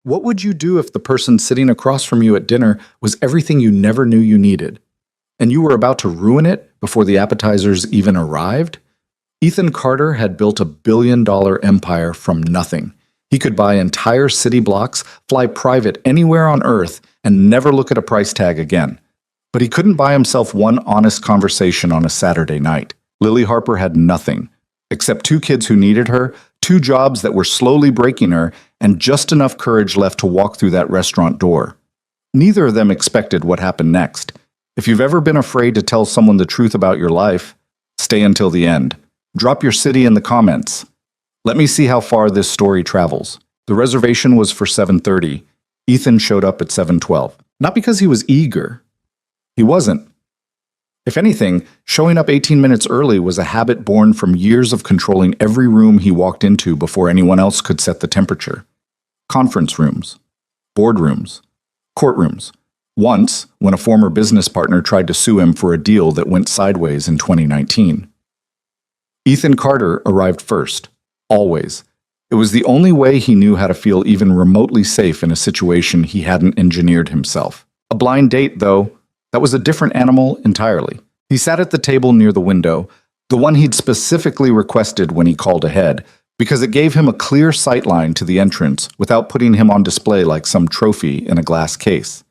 What would you do if the person sitting across from you at dinner was everything you never knew you needed, and you were about to ruin it before the appetizers even arrived? Ethan Carter had built $1 billion empire from nothing. He could buy entire city blocks, fly private anywhere on Earth, and never look at a price tag again. But he couldn't buy himself one honest conversation on a Saturday night. Lily Harper had nothing, except 2 kids who needed her, 2 jobs that were slowly breaking her, and just enough courage left to walk through that restaurant door. Neither of them expected what happened next. If you've ever been afraid to tell someone the truth about your life, stay until the end. Drop your city in the comments. Let me see how far this story travels. The reservation was for 7:30. Ethan showed up at 7:12. Not because he was eager. He wasn't. If anything, showing up 18 minutes early was a habit born from years of controlling every room he walked into before anyone else could set the temperature. Conference rooms, boardrooms, courtrooms. Once, when a former business partner tried to sue him for a deal that went sideways in 2019. Ethan Carter arrived first, always. It was the only way he knew how to feel even remotely safe in a situation he hadn't engineered himself. A blind date, though, that was a different animal entirely. He sat at the table near the window, the one he'd specifically requested when he called ahead, because it gave him a clear sightline to the entrance without putting him on display like some trophy in a glass case.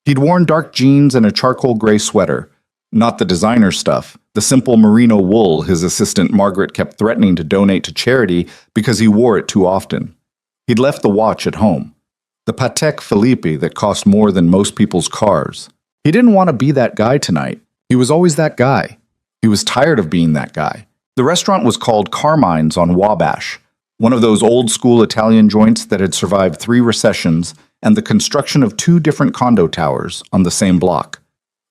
He'd worn dark jeans and a charcoal gray sweater, not the designer stuff, the simple merino wool his assistant Margaret kept threatening to donate to charity because he wore it too often. He'd left the watch at home, the Patek Philippe that cost more than most people's cars. He didn't want to be that guy tonight. He was always that guy. He was tired of being that guy. The restaurant was called Carmine's on Wabash, one of those old-school Italian joints that had survived 3 recessions and the construction of 2 different condo towers on the same block.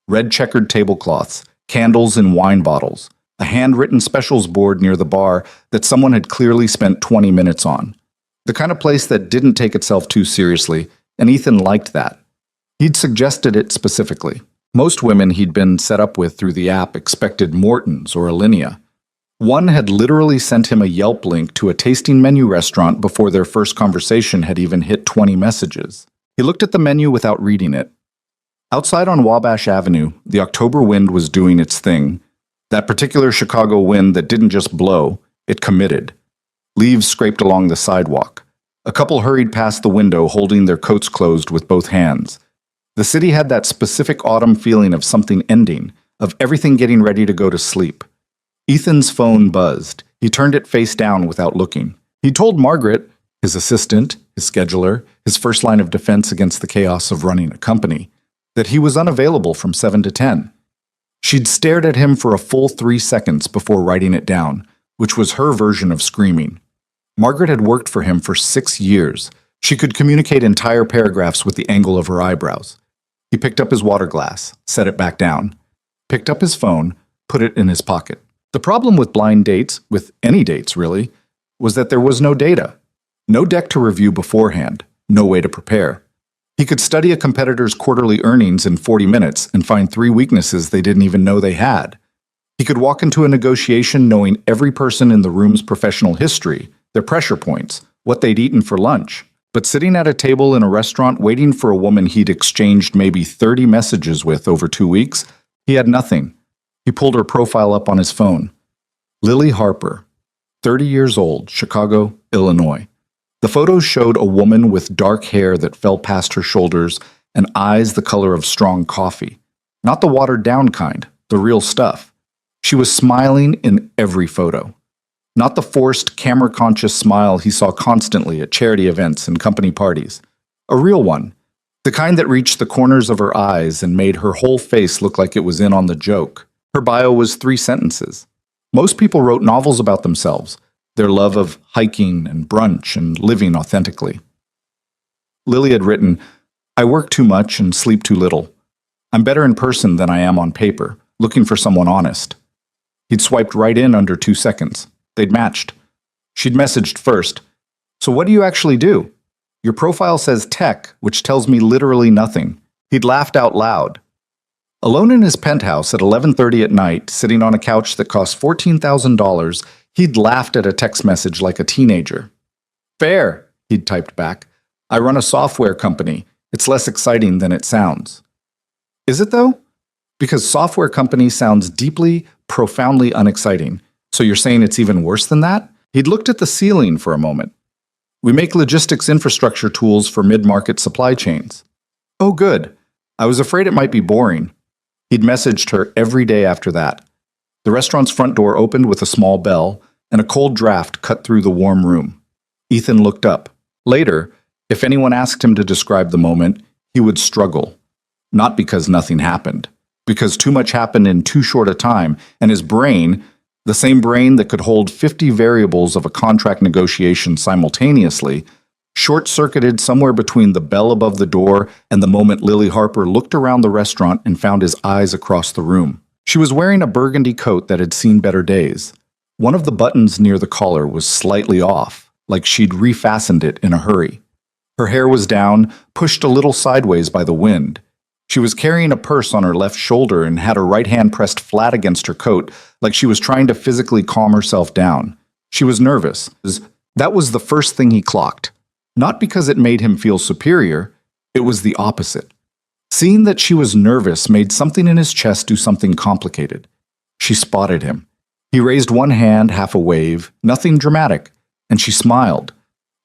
Red checkered tablecloths, candles in wine bottles, a handwritten specials board near the bar that someone had clearly spent 20 minutes on. The kind of place that didn't take itself too seriously, and Ethan liked that. He'd suggested it specifically. Most women he'd been set up with through the app expected Morton's or Alinea. One had literally sent him a Yelp link to a tasting menu restaurant before their first conversation had even hit 20 messages. He looked at the menu without reading it. Outside on Wabash Avenue, the October wind was doing its thing. That particular Chicago wind that didn't just blow, it committed. Leaves scraped along the sidewalk. A couple hurried past the window holding their coats closed with both hands. The city had that specific autumn feeling of something ending, of everything getting ready to go to sleep. Ethan's phone buzzed. He turned it face down without looking. He told Margaret, his assistant, his scheduler, his first line of defense against the chaos of running a company, that he was unavailable from 7 to 10. She'd stared at him for a full 3 seconds before writing it down, which was her version of screaming. Margaret had worked for him for 6 years. She could communicate entire paragraphs with the angle of her eyebrows. He picked up his water glass, set it back down, picked up his phone, put it in his pocket. The problem with blind dates, with any dates really, was that there was no data. No deck to review beforehand, no way to prepare. He could study a competitor's quarterly earnings in 40 minutes and find 3 weaknesses they didn't even know they had. He could walk into a negotiation knowing every person in the room's professional history, their pressure points, what they'd eaten for lunch. But sitting at a table in a restaurant waiting for a woman he'd exchanged maybe 30 messages with over 2 weeks, he had nothing. He pulled her profile up on his phone. Lily Harper, 30 years old, Chicago, Illinois. The photos showed a woman with dark hair that fell past her shoulders and eyes the color of strong coffee. Not the watered-down kind, the real stuff. She was smiling in every photo. Not the forced, camera-conscious smile he saw constantly at charity events and company parties. A real one. The kind that reached the corners of her eyes and made her whole face look like it was in on the joke. Her bio was 3 sentences. Most people wrote novels about themselves, their love of hiking and brunch and living authentically. Lily had written, "I work too much and sleep too little. I'm better in person than I am on paper, looking for someone honest." He'd swiped right in under 2 seconds. They'd matched. She'd messaged first, "So what do you actually do? Your profile says tech, which tells me literally nothing." He'd laughed out loud. Alone in his penthouse at 11:30 at night, sitting on a couch that cost $14,000, he'd laughed at a text message like a teenager. "Fair," he'd typed back. I run a software company. It's less exciting than it sounds. Is it though? Because software company sounds deeply, profoundly unexciting. So you're saying it's even worse than that? He'd looked at the ceiling for a moment. We make logistics infrastructure tools for mid-market supply chains. Oh, good. I was afraid it might be boring. He'd messaged her every day after that. The restaurant's front door opened with a small bell, and a cold draft cut through the warm room. Ethan looked up. Later, if anyone asked him to describe the moment, he would struggle. Not because nothing happened, because too much happened in too short a time, and his brain, the same brain that could hold 50 variables of a contract negotiation simultaneously, short-circuited somewhere between the bell above the door and the moment Lily Harper looked around the restaurant and found his eyes across the room. She was wearing a burgundy coat that had seen better days. One of the buttons near the collar was slightly off, like she'd refastened it in a hurry. Her hair was down, pushed a little sideways by the wind. She was carrying a purse on her left shoulder and had her right hand pressed flat against her coat, like she was trying to physically calm herself down. She was nervous. That was the first thing he clocked. Not because it made him feel superior, it was the opposite. Seeing that she was nervous made something in his chest do something complicated. She spotted him. He raised one hand, half a wave, nothing dramatic, and she smiled.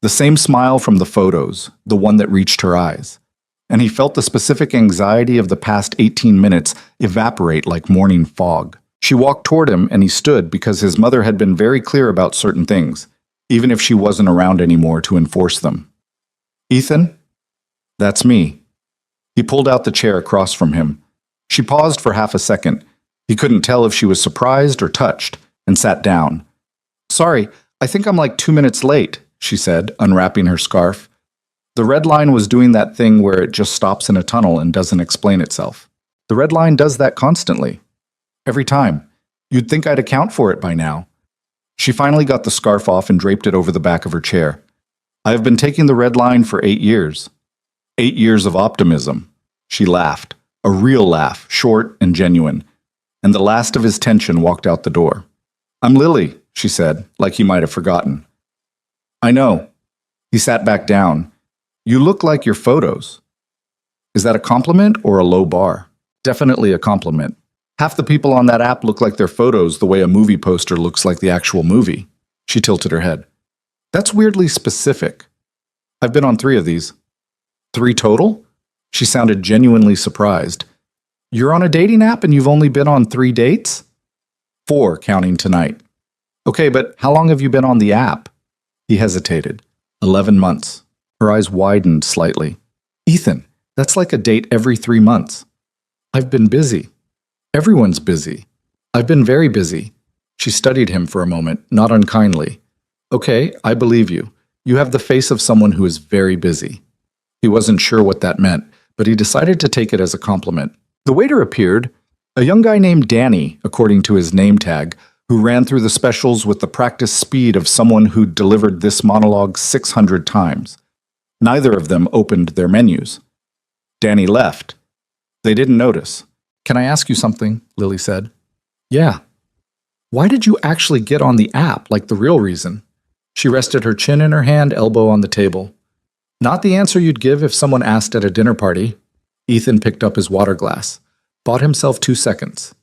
The same smile from the photos, the one that reached her eyes. And he felt the specific anxiety of the past 18 minutes evaporate like morning fog. She walked toward him and he stood because his mother had been very clear about certain things, even if she wasn't around anymore to enforce them. Ethan? That's me. He pulled out the chair across from him. She paused for half a second. He couldn't tell if she was surprised or touched, and sat down. Sorry, I think I'm like 2 minutes late, she said, unwrapping her scarf. The red line was doing that thing where it just stops in a tunnel and doesn't explain itself. The red line does that constantly. Every time. You'd think I'd account for it by now. She finally got the scarf off and draped it over the back of her chair. I have been taking the red line for 8 years. 8 years of optimism. She laughed. A real laugh, short and genuine. And the last of his tension walked out the door. I'm Lily, she said, like he might have forgotten. I know. He sat back down. You look like your photos. Is that a compliment or a low bar? Definitely a compliment. Half the people on that app look like their photos the way a movie poster looks like the actual movie. She tilted her head. That's weirdly specific. I've been on 3 of these. 3 total? She sounded genuinely surprised. You're on a dating app and you've only been on 3 dates? 4, counting tonight. Okay, but how long have you been on the app? He hesitated. 11 months. Her eyes widened slightly. Ethan, that's like a date every 3 months. I've been busy. Everyone's busy. I've been very busy. She studied him for a moment, not unkindly. Okay, I believe you. You have the face of someone who is very busy. He wasn't sure what that meant, but he decided to take it as a compliment. The waiter appeared, a young guy named Danny, according to his name tag, who ran through the specials with the practice speed of someone who'd delivered this monologue 600 times. Neither of them opened their menus. Danny left. They didn't notice. Can I ask you something? Lily said. Yeah. Why did you actually get on the app, like the real reason? She rested her chin in her hand, elbow on the table. Not the answer you'd give if someone asked at a dinner party. Ethan picked up his water glass, bought himself 2 seconds.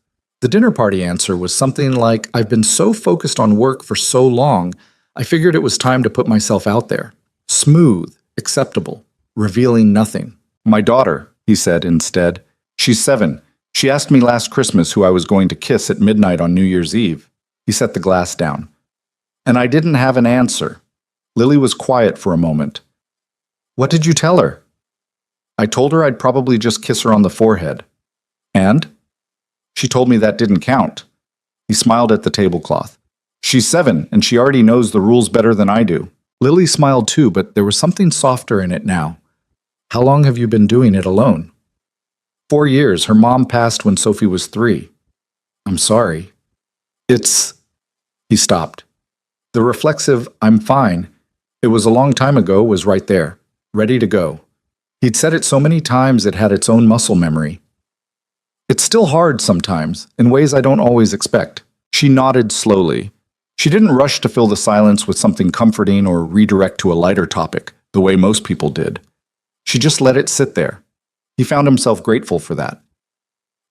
The dinner party answer was something like, I've been so focused on work for so long, I figured it was time to put myself out there. Smooth, acceptable, revealing nothing. My daughter, he said instead. She's 7. She asked me last Christmas who I was going to kiss at midnight on New Year's Eve. He set the glass down. And I didn't have an answer. Lily was quiet for a moment. What did you tell her? I told her I'd probably just kiss her on the forehead. And? She told me that didn't count. He smiled at the tablecloth. She's 7, and she already knows the rules better than I do. Lily smiled too, but there was something softer in it now. How long have you been doing it alone? 4 years. Her mom passed when Sophie was 3. I'm sorry. He stopped. The reflexive, I'm fine. It was a long time ago was right there, ready to go. He'd said it so many times it had its own muscle memory. It's still hard sometimes, in ways I don't always expect. She nodded slowly. She didn't rush to fill the silence with something comforting or redirect to a lighter topic, the way most people did. She just let it sit there. He found himself grateful for that.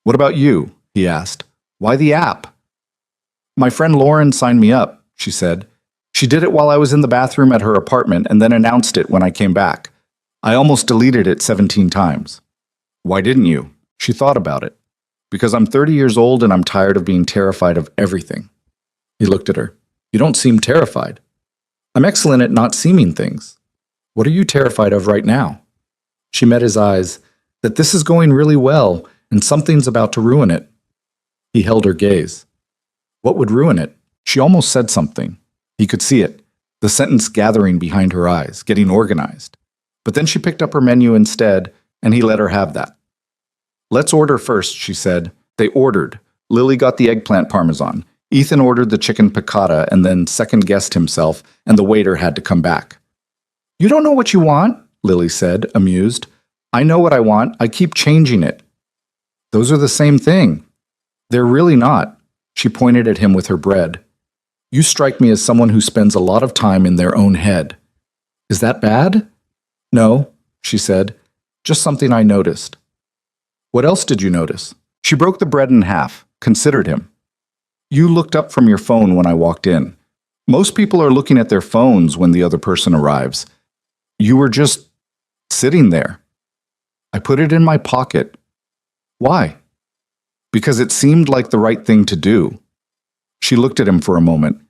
"What about you?" he asked. "Why the app?" "My friend Lauren signed me up," she said. "She did it while I was in the bathroom at her apartment and then announced it when I came back. I almost deleted it 17 times. "Why didn't you?" She thought about it. "Because I'm 30 years old and I'm tired of being terrified of everything." He looked at her. "You don't seem terrified." "I'm excellent at not seeming things." "What are you terrified of right now?" She met his eyes. "That this is going really well and something's about to ruin it." He held her gaze. "What would ruin it?" She almost said something. He could see it, the sentence gathering behind her eyes, getting organized. But then she picked up her menu instead, and he let her have that. "Let's order first," she said. They ordered. Lily got the eggplant parmesan. Ethan ordered the chicken piccata and then second-guessed himself, and the waiter had to come back. "You don't know what you want," Lily said, amused. "I know what I want. I keep changing it." "Those are the same thing." "They're really not." She pointed at him with her bread. "You strike me as someone who spends a lot of time in their own head." "Is that bad?" "No," she said. "Just something I noticed." "What else did you notice?" She broke the bread in half, considered him. "You looked up from your phone when I walked in. Most people are looking at their phones when the other person arrives. You were just sitting there." "I put it in my pocket." "Why?" "Because it seemed like the right thing to do." She looked at him for a moment.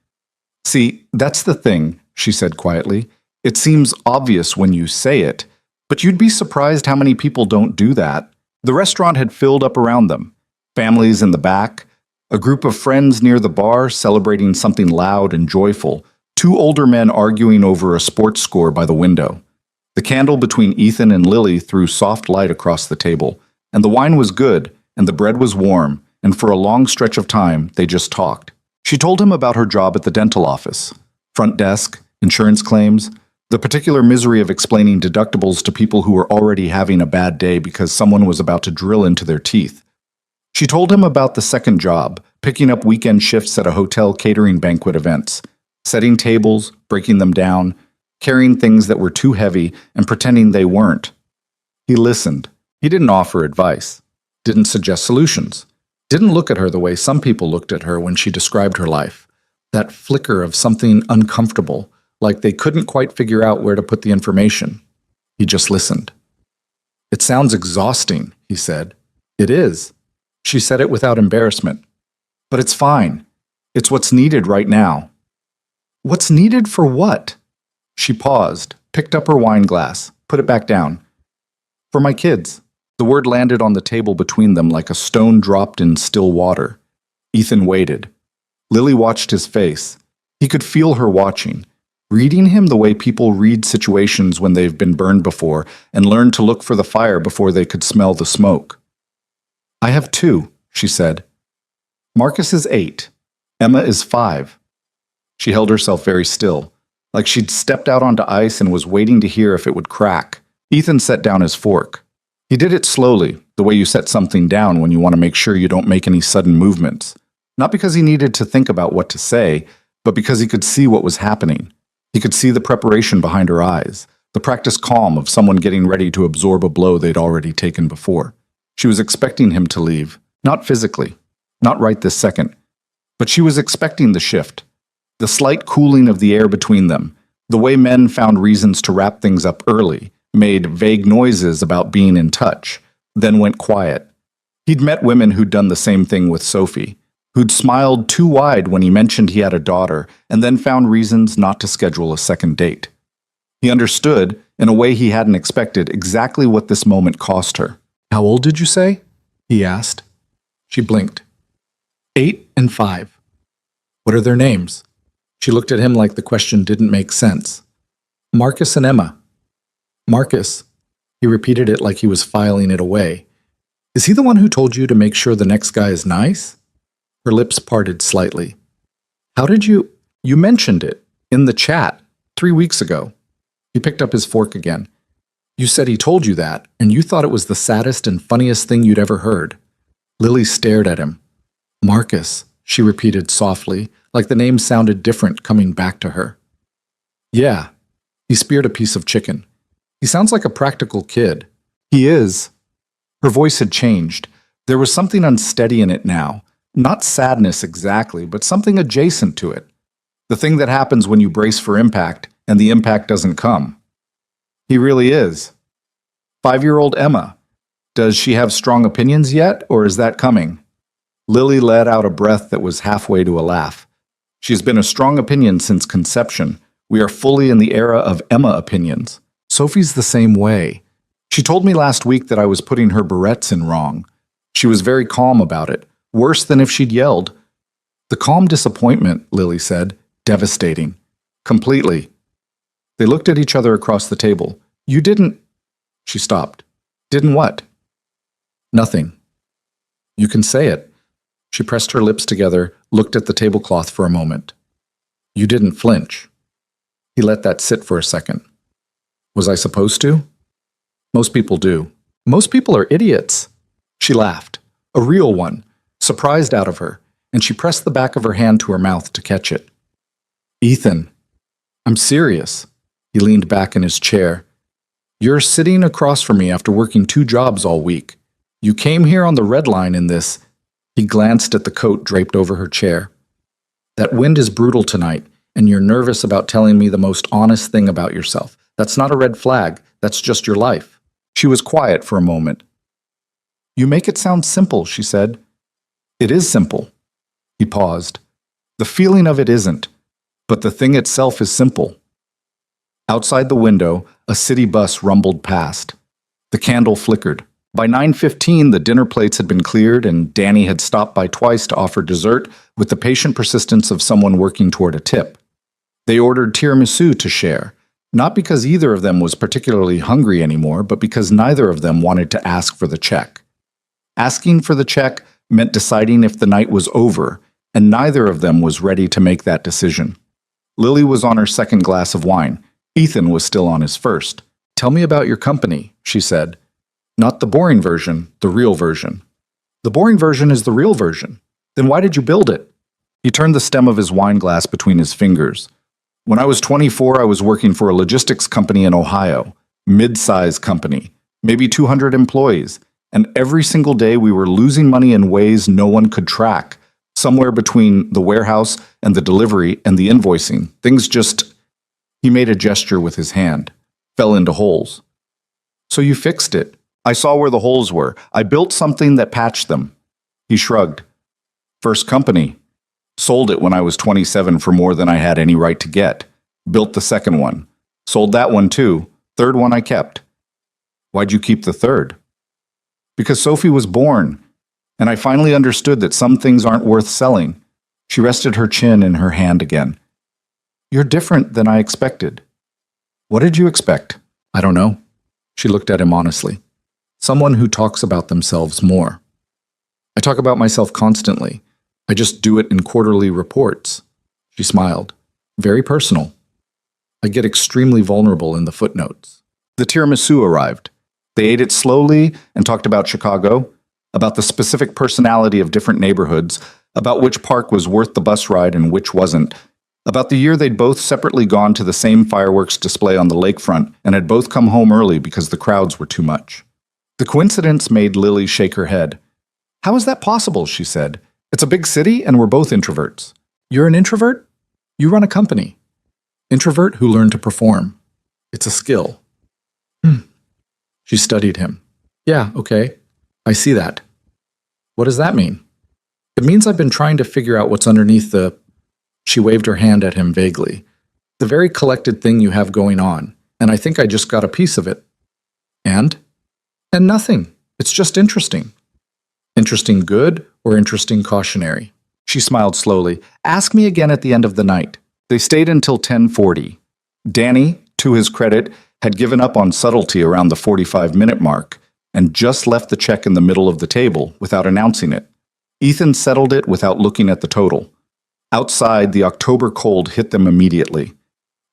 "See, that's the thing," she said quietly. "It seems obvious when you say it, but you'd be surprised how many people don't do that." The restaurant had filled up around them. Families in the back, a group of friends near the bar celebrating something loud and joyful, two older men arguing over a sports score by the window. The candle between Ethan and Lily threw soft light across the table, and the wine was good, and the bread was warm, and for a long stretch of time they just talked. She told him about her job at the dental office, front desk, insurance claims, the particular misery of explaining deductibles to people who were already having a bad day because someone was about to drill into their teeth. She told him about the second job, picking up weekend shifts at a hotel catering banquet events, setting tables, breaking them down, carrying things that were too heavy and pretending they weren't. He listened. He didn't offer advice, didn't suggest solutions, didn't look at her the way some people looked at her when she described her life, that flicker of something uncomfortable, like they couldn't quite figure out where to put the information. He just listened. "It sounds exhausting," he said. "It is." She said it without embarrassment. "But it's fine. It's what's needed right now." "What's needed for what?" She paused, picked up her wine glass, put it back down. "For my kids." The word landed on the table between them like a stone dropped in still water. Ethan waited. Lily watched his face. He could feel her watching, reading him the way people read situations when they've been burned before and learned to look for the fire before they could smell the smoke. "I have 2, she said. "Marcus is 8. Emma is 5. She held herself very still, like she'd stepped out onto ice and was waiting to hear if it would crack. Ethan set down his fork. He did it slowly, the way you set something down when you want to make sure you don't make any sudden movements. Not because he needed to think about what to say, but because he could see what was happening. He could see the preparation behind her eyes, the practiced calm of someone getting ready to absorb a blow they'd already taken before. She was expecting him to leave, not physically, not right this second, but she was expecting the shift, the slight cooling of the air between them, the way men found reasons to wrap things up early, made vague noises about being in touch, then went quiet. He'd met women who'd done the same thing with Sophie, who'd smiled too wide when he mentioned he had a daughter, and then found reasons not to schedule a second date. He understood, in a way he hadn't expected, exactly what this moment cost her. "How old did you say?" he asked. She blinked. 8 and 5. "What are their names?" She looked at him like the question didn't make sense. "Marcus and Emma." "Marcus." He repeated it like he was filing it away. "Is he the one who told you to make sure the next guy is nice?" Her lips parted slightly. "How did you—" "You mentioned it. In the chat. 3 weeks ago." He picked up his fork again. "You said he told you that, and you thought it was the saddest and funniest thing you'd ever heard." Lily stared at him. "Marcus," she repeated softly, like the name sounded different coming back to her. "Yeah." He speared a piece of chicken. He sounds like a practical kid. He is. Her voice had changed. There was something unsteady in it now. Not sadness exactly, but something adjacent to it. The thing that happens when you brace for impact and the impact doesn't come. He really is. 5-year-old Emma. Does she have strong opinions yet, or is that coming? Lily let out a breath that was halfway to a laugh. She's been a strong opinion since conception. We are fully in the era of Emma opinions. Sophie's the same way. She told me last week that I was putting her barrettes in wrong. She was very calm about it, worse than if she'd yelled. The calm disappointment, Lily said, devastating. Completely. They looked at each other across the table. You didn't... She stopped. Didn't what? Nothing. You can say it. She pressed her lips together, looked at the tablecloth for a moment. You didn't flinch. He let that sit for a second. Was I supposed to? Most people do. Most people are idiots. She laughed, a real one, surprised out of her, and she pressed the back of her hand to her mouth to catch it. Ethan, I'm serious. He leaned back in his chair. You're sitting across from me after working 2 jobs all week. You came here on the red line in this. He glanced at the coat draped over her chair. That wind is brutal tonight, and you're nervous about telling me the most honest thing about yourself. That's not a red flag. That's just your life. She was quiet for a moment. You make it sound simple, she said. It is simple. He paused. The feeling of it isn't, but the thing itself is simple. Outside the window, a city bus rumbled past. The candle flickered. By 9:15, the dinner plates had been cleared, and Danny had stopped by twice to offer dessert with the patient persistence of someone working toward a tip. They ordered tiramisu to share, not because either of them was particularly hungry anymore, but because neither of them wanted to ask for the check. Asking for the check meant deciding if the night was over, and neither of them was ready to make that decision. Lily was on her second glass of wine. Ethan was still on his first. Tell me about your company, she said. Not the boring version, the real version. The boring version is the real version. Then why did you build it? He turned the stem of his wine glass between his fingers. When I was 24, I was working for a logistics company in Ohio, mid-size company, maybe 200 employees, and every single day we were losing money in ways no one could track. Somewhere between the warehouse and the delivery and the invoicing, things just... He made a gesture with his hand, fell into holes. So you fixed it. I saw where the holes were. I built something that patched them. He shrugged. First company. Sold it when I was 27 for more than I had any right to get. Built the second one. Sold that one too. Third one I kept. Why'd you keep the third? Because Sophie was born, and I finally understood that some things aren't worth selling. She rested her chin in her hand again. You're different than I expected. What did you expect? I don't know. She looked at him honestly. Someone who talks about themselves more. I talk about myself constantly. I just do it in quarterly reports. She smiled. Very personal. I get extremely vulnerable in the footnotes. The tiramisu arrived. They ate it slowly and talked about Chicago, about the specific personality of different neighborhoods, about which park was worth the bus ride and which wasn't, about the year they'd both separately gone to the same fireworks display on the lakefront and had both come home early because the crowds were too much. The coincidence made Lily shake her head. How is that possible, she said. It's a big city and we're both introverts. You're an introvert? You run a company. Introvert who learned to perform. It's a skill. She studied him. Yeah, okay. I see that. What does that mean? It means I've been trying to figure out what's underneath the... She waved her hand at him vaguely. The very collected thing you have going on, and I think I just got a piece of it. And? And nothing. It's just interesting. Interesting good or interesting cautionary? She smiled slowly. Ask me again at the end of the night. They stayed until 10:40. Danny, to his credit, had given up on subtlety around the 45-minute mark and just left the check in the middle of the table without announcing it. Ethan settled it without looking at the total. Outside, the October cold hit them immediately.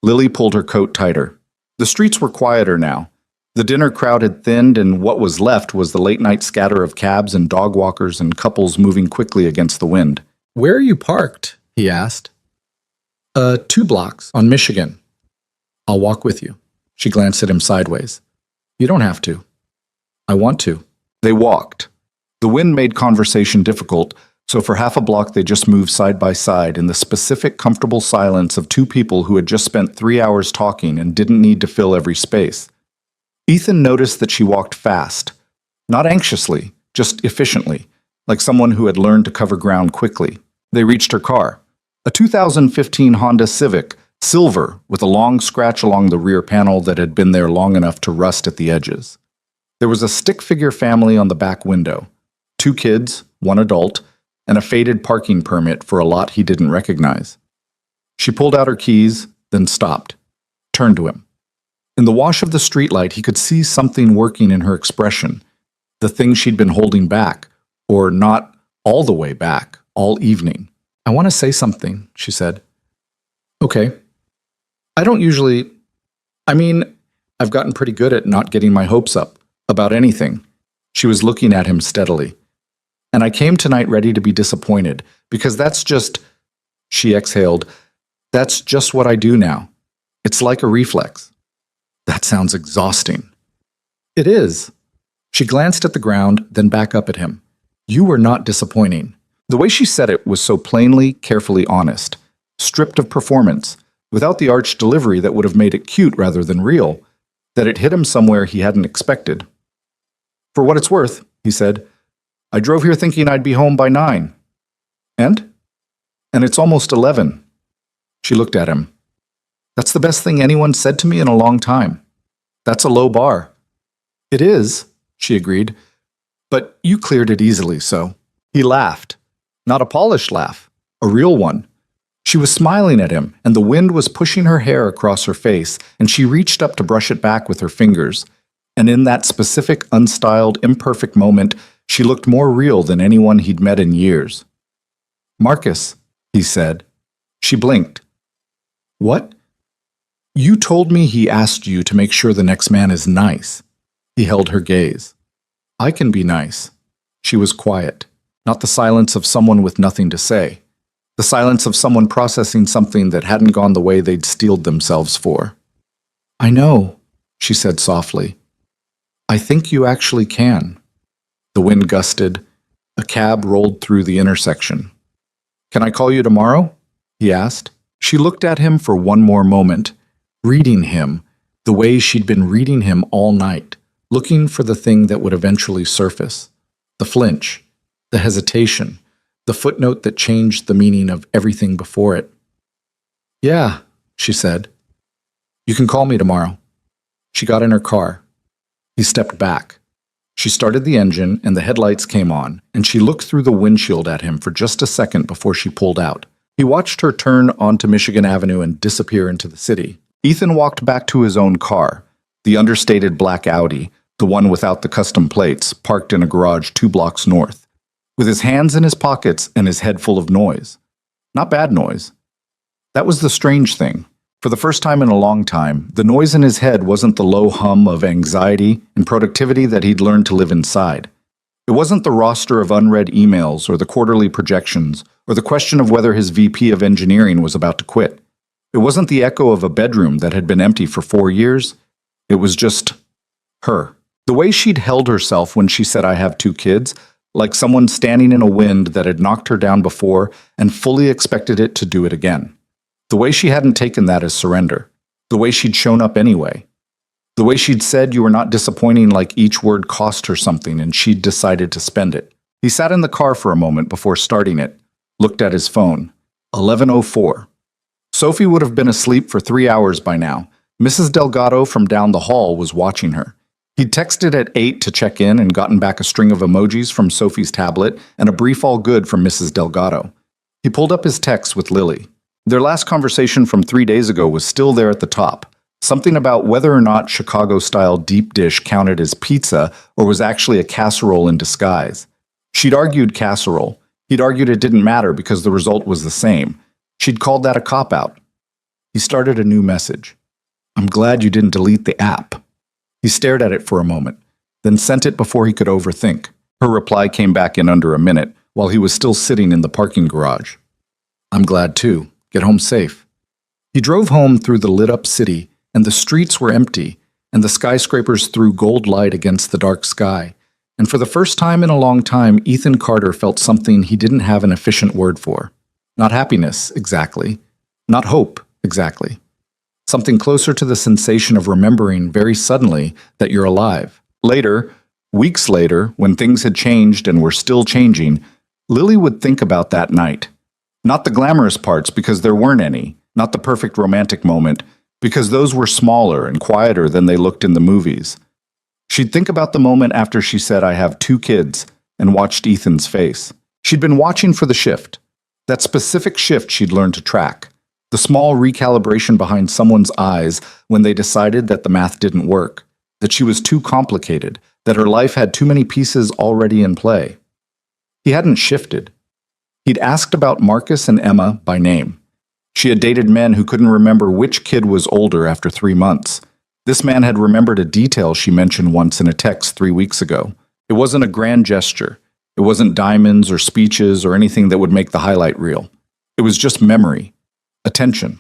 Lily pulled her coat tighter. The streets were quieter now. The dinner crowd had thinned, and what was left was the late-night scatter of cabs and dog walkers and couples moving quickly against the wind. Where are you parked? He asked. 2 blocks on Michigan. I'll walk with you. She glanced at him sideways. You don't have to. I want to. They walked. The wind made conversation difficult, so for half a block they just moved side by side in the specific, comfortable silence of two people who had just spent 3 hours talking and didn't need to fill every space. Ethan noticed that she walked fast. Not anxiously, just efficiently, like someone who had learned to cover ground quickly. They reached her car. A 2015 Honda Civic, silver, with a long scratch along the rear panel that had been there long enough to rust at the edges. There was a stick-figure family on the back window. 2 kids, 1 adult, and a faded parking permit for a lot he didn't recognize. She pulled out her keys, then stopped, turned to him. In the wash of the streetlight, he could see something working in her expression, the thing she'd been holding back, or not all the way back, all evening. I want to say something, she said. Okay. I don't usually... I've gotten pretty good at not getting my hopes up about anything. She was looking at him steadily. And I came tonight ready to be disappointed, because that's just... She exhaled. That's just what I do now. It's like a reflex. That sounds exhausting. It is. She glanced at the ground, then back up at him. You were not disappointing. The way she said it was so plainly, carefully honest, stripped of performance, without the arch delivery that would have made it cute rather than real, that it hit him somewhere he hadn't expected. For what it's worth, he said, I drove here thinking I'd be home by 9. And it's almost 11. She looked at him. That's the best thing anyone said to me in a long time. That's a low bar. It is, she agreed, but you cleared it easily, so. He laughed. Not a polished laugh, a real one. She was smiling at him, and the wind was pushing her hair across her face, and she reached up to brush it back with her fingers. And in that specific, unstyled, imperfect moment, she looked more real than anyone he'd met in years. Marcus, he said. She blinked. What? You told me he asked you to make sure the next man is nice. He held her gaze. I can be nice. She was quiet, not the silence of someone with nothing to say. The silence of someone processing something that hadn't gone the way they'd steeled themselves for. I know, she said softly. I think you actually can. The wind gusted. A cab rolled through the intersection. Can I call you tomorrow? He asked. She looked at him for one more moment, reading him the way she'd been reading him all night, looking for the thing that would eventually surface. The flinch, the hesitation, the footnote that changed the meaning of everything before it. Yeah, she said. You can call me tomorrow. She got in her car. He stepped back. She started the engine and the headlights came on, and she looked through the windshield at him for just a second before she pulled out. He watched her turn onto Michigan Avenue and disappear into the city. Ethan walked back to his own car, the understated black Audi, the one without the custom plates, parked in a garage 2 blocks north, with his hands in his pockets and his head full of noise. Not bad noise. That was the strange thing. For the first time in a long time, the noise in his head wasn't the low hum of anxiety and productivity that he'd learned to live inside. It wasn't the roster of unread emails or the quarterly projections or the question of whether his VP of engineering was about to quit. It wasn't the echo of a bedroom that had been empty for 4 years. It was just her. The way she'd held herself when she said, I have 2 kids, like someone standing in a wind that had knocked her down before and fully expected it to do it again. The way she hadn't taken that as surrender. The way she'd shown up anyway. The way she'd said you were not disappointing like each word cost her something and she'd decided to spend it. He sat in the car for a moment before starting it, looked at his phone. 11:04. Sophie would have been asleep for 3 hours by now. Mrs. Delgado from down the hall was watching her. He'd texted at 8 to check in and gotten back a string of emojis from Sophie's tablet and a brief all good from Mrs. Delgado. He pulled up his text with Lily. Their last conversation from 3 days ago was still there at the top. Something about whether or not Chicago-style deep dish counted as pizza or was actually a casserole in disguise. She'd argued casserole. He'd argued it didn't matter because the result was the same. She'd called that a cop-out. He started a new message. I'm glad you didn't delete the app. He stared at it for a moment, then sent it before he could overthink. Her reply came back in under a minute, while he was still sitting in the parking garage. I'm glad too. Get home safe. He drove home through the lit-up city, and the streets were empty, and the skyscrapers threw gold light against the dark sky. And for the first time in a long time, Ethan Carter felt something he didn't have an efficient word for. Not happiness, exactly. Not hope, exactly. Something closer to the sensation of remembering very suddenly that you're alive. Later, weeks later, when things had changed and were still changing, Lily would think about that night. Not the glamorous parts, because there weren't any. Not the perfect romantic moment, because those were smaller and quieter than they looked in the movies. She'd think about the moment after she said, "I have 2 kids," and watched Ethan's face. She'd been watching for the shift. That specific shift she'd learned to track. The small recalibration behind someone's eyes when they decided that the math didn't work, that she was too complicated, that her life had too many pieces already in play. He hadn't shifted. He'd asked about Marcus and Emma by name. She had dated men who couldn't remember which kid was older after 3 months. This man had remembered a detail she mentioned once in a text 3 weeks ago. It wasn't a grand gesture. It wasn't diamonds or speeches or anything that would make the highlight reel. It was just memory, attention,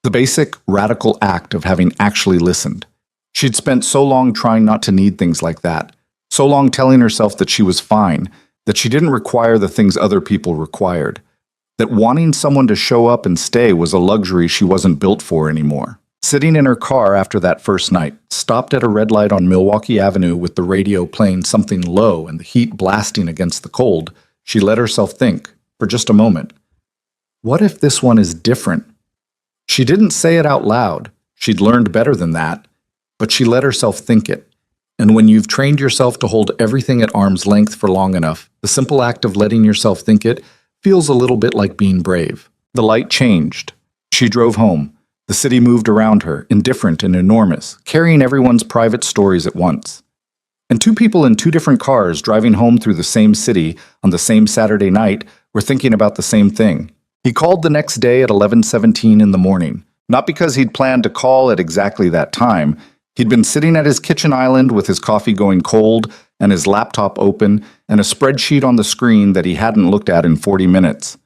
the basic, radical act of having actually listened. She'd spent so long trying not to need things like that, so long telling herself that she was fine, that she didn't require the things other people required, that wanting someone to show up and stay was a luxury she wasn't built for anymore. Sitting in her car after that first night, stopped at a red light on Milwaukee Avenue with the radio playing something low and the heat blasting against the cold, she let herself think, for just a moment, what if this one is different? She didn't say it out loud. She'd learned better than that, but she let herself think it. And when you've trained yourself to hold everything at arm's length for long enough, the simple act of letting yourself think it feels a little bit like being brave. The light changed. She drove home. The city moved around her, indifferent and enormous, carrying everyone's private stories at once. And 2 people in 2 different cars driving home through the same city on the same Saturday night were thinking about the same thing. He called the next day at 11:17 in the morning, not because he'd planned to call at exactly that time. He'd been sitting at his kitchen island with his coffee going cold and his laptop open and a spreadsheet on the screen that he hadn't looked at in 40 minutes.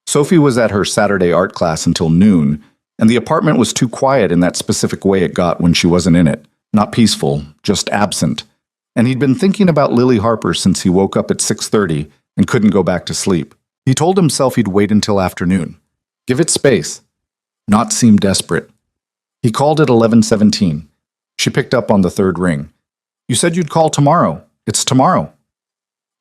Sophie was at her Saturday art class until noon, and the apartment was too quiet in that specific way it got when she wasn't in it. Not peaceful, just absent. And he'd been thinking about Lily Harper since he woke up at 6:30 and couldn't go back to sleep. He told himself he'd wait until afternoon. Give it space. Not seem desperate. He called at 11:17. She picked up on the 3rd ring. You said you'd call tomorrow. It's tomorrow.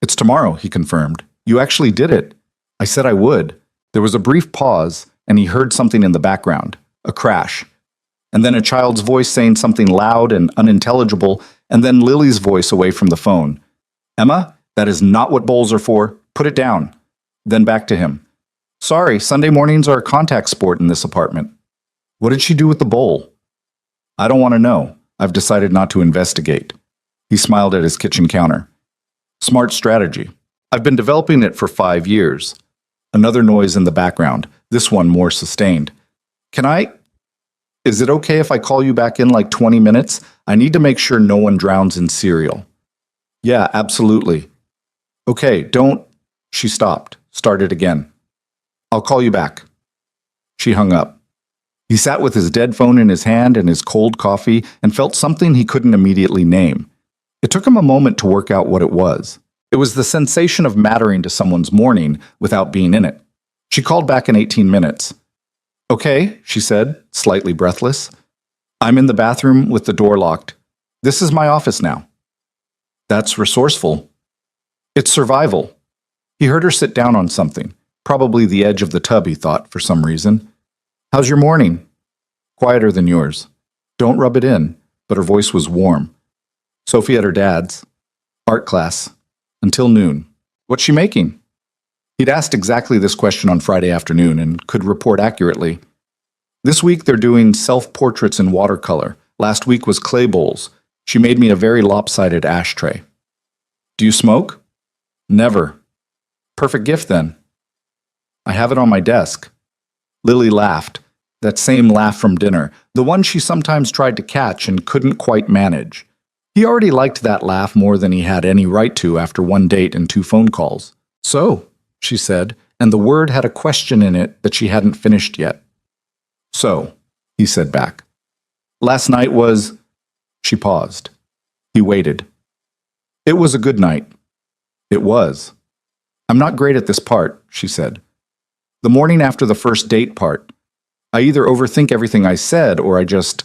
It's tomorrow, he confirmed. You actually did it. I said I would. There was a brief pause, and he heard something in the background, a crash. And then a child's voice saying something loud and unintelligible, and then Lily's voice away from the phone. Emma, that is not what bowls are for. Put it down. Then back to him. Sorry, Sunday mornings are a contact sport in this apartment. What did she do with the bowl? I don't want to know. I've decided not to investigate. He smiled at his kitchen counter. Smart strategy. I've been developing it for 5 years. Another noise in the background, this one more sustained. Is it okay if I call you back in like 20 minutes? I need to make sure no one drowns in cereal. Yeah, absolutely. Okay, don't. She stopped, started again. I'll call you back. She hung up. He sat with his dead phone in his hand and his cold coffee and felt something he couldn't immediately name. It took him a moment to work out what it was. It was the sensation of mattering to someone's morning without being in it. She called back in 18 minutes. Okay, she said, slightly breathless. I'm in the bathroom with the door locked. This is my office now. That's resourceful. It's survival. He heard her sit down on something, probably the edge of the tub, he thought, for some reason. How's your morning? Quieter than yours. Don't rub it in, but her voice was warm. Sophie at her dad's. Art class. Until noon. What's she making? He'd asked exactly this question on Friday afternoon and could report accurately. This week they're doing self-portraits in watercolor. Last week was clay bowls. She made me a very lopsided ashtray. Do you smoke? Never. Perfect gift then. I have it on my desk. Lily laughed. That same laugh from dinner, the one she sometimes tried to catch and couldn't quite manage. He already liked that laugh more than he had any right to after 1 date and 2 phone calls. So, she said, and the word had a question in it that she hadn't finished yet. So, he said back. Last night was... She paused. He waited. It was a good night. It was. I'm not great at this part, she said. The morning after the first date part. I either overthink everything I said or I just...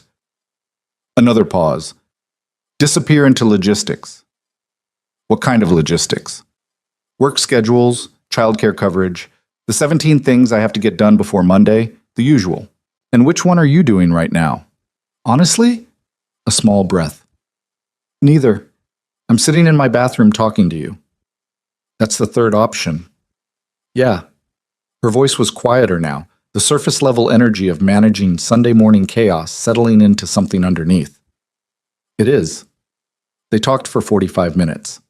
Another pause. Disappear into logistics. What kind of logistics? Work schedules, childcare coverage, the 17 things I have to get done before Monday, the usual. And which one are you doing right now? Honestly? A small breath. Neither. I'm sitting in my bathroom talking to you. That's the third option. Yeah. Her voice was quieter now, the surface-level energy of managing Sunday morning chaos settling into something underneath. It is. They talked for 45 minutes.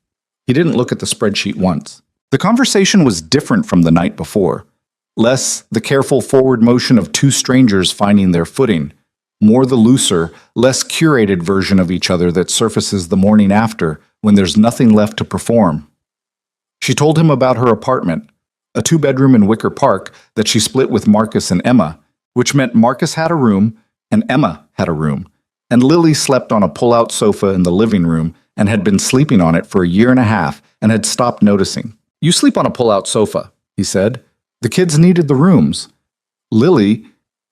He didn't look at the spreadsheet once. The conversation was different from the night before. Less the careful forward motion of two strangers finding their footing, more the looser, less curated version of each other that surfaces the morning after when there's nothing left to perform. She told him about her apartment, a 2-bedroom in Wicker Park that she split with Marcus and Emma, which meant Marcus had a room and Emma had a room, and Lily slept on a pull-out sofa in the living room and had been sleeping on it for a year and a half and had stopped noticing. You sleep on a pull-out sofa, he said. The kids needed the rooms. Lily,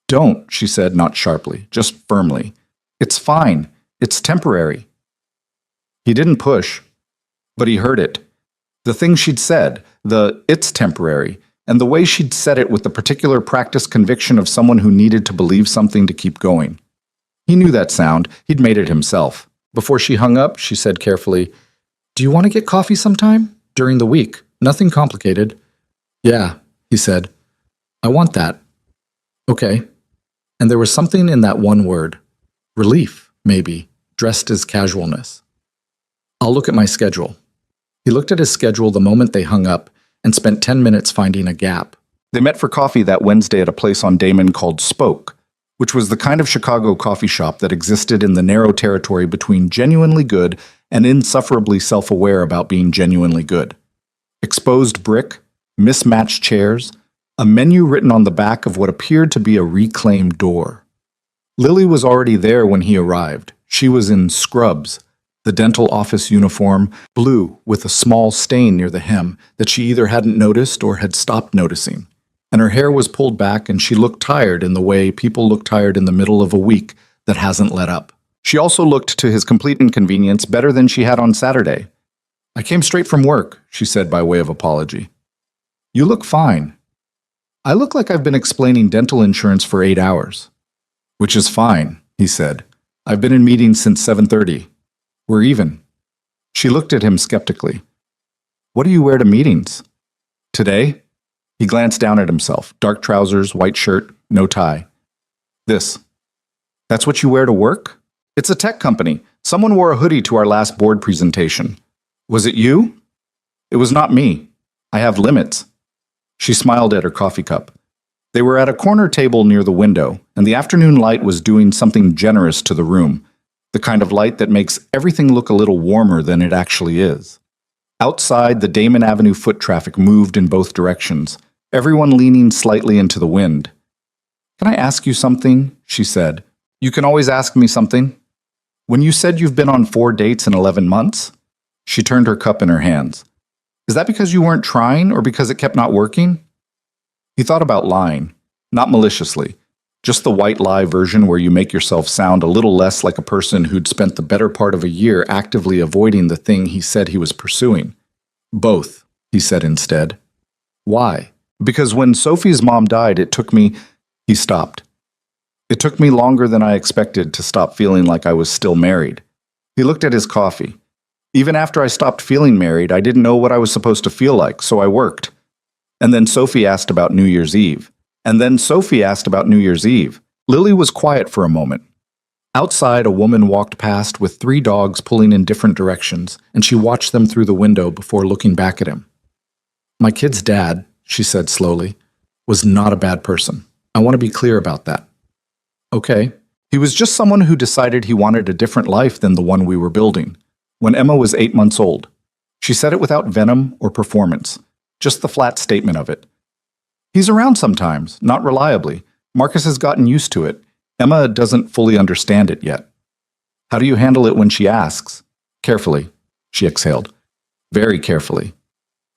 don't, she said, not sharply, just firmly. It's fine. It's temporary. He didn't push, but he heard it. The thing she'd said, the it's temporary, and the way she'd said it with the particular practiced conviction of someone who needed to believe something to keep going. He knew that sound. He'd made it himself. Before she hung up, she said carefully, "Do you want to get coffee sometime? During the week. Nothing complicated." "Yeah," he said. "I want that." "Okay." And there was something in that one word. Relief, maybe, dressed as casualness. "I'll look at my schedule." He looked at his schedule the moment they hung up and spent 10 minutes finding a gap. They met for coffee that Wednesday at a place on Damon called Spoke, which was the kind of Chicago coffee shop that existed in the narrow territory between genuinely good and insufferably self-aware about being genuinely good. Exposed brick, mismatched chairs, a menu written on the back of what appeared to be a reclaimed door. Lily was already there when he arrived. She was in scrubs, the dental office uniform, blue with a small stain near the hem that she either hadn't noticed or had stopped noticing. And her hair was pulled back and she looked tired in the way people look tired in the middle of a week that hasn't let up. She also looked, to his complete inconvenience, better than she had on Saturday. "I came straight from work," she said by way of apology. "You look fine." "I look like I've been explaining dental insurance for 8 hours." "Which is fine," he said. "I've been in meetings since 7:30. We're even." She looked at him skeptically. "What do you wear to meetings?" "Today?" He glanced down at himself. Dark trousers, white shirt, no tie. "This. That's what you wear to work?" "It's a tech company. Someone wore a hoodie to our last board presentation." "Was it you?" "It was not me. I have limits." She smiled at her coffee cup. They were at a corner table near the window, and the afternoon light was doing something generous to the room, the kind of light that makes everything look a little warmer than it actually is. Outside, the Damon Avenue foot traffic moved in both directions, everyone leaning slightly into the wind. "Can I ask you something?" she said. "You can always ask me something." "When you said you've been on 4 dates in 11 months? She turned her cup in her hands. "Is that because you weren't trying or because it kept not working?" He thought about lying, not maliciously, just the white lie version where you make yourself sound a little less like a person who'd spent the better part of a year actively avoiding the thing he said he was pursuing. "Both," he said instead. "Why?" "Because when Sophie's mom died, it took me..." He stopped. "It took me longer than I expected to stop feeling like I was still married." He looked at his coffee. "Even after I stopped feeling married, I didn't know what I was supposed to feel like, so I worked. And then Sophie asked about New Year's Eve. Lily was quiet for a moment. Outside, a woman walked past with 3 dogs pulling in different directions, and she watched them through the window before looking back at him. "My kid's dad," she said slowly, "was not a bad person. I want to be clear about that." "Okay." He was just someone who decided he wanted a different life than the one we were building. When Emma was 8 months old. She said it without venom or performance, just the flat statement of it. "He's around sometimes, not reliably. Marcus has gotten used to it. Emma doesn't fully understand it yet. How do you handle it when she asks? Carefully, she exhaled. Very carefully.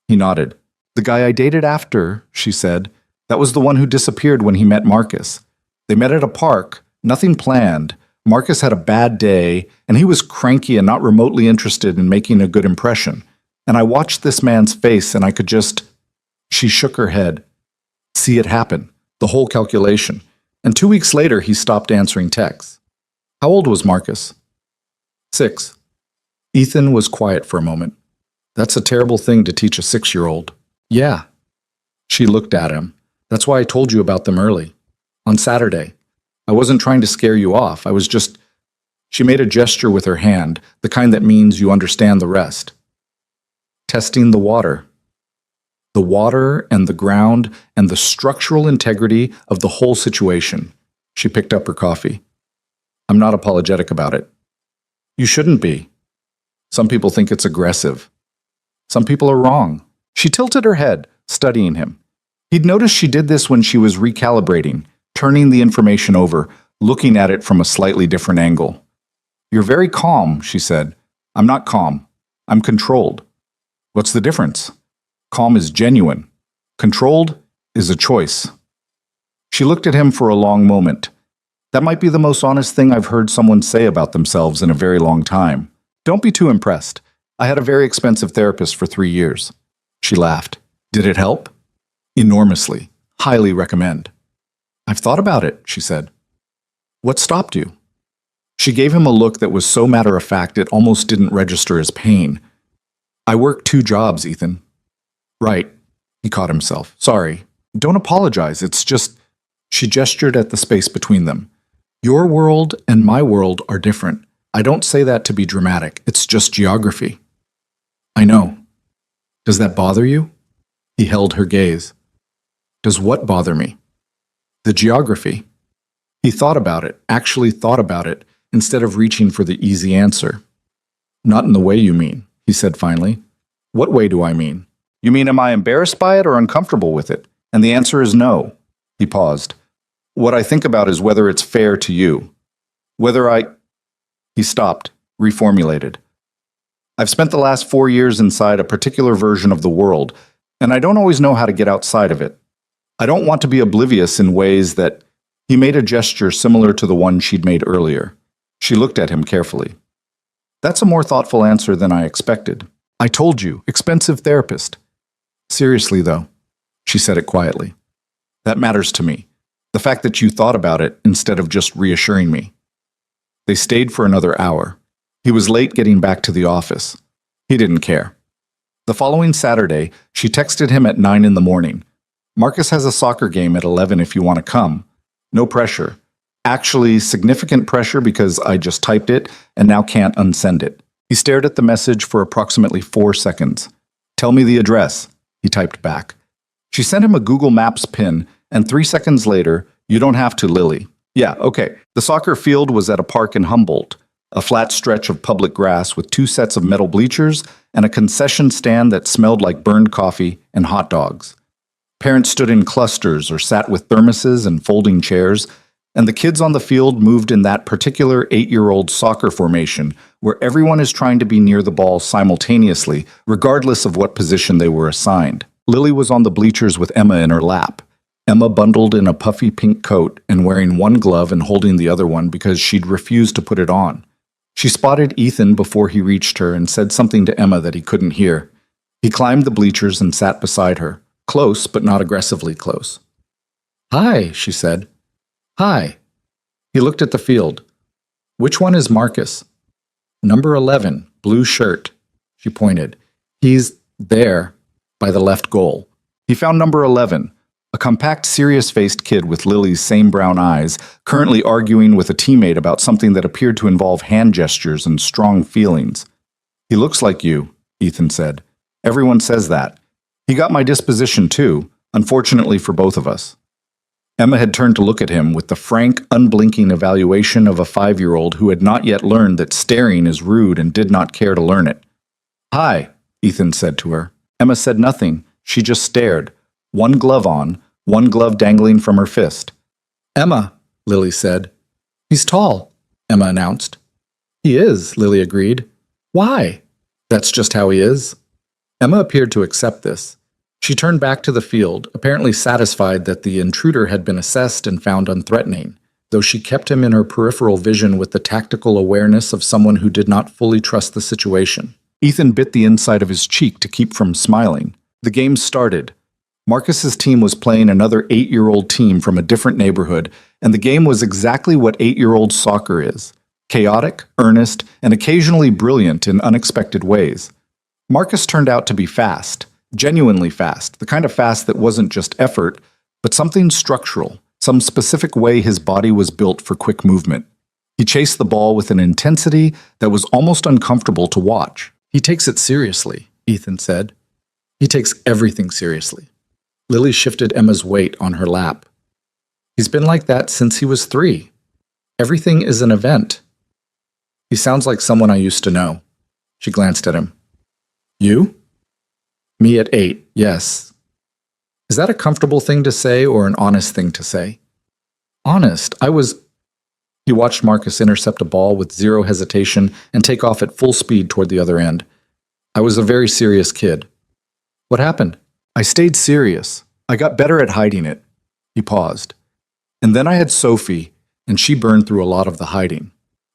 He nodded. The guy I dated after, she said, that was the one who disappeared when he met Marcus. They met at a park, nothing planned. Marcus had a bad day, and he was cranky and not remotely interested in making a good impression. And I watched this man's face, and I could just... She shook her head. See it happen. The whole calculation. And 2 weeks later, he stopped answering texts. How old was Marcus? 6. Ethan was quiet for a moment. That's a terrible thing to teach a 6-year-old. Yeah. She looked at him. That's why I told you about them early. On Saturday. I wasn't trying to scare you off. I was just... She made a gesture with her hand, the kind that means you understand the rest. Testing the water. The water and the ground and the structural integrity of the whole situation. She picked up her coffee. I'm not apologetic about it. You shouldn't be. Some people think it's aggressive. Some people are wrong. She tilted her head, studying him. He'd noticed she did this when she was recalibrating, turning the information over, looking at it from a slightly different angle. You're very calm, she said. I'm not calm. I'm controlled. What's the difference? Calm is genuine. Controlled is a choice. She looked at him for a long moment. That might be the most honest thing I've heard someone say about themselves in a very long time. Don't be too impressed. I had a very expensive therapist for 3 years. She laughed. Did it help? Enormously. Highly recommend. I've thought about it, she said. What stopped you? She gave him a look that was so matter-of-fact it almost didn't register as pain. I work 2 jobs, Ethan. Right. He caught himself. Sorry. Don't apologize. It's just... She gestured at the space between them. Your world and my world are different. I don't say that to be dramatic. It's just geography. I know. Does that bother you? He held her gaze. Does what bother me? The geography. He thought about it, actually thought about it, instead of reaching for the easy answer. Not in the way you mean, he said finally. What way do I mean? You mean am I embarrassed by it or uncomfortable with it? And the answer is no. He paused. What I think about is whether it's fair to you. Whether I... He stopped, reformulated. I've spent the last 4 years inside a particular version of the world, and I don't always know how to get outside of it. I don't want to be oblivious in ways that... He made a gesture similar to the one she'd made earlier. She looked at him carefully. That's a more thoughtful answer than I expected. I told you, expensive therapist. Seriously, though, she said it quietly. That matters to me. The fact that you thought about it instead of just reassuring me. They stayed for another hour. He was late getting back to the office. He didn't care. The following Saturday, she texted him at 9 in the morning. Marcus has a soccer game at 11 if you want to come. No pressure. Actually, significant pressure because I just typed it and now can't unsend it. He stared at the message for approximately 4 seconds. Tell me the address, he typed back. She sent him a Google Maps pin, and 3 seconds later, you don't have to, Lily. Yeah, okay. The soccer field was at a park in Humboldt, a flat stretch of public grass with 2 sets of metal bleachers and a concession stand that smelled like burned coffee and hot dogs. Parents stood in clusters or sat with thermoses and folding chairs, and the kids on the field moved in that particular 8-year-old soccer formation where everyone is trying to be near the ball simultaneously, regardless of what position they were assigned. Lily was on the bleachers with Emma in her lap. Emma bundled in a puffy pink coat and wearing one glove and holding the other one because she'd refused to put it on. She spotted Ethan before he reached her and said something to Emma that he couldn't hear. He climbed the bleachers and sat beside her, close but not aggressively close. Hi, she said. Hi. He looked at the field. Which one is Marcus? Number 11, blue shirt, she pointed. He's there, by the left goal. He found number 11, a compact, serious-faced kid with Lily's same brown eyes, currently arguing with a teammate about something that appeared to involve hand gestures and strong feelings. He looks like you, Ethan said. Everyone says that. He got my disposition too, unfortunately for both of us. Emma had turned to look at him with the frank, unblinking evaluation of a 5-year-old who had not yet learned that staring is rude and did not care to learn it. Hi, Ethan said to her. Emma said nothing. She just stared, one glove on, one glove dangling from her fist. Emma, Lily said. He's tall, Emma announced. He is, Lily agreed. Why? That's just how he is. Emma appeared to accept this. She turned back to the field, apparently satisfied that the intruder had been assessed and found unthreatening, though she kept him in her peripheral vision with the tactical awareness of someone who did not fully trust the situation. Ethan bit the inside of his cheek to keep from smiling. The game started. Marcus's team was playing another 8-year-old team from a different neighborhood, and the game was exactly what 8-year-old soccer is: chaotic, earnest, and occasionally brilliant in unexpected ways. Marcus turned out to be fast, genuinely fast, the kind of fast that wasn't just effort, but something structural, some specific way his body was built for quick movement. He chased the ball with an intensity that was almost uncomfortable to watch. He takes it seriously, Ethan said. He takes everything seriously. Lily shifted Emma's weight on her lap. He's been like that since he was 3. Everything is an event. He sounds like someone I used to know. She glanced at him. You? Me at 8, yes. Is that a comfortable thing to say or an honest thing to say? Honest, He watched Marcus intercept a ball with zero hesitation and take off at full speed toward the other end. I was a very serious kid. What happened? I stayed serious. I got better at hiding it. He paused. And then I had Sophie, and she burned through a lot of the hiding.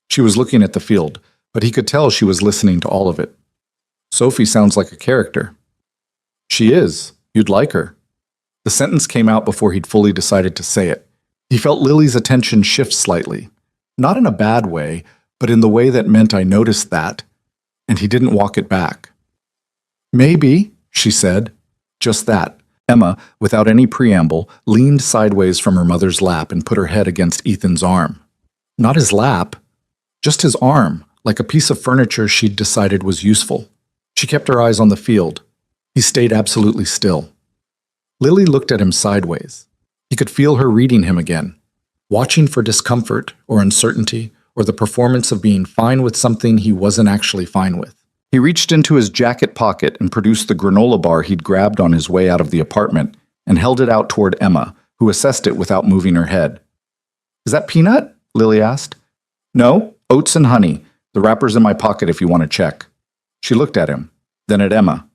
She was looking at the field, but he could tell she was listening to all of it. Sophie sounds like a character. She is. You'd like her. The sentence came out before he'd fully decided to say it. He felt Lily's attention shift slightly. Not in a bad way, but in the way that meant I noticed that, and he didn't walk it back. Maybe, she said. Just that. Emma, without any preamble, leaned sideways from her mother's lap and put her head against Ethan's arm. Not his lap, just his arm, like a piece of furniture she'd decided was useful. She kept her eyes on the field. He stayed absolutely still. Lily looked at him sideways. He could feel her reading him again, watching for discomfort or uncertainty or the performance of being fine with something he wasn't actually fine with. He reached into his jacket pocket and produced the granola bar he'd grabbed on his way out of the apartment and held it out toward Emma, who assessed it without moving her head. Is that peanut? Lily asked. No, oats and honey. The wrapper's in my pocket if you want to check. She looked at him, then at Emma.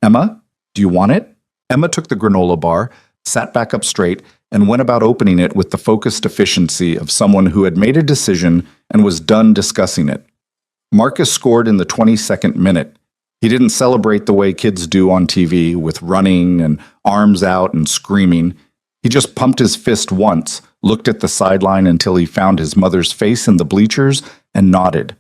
Emma, do you want it? Emma took the granola bar, sat back up straight, and went about opening it with the focused efficiency of someone who had made a decision and was done discussing it. Marcus scored in the 22nd minute. He didn't celebrate the way kids do on TV, with running and arms out and screaming. He just pumped his fist once, looked at the sideline until he found his mother's face in the bleachers, and nodded.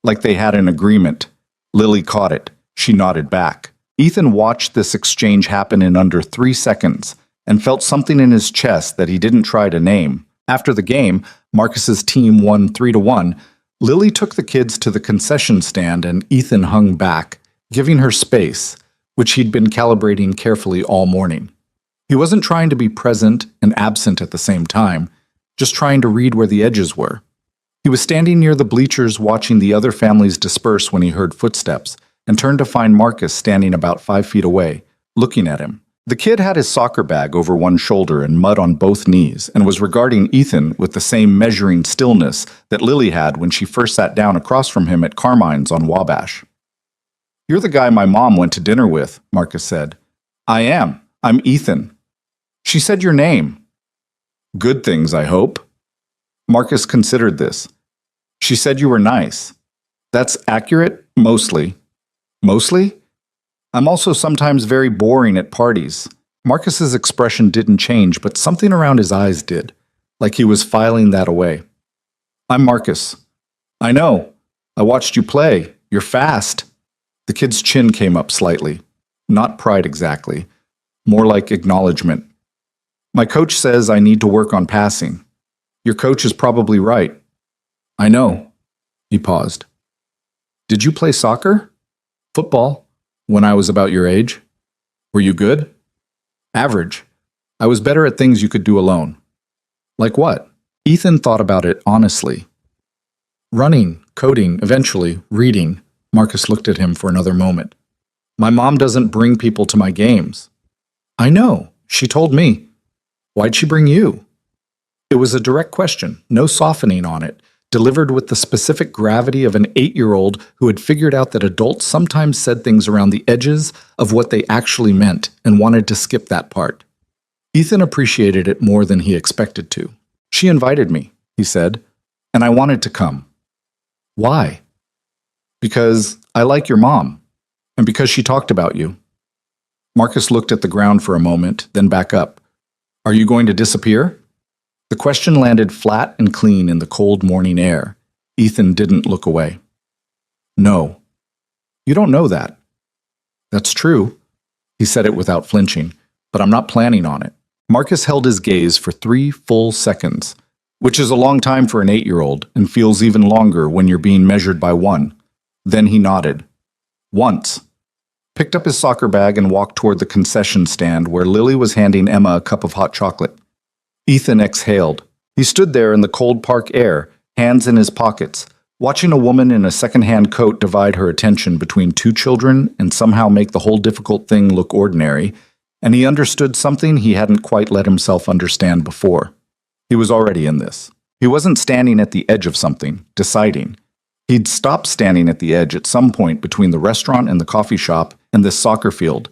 Like they had an agreement. Lily caught it. She nodded back. Ethan watched this exchange happen in under 3 seconds and felt something in his chest that he didn't try to name. After the game, Marcus's team won 3-1. Lily took the kids to the concession stand and Ethan hung back, giving her space, which he'd been calibrating carefully all morning. He wasn't trying to be present and absent at the same time, just trying to read where the edges were. He was standing near the bleachers watching the other families disperse when he heard footsteps, and turned to find Marcus standing about 5 feet away, looking at him. The kid had his soccer bag over one shoulder and mud on both knees, and was regarding Ethan with the same measuring stillness that Lily had when she first sat down across from him at Carmine's on Wabash. You're the guy my mom went to dinner with, Marcus said. I am. I'm Ethan. She said your name. Good things, I hope. Marcus considered this. She said you were nice. That's accurate, mostly. Mostly? I'm also sometimes very boring at parties. Marcus's expression didn't change, but something around his eyes did, like he was filing that away. I'm Marcus. I know. I watched you play. You're fast. The kid's chin came up slightly. Not pride exactly. More like acknowledgement. My coach says I need to work on passing. Your coach is probably right. I know. He paused. Did you play soccer? Football. When I was about your age. Were you good? Average. I was better at things you could do alone. Like what? Ethan thought about it honestly. Running, coding, eventually, reading. Marcus looked at him for another moment. My mom doesn't bring people to my games. I know. She told me. Why'd she bring you? It was a direct question, no softening on it, delivered with the specific gravity of an 8-year-old who had figured out that adults sometimes said things around the edges of what they actually meant and wanted to skip that part. Ethan appreciated it more than he expected to. "She invited me," he said, "and I wanted to come." "Why?" "Because I like your mom, and because she talked about you." Marcus looked at the ground for a moment, then back up. "Are you going to disappear?" The question landed flat and clean in the cold morning air. Ethan didn't look away. "No." "You don't know that." "That's true." He said it without flinching, "but I'm not planning on it." Marcus held his gaze for 3 full seconds, which is a long time for an 8-year-old and feels even longer when you're being measured by one. Then he nodded. "Once." Picked up his soccer bag and walked toward the concession stand where Lily was handing Emma a cup of hot chocolate. Ethan exhaled. He stood there in the cold park air, hands in his pockets, watching a woman in a second-hand coat divide her attention between 2 children and somehow make the whole difficult thing look ordinary, and he understood something he hadn't quite let himself understand before. He was already in this. He wasn't standing at the edge of something, deciding. He'd stopped standing at the edge at some point between the restaurant and the coffee shop and this soccer field,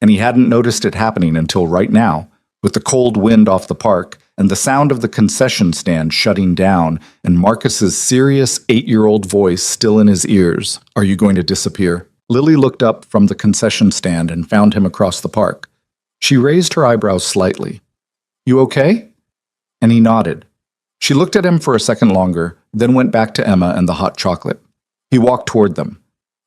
and he hadn't noticed it happening until right now, with the cold wind off the park and the sound of the concession stand shutting down and Marcus's serious 8-year-old voice still in his ears. "Are you going to disappear?" Lily looked up from the concession stand and found him across the park. She raised her eyebrows slightly. "You okay?" And he nodded. She looked at him for a second longer, then went back to Emma and the hot chocolate. He walked toward them.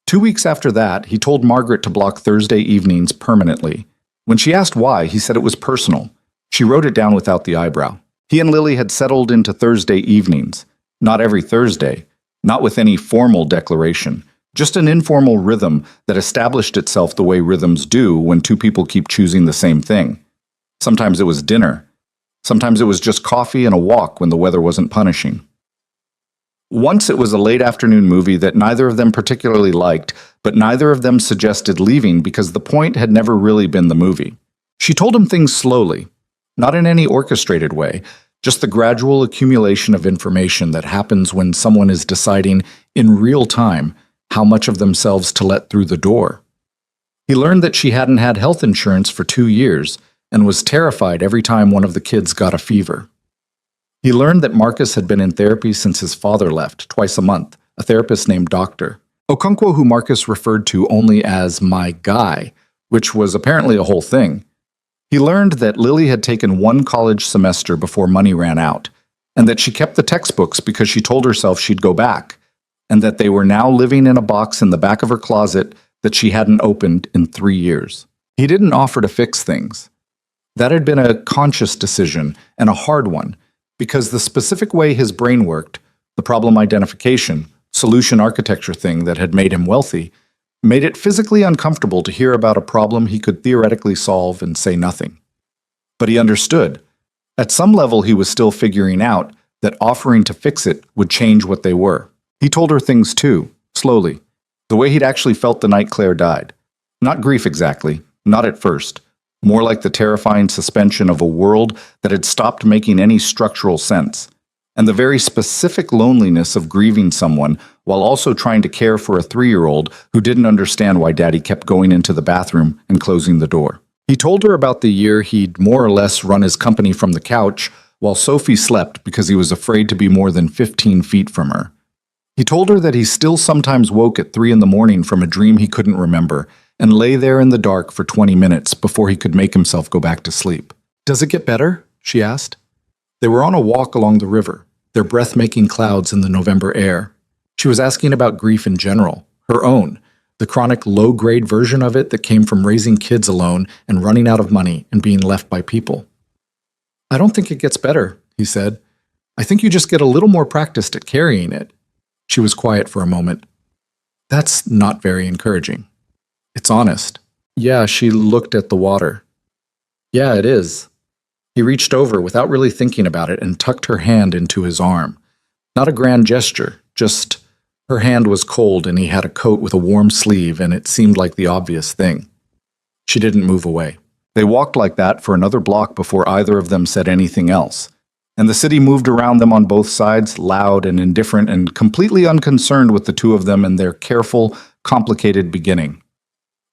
2 weeks after that, he told Margaret to block Thursday evenings permanently. When she asked why, he said it was personal. She wrote it down without the eyebrow. He and Lily had settled into Thursday evenings. Not every Thursday, not with any formal declaration, just an informal rhythm that established itself the way rhythms do when 2 people keep choosing the same thing. Sometimes it was dinner. Sometimes it was just coffee and a walk when the weather wasn't punishing. Once it was a late afternoon movie that neither of them particularly liked, but neither of them suggested leaving because the point had never really been the movie. She told him things slowly, not in any orchestrated way, just the gradual accumulation of information that happens when someone is deciding in real time how much of themselves to let through the door. He learned that she hadn't had health insurance for 2 years and was terrified every time one of the kids got a fever. He learned that Marcus had been in therapy since his father left, twice a month, a therapist named Dr. Okonkwo, who Marcus referred to only as my guy, which was apparently a whole thing. He learned that Lily had taken 1 college semester before money ran out, and that she kept the textbooks because she told herself she'd go back, and that they were now living in a box in the back of her closet that she hadn't opened in 3 years. He didn't offer to fix things. That had been a conscious decision, and a hard one, because the specific way his brain worked, the problem identification, solution architecture thing that had made him wealthy, made it physically uncomfortable to hear about a problem he could theoretically solve and say nothing. But he understood. At some level he was still figuring out that offering to fix it would change what they were. He told her things too, slowly, the way he'd actually felt the night Claire died. Not grief exactly, not at first. More like the terrifying suspension of a world that had stopped making any structural sense, and the very specific loneliness of grieving someone while also trying to care for a 3-year-old who didn't understand why Daddy kept going into the bathroom and closing the door. He told her about the year he'd more or less run his company from the couch while Sophie slept because he was afraid to be more than 15 feet from her. He told her that he still sometimes woke at 3 in the morning from a dream he couldn't remember, and lay there in the dark for 20 minutes before he could make himself go back to sleep. "Does it get better?" she asked. They were on a walk along the river, their breath-making clouds in the November air. She was asking about grief in general, her own, the chronic low-grade version of it that came from raising kids alone and running out of money and being left by people. "I don't think it gets better," he said. "I think you just get a little more practiced at carrying it." She was quiet for a moment. "That's not very encouraging." "It's honest." "Yeah," she looked at the water. "Yeah, it is." He reached over without really thinking about it and tucked her hand into his arm. Not a grand gesture, just her hand was cold and he had a coat with a warm sleeve and it seemed like the obvious thing. She didn't move away. They walked like that for another block before either of them said anything else. and the city moved around them on both sides, loud and indifferent and completely unconcerned with the two of them and their careful, complicated beginning.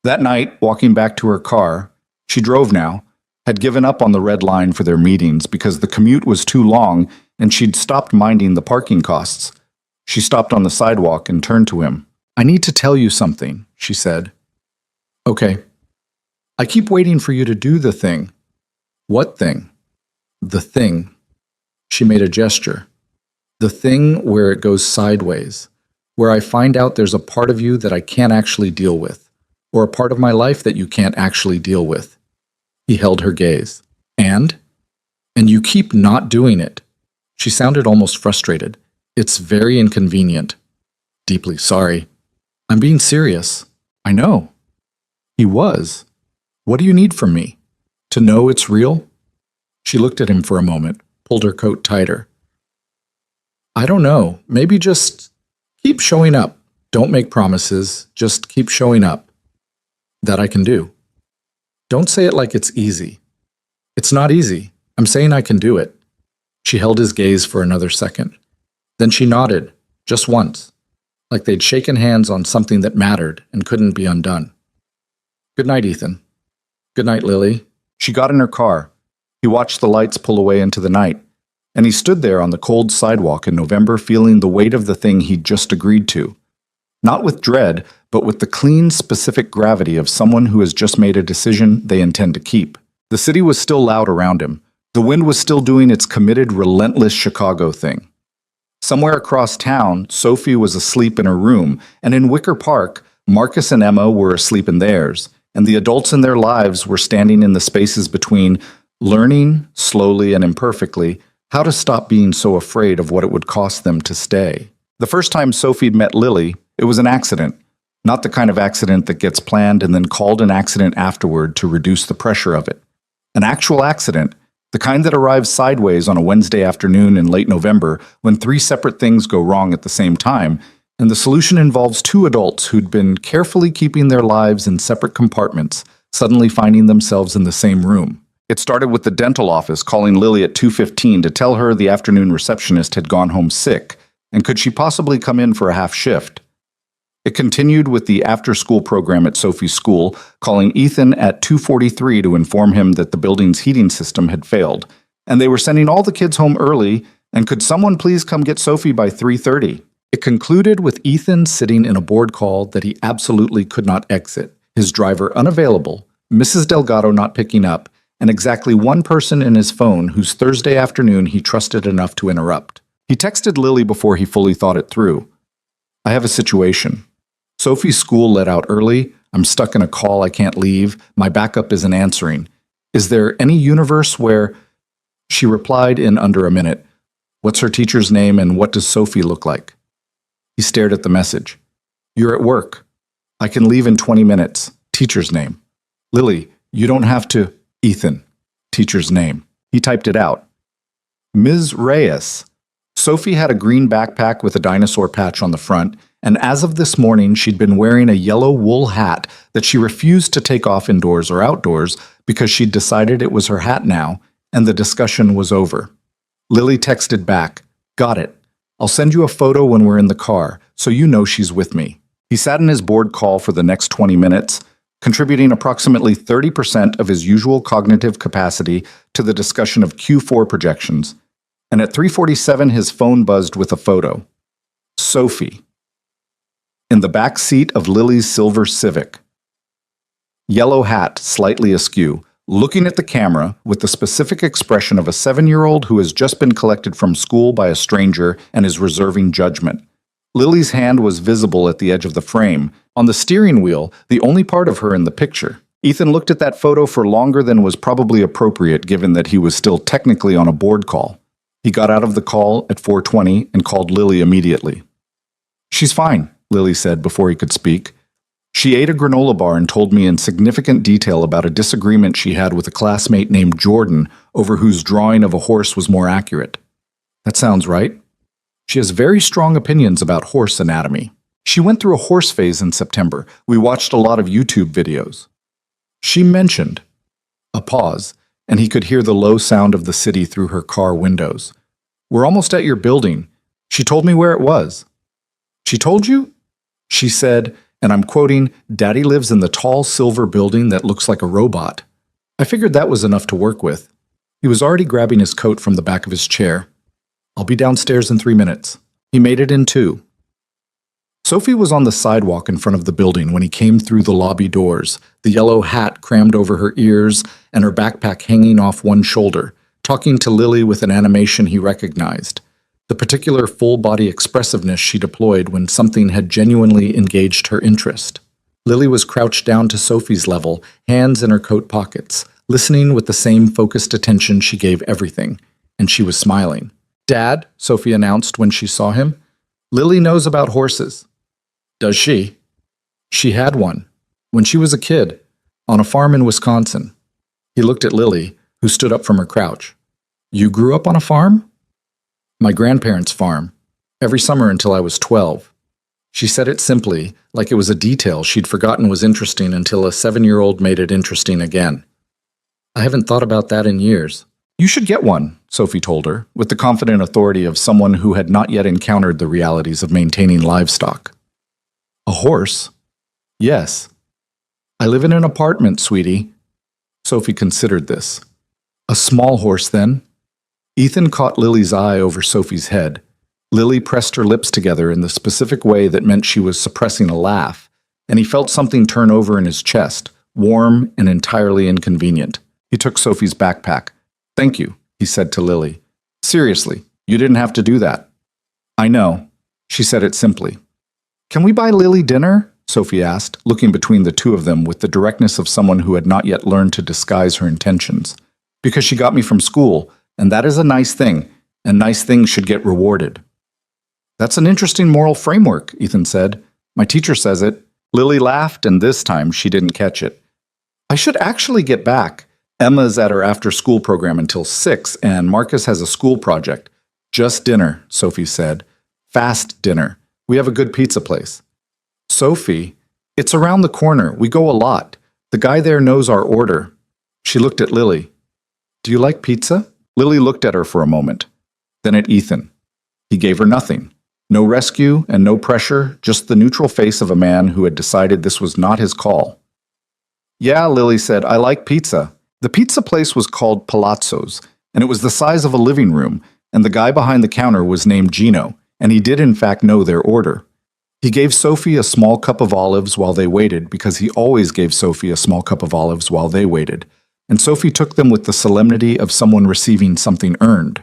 That night, walking back to her car, she drove now, had given up on the red line for their meetings because the commute was too long and she'd stopped minding the parking costs. She stopped on the sidewalk and turned to him. "I need to tell you something," she said. "Okay." "I keep waiting for you to do the thing." "What thing?" "The thing." She made a gesture. "The thing where it goes sideways, where I find out there's a part of you that I can't actually deal with, or a part of my life that you can't actually deal with." He held her gaze. And you keep not doing it." She sounded almost frustrated. "It's very inconvenient." "Deeply sorry." "I'm being serious." "I know." He was. "What do you need from me? To know it's real?" She looked at him for a moment, pulled her coat tighter. "I don't know. Maybe just keep showing up. Don't make promises. Just keep showing up." "That I can do." "Don't say it like it's easy." "It's not easy. I'm saying I can do it." She held his gaze for another second. Then she nodded, just once, like they'd shaken hands on something that mattered and couldn't be undone. "Good night, Ethan." "Good night, Lily." She got in her car. He watched the lights pull away into the night, and he stood there on the cold sidewalk in November feeling the weight of the thing he'd just agreed to. Not with dread, but with the clean, specific gravity of someone who has just made a decision they intend to keep. The city was still loud around him. The wind was still doing its committed, relentless Chicago thing. Somewhere across town, Sophie was asleep in her room, and in Wicker Park, Marcus and Emma were asleep in theirs, and the adults in their lives were standing in the spaces between, learning, slowly and imperfectly, how to stop being so afraid of what it would cost them to stay. The first time Sophie'd met Lily, it was an accident. Not the kind of accident that gets planned and then called an accident afterward to reduce the pressure of it. An actual accident, the kind that arrives sideways on a Wednesday afternoon in late November when three separate things go wrong at the same time, and the solution involves two adults who'd been carefully keeping their lives in separate compartments, suddenly finding themselves in the same room. It started with the dental office calling Lily at 2:15 to tell her the afternoon receptionist had gone home sick, and could she possibly come in for a half shift. It continued with the after-school program at Sophie's school, calling Ethan at 2:43 to inform him that the building's heating system had failed, and they were sending all the kids home early, and could someone please come get Sophie by 3:30. It concluded with Ethan sitting in a board call that he absolutely could not exit, his driver unavailable, Mrs. Delgado not picking up, and exactly one person in his phone whose Thursday afternoon he trusted enough to interrupt. He texted Lily before he fully thought it through. "I have a situation. Sophie's school let out early. I'm stuck in a call I can't leave. My backup isn't answering. Is there any universe where—" She replied in under a minute. "What's her teacher's name and what does Sophie look like?" He stared at the message. "You're at work. I can leave in 20 minutes. Teacher's name." "Lily, you don't have to—" "Ethan. Teacher's name." He typed it out. "Ms. Reyes." Sophie had a green backpack with a dinosaur patch on the front, and as of this morning she'd been wearing a yellow wool hat that she refused to take off indoors or outdoors because she'd decided it was her hat now, and the discussion was over. Lily texted back, "Got it. I'll send you a photo when we're in the car, so you know she's with me." He sat in his board call for the next 20 minutes, contributing approximately 30% of his usual cognitive capacity to the discussion of Q4 projections, and at 3:47 his phone buzzed with a photo. Sophie. In the back seat of Lily's silver Civic. Yellow hat slightly askew, looking at the camera with the specific expression of a 7-year-old who has just been collected from school by a stranger and is reserving judgment. Lily's hand was visible at the edge of the frame, on the steering wheel, the only part of her in the picture. Ethan looked at that photo for longer than was probably appropriate given that he was still technically on a board call. He got out of the call at 4:20 and called Lily immediately. "She's fine," Lily said before he could speak. "She ate a granola bar and told me in significant detail about a disagreement she had with a classmate named Jordan over whose drawing of a horse was more accurate." "That sounds right." "She has very strong opinions about horse anatomy. She went through a horse phase in September. We watched a lot of YouTube videos." She mentioned. A pause, and he could hear the low sound of the city through her car windows. "We're almost at your building. She told me where it was." "She told you?" She said, and I'm quoting, "Daddy lives in the tall silver building that looks like a robot." I figured that was enough to work with. He was already grabbing his coat from the back of his chair. "I'll be downstairs in 3 minutes." He made it in 2. Sophie was on the sidewalk in front of the building when he came through the lobby doors, the yellow hat crammed over her ears and her backpack hanging off one shoulder, talking to Lily with an animation he recognized, the particular full-body expressiveness she deployed when something had genuinely engaged her interest. Lily was crouched down to Sophie's level, hands in her coat pockets, listening with the same focused attention she gave everything, and she was smiling. "Dad," Sophie announced when she saw him, "Lily knows about horses." "Does she?" "She had one, when she was a kid, on a farm in Wisconsin." He looked at Lily, who stood up from her crouch. "You grew up on a farm?" "My grandparents' farm, every summer until I was 12. She said it simply, like it was a detail she'd forgotten was interesting until a 7-year-old made it interesting again. "I haven't thought about that in years." "You should get one," Sophie told her, with the confident authority of someone who had not yet encountered the realities of maintaining livestock. "A horse?" "Yes." "I live in an apartment, sweetie." Sophie considered this. "A small horse, then?" Ethan caught Lily's eye over Sophie's head. Lily pressed her lips together in the specific way that meant she was suppressing a laugh, and he felt something turn over in his chest, warm and entirely inconvenient. He took Sophie's backpack. "Thank you," he said to Lily. "Seriously, you didn't have to do that." "I know." She said it simply. "Can we buy Lily dinner?" Sophie asked, looking between the two of them with the directness of someone who had not yet learned to disguise her intentions. "Because she got me from school, and that is a nice thing, and nice things should get rewarded." "That's an interesting moral framework," Ethan said. "My teacher says it." Lily laughed, and this time she didn't catch it. "I should actually get back. Emma's at her after-school program until 6, and Marcus has a school project." "Just dinner," Sophie said. "Fast dinner. We have a good pizza place." "Sophie, it's around the corner. We go a lot. The guy there knows our order." She looked at Lily. "Do you like pizza?" Lily looked at her for a moment, then at Ethan. He gave her nothing. No rescue and no pressure, just the neutral face of a man who had decided this was not his call. "Yeah," Lily said, "I like pizza." The pizza place was called Palazzo's, and it was the size of a living room, and the guy behind the counter was named Gino, and he did in fact know their order. He gave Sophie a small cup of olives while they waited, because he always gave Sophie a small cup of olives while they waited, and Sophie took them with the solemnity of someone receiving something earned.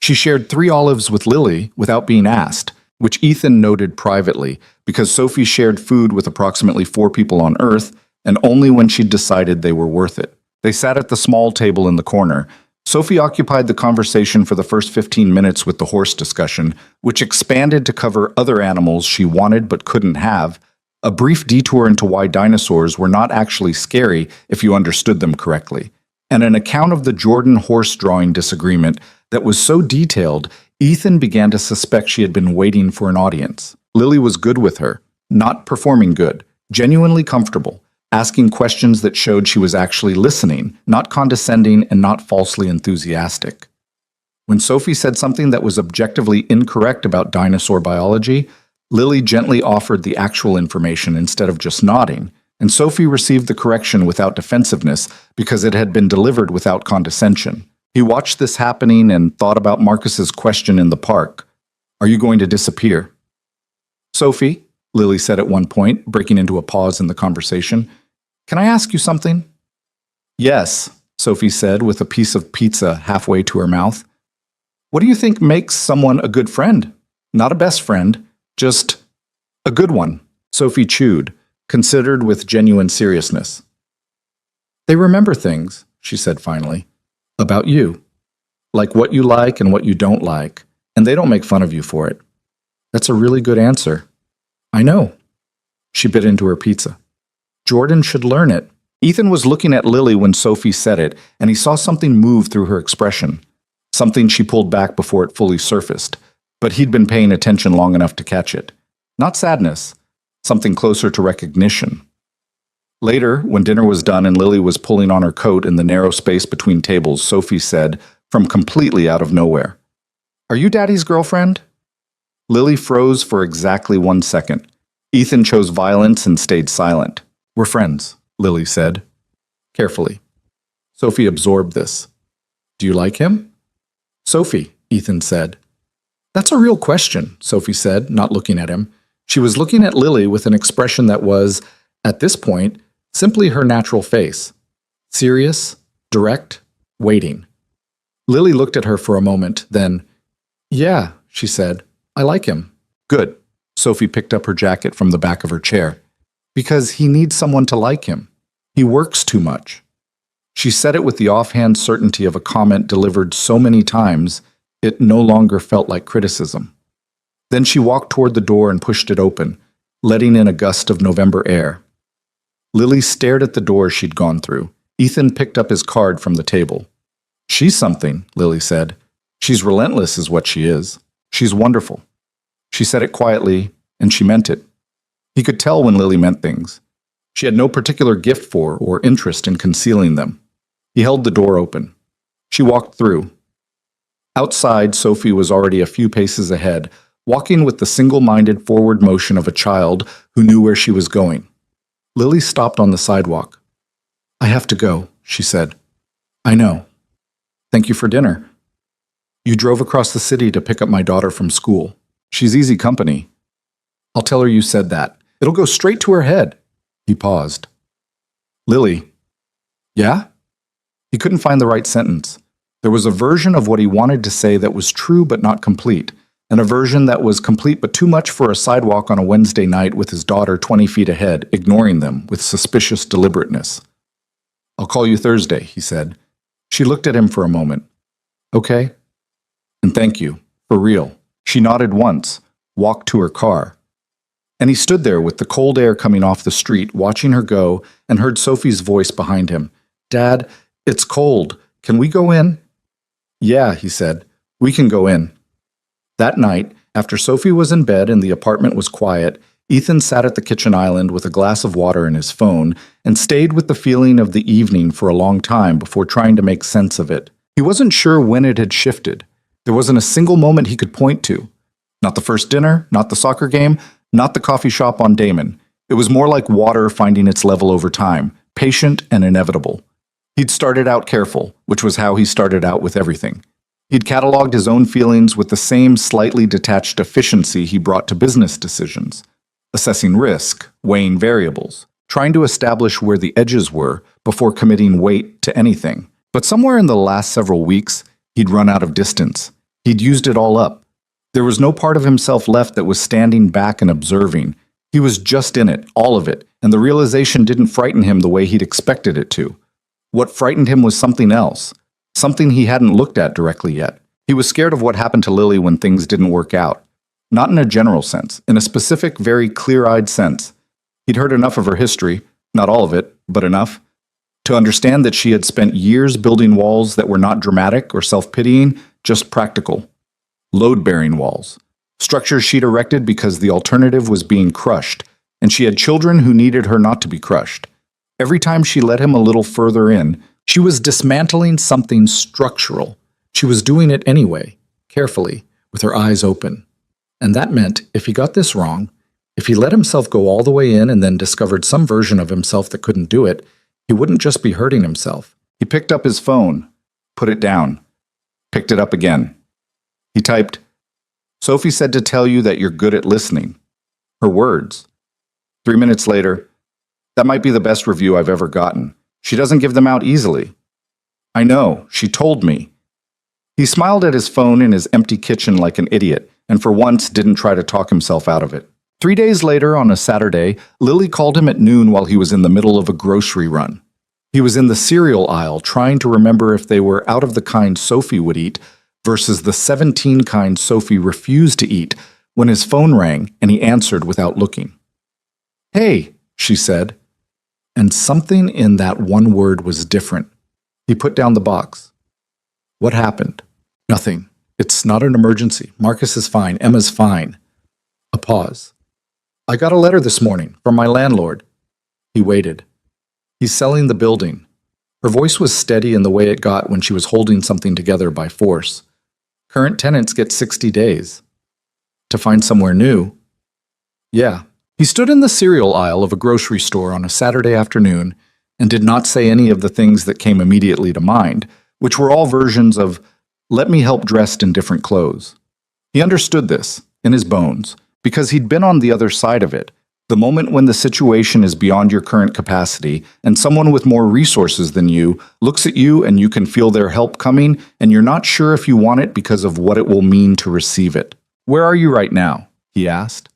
She shared 3 olives with Lily without being asked, which Ethan noted privately, because Sophie shared food with approximately 4 people on Earth, and only when she'd decided they were worth it. They sat at the small table in the corner. Sophie occupied the conversation for the first 15 minutes with the horse discussion, which expanded to cover other animals she wanted but couldn't have, a brief detour into why dinosaurs were not actually scary if you understood them correctly, and an account of the Jordan horse drawing disagreement that was so detailed, Ethan began to suspect she had been waiting for an audience. Lily was good with her, not performing good, genuinely comfortable, asking questions that showed she was actually listening, not condescending and not falsely enthusiastic. When Sophie said something that was objectively incorrect about dinosaur biology, Lily gently offered the actual information instead of just nodding, and Sophie received the correction without defensiveness because it had been delivered without condescension. He watched this happening and thought about Marcus's question in the park. "Are you going to disappear?" "Sophie," Lily said at one point, breaking into a pause in the conversation, "can I ask you something?" "Yes," Sophie said with a piece of pizza halfway to her mouth. "What do you think makes someone a good friend? Not a best friend, just a good one." Sophie chewed, considered with genuine seriousness. "They remember things," she said finally, "about you. Like what you like and what you don't like, and they don't make fun of you for it." "That's a really good answer." "I know." She bit into her pizza. "Jordan should learn it." Ethan was looking at Lily when Sophie said it, and he saw something move through her expression. Something she pulled back before it fully surfaced, but he'd been paying attention long enough to catch it. Not sadness, something closer to recognition. Later, when dinner was done and Lily was pulling on her coat in the narrow space between tables, Sophie said, from completely out of nowhere, "Are you Daddy's girlfriend?" Lily froze for exactly 1 second. Ethan chose violence and stayed silent. "We're friends," Lily said, carefully. Sophie absorbed this. "Do you like him?" "Sophie," Ethan said. "That's a real question," Sophie said, not looking at him. She was looking at Lily with an expression that was, at this point, simply her natural face. Serious, direct, waiting. Lily looked at her for a moment, then, "Yeah," she said, "I like him." "Good." Sophie picked up her jacket from the back of her chair. "Because he needs someone to like him. He works too much." She said it with the offhand certainty of a comment delivered so many times, it no longer felt like criticism. Then she walked toward the door and pushed it open, letting in a gust of November air. Lily stared at the door she'd gone through. Ethan picked up his card from the table. "She's something," Lily said. "She's relentless is what she is. She's wonderful." She said it quietly, and she meant it. He could tell when Lily meant things. She had no particular gift for or interest in concealing them. He held the door open. She walked through. Outside, Sophie was already a few paces ahead, walking with the single-minded forward motion of a child who knew where she was going. Lily stopped on the sidewalk. "I have to go," she said. "I know. Thank you for dinner." "You drove across the city to pick up my daughter from school. She's easy company." "I'll tell her you said that. It'll go straight to her head." He paused. "Lily." "Yeah?" He couldn't find the right sentence. There was a version of what he wanted to say that was true but not complete, and a version that was complete but too much for a sidewalk on a Wednesday night with his daughter 20 feet ahead, ignoring them with suspicious deliberateness. "I'll call you Thursday," he said. She looked at him for a moment. "Okay. And thank you. For real." She nodded once, walked to her car. And he stood there with the cold air coming off the street, watching her go, and heard Sophie's voice behind him. "Dad, it's cold. Can we go in?" "Yeah," he said. "We can go in." That night, after Sophie was in bed and the apartment was quiet, Ethan sat at the kitchen island with a glass of water and his phone and stayed with the feeling of the evening for a long time before trying to make sense of it. He wasn't sure when it had shifted. There wasn't a single moment he could point to. Not the first dinner, not the soccer game, not the coffee shop on Damon. It was more like water finding its level over time, patient and inevitable. He'd started out careful, which was how he started out with everything. He'd cataloged his own feelings with the same slightly detached efficiency he brought to business decisions, assessing risk, weighing variables, trying to establish where the edges were before committing weight to anything. But somewhere in the last several weeks, he'd run out of distance. He'd used it all up. There was no part of himself left that was standing back and observing. He was just in it, all of it, and the realization didn't frighten him the way he'd expected it to. What frightened him was something else, something he hadn't looked at directly yet. He was scared of what happened to Lily when things didn't work out. Not in a general sense, in a specific, very clear-eyed sense. He'd heard enough of her history, not all of it, but enough, to understand that she had spent years building walls that were not dramatic or self-pitying, just practical. Load-bearing walls. Structures she'd erected because the alternative was being crushed, and she had children who needed her not to be crushed. Every time she let him a little further in, she was dismantling something structural. She was doing it anyway, carefully, with her eyes open. And that meant, if he got this wrong, if he let himself go all the way in and then discovered some version of himself that couldn't do it, he wouldn't just be hurting himself. He picked up his phone, put it down, picked it up again. He typed, "Sophie said to tell you that you're good at listening." Her words. 3 minutes later, "That might be the best review I've ever gotten. She doesn't give them out easily." "I know, she told me." He smiled at his phone in his empty kitchen like an idiot, and for once didn't try to talk himself out of it. 3 days later, on a Saturday, Lily called him at noon while he was in the middle of a grocery run. He was in the cereal aisle trying to remember if they were out of the kind Sophie would eat versus the 17 kinds Sophie refused to eat when his phone rang and he answered without looking. "Hey," she said. And something in that one word was different. He put down the box. "What happened?" "Nothing. It's not an emergency. Marcus is fine. Emma's fine." A pause. "I got a letter this morning from my landlord." He waited. He's selling the building. Her voice was steady in the way it got when she was holding something together by force. Current tenants get 60 days. To find somewhere new? Yeah. He stood in the cereal aisle of a grocery store on a Saturday afternoon and did not say any of the things that came immediately to mind, which were all versions of, "Let me help dressed in different clothes." He understood this, in his bones, because he'd been on the other side of it. The moment when the situation is beyond your current capacity and someone with more resources than you looks at you and you can feel their help coming and you're not sure if you want it because of what it will mean to receive it. "Where are you right now?" he asked.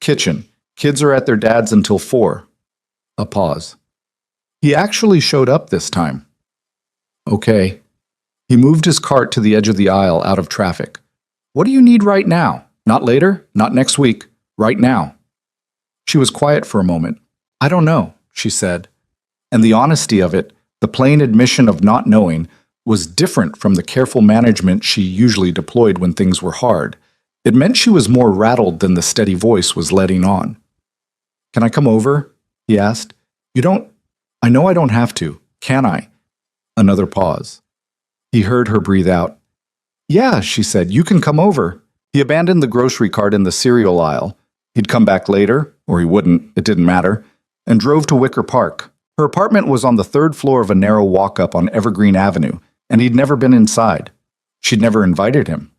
"Kitchen. Kids are at their dad's until 4. A pause. "He actually showed up this time." "Okay." He moved his cart to the edge of the aisle out of traffic. "What do you need right now? Not later, not next week. Right now." She was quiet for a moment. "I don't know," she said. And the honesty of it, the plain admission of not knowing, was different from the careful management she usually deployed when things were hard. It meant she was more rattled than the steady voice was letting on. "Can I come over?" he asked. I know I don't have to. Can I?" Another pause. He heard her breathe out. "Yeah," she said, "you can come over." He abandoned the grocery cart in the cereal aisle. He'd come back later, or he wouldn't, it didn't matter, and drove to Wicker Park. Her apartment was on the 3rd floor of a narrow walk-up on Evergreen Avenue, and he'd never been inside. She'd never invited him.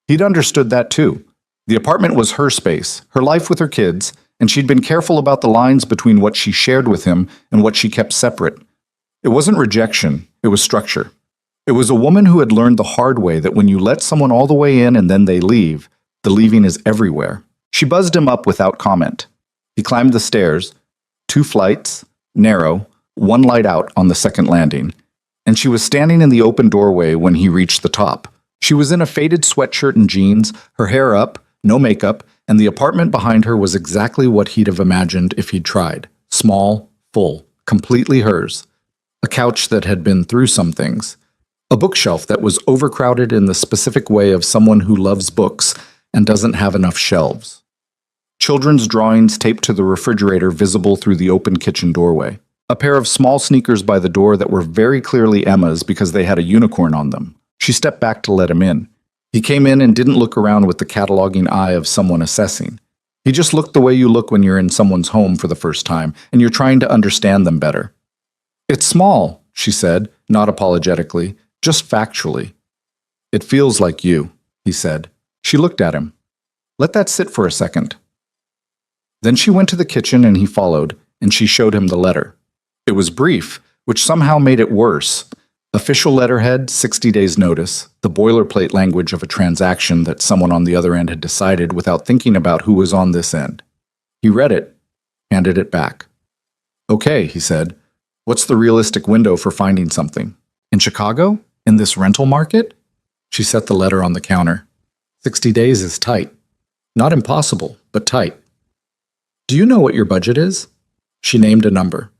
He'd understood that too. The apartment was her space, her life with her kids, and she'd been careful about the lines between what she shared with him and what she kept separate. It wasn't rejection, it was structure. It was a woman who had learned the hard way that when you let someone all the way in and then they leave, the leaving is everywhere. She buzzed him up without comment. He climbed the stairs, 2 flights, narrow, 1 light out on the 2nd landing, and she was standing in the open doorway when he reached the top. She was in a faded sweatshirt and jeans, her hair up, no makeup, and the apartment behind her was exactly what he'd have imagined if he'd tried. Small, full, completely hers. A couch that had been through some things. A bookshelf that was overcrowded in the specific way of someone who loves books and doesn't have enough shelves. Children's drawings taped to the refrigerator visible through the open kitchen doorway. A pair of small sneakers by the door that were very clearly Emma's because they had a unicorn on them. She stepped back to let him in. He came in and didn't look around with the cataloging eye of someone assessing. He just looked the way you look when you're in someone's home for the first time and you're trying to understand them better. "It's small," she said, not apologetically, just factually. "It feels like you," he said. She looked at him. "Let that sit for a second." Then she went to the kitchen and he followed, and she showed him the letter. It was brief, which somehow made it worse. Official letterhead, 60 days notice, the boilerplate language of a transaction that someone on the other end had decided without thinking about who was on this end. He read it, handed it back. "Okay," he said. "What's the realistic window for finding something? In Chicago? In this rental market?" She set the letter on the counter. 60 days is tight. Not impossible, but tight. "Do you know what your budget is?" She named a number.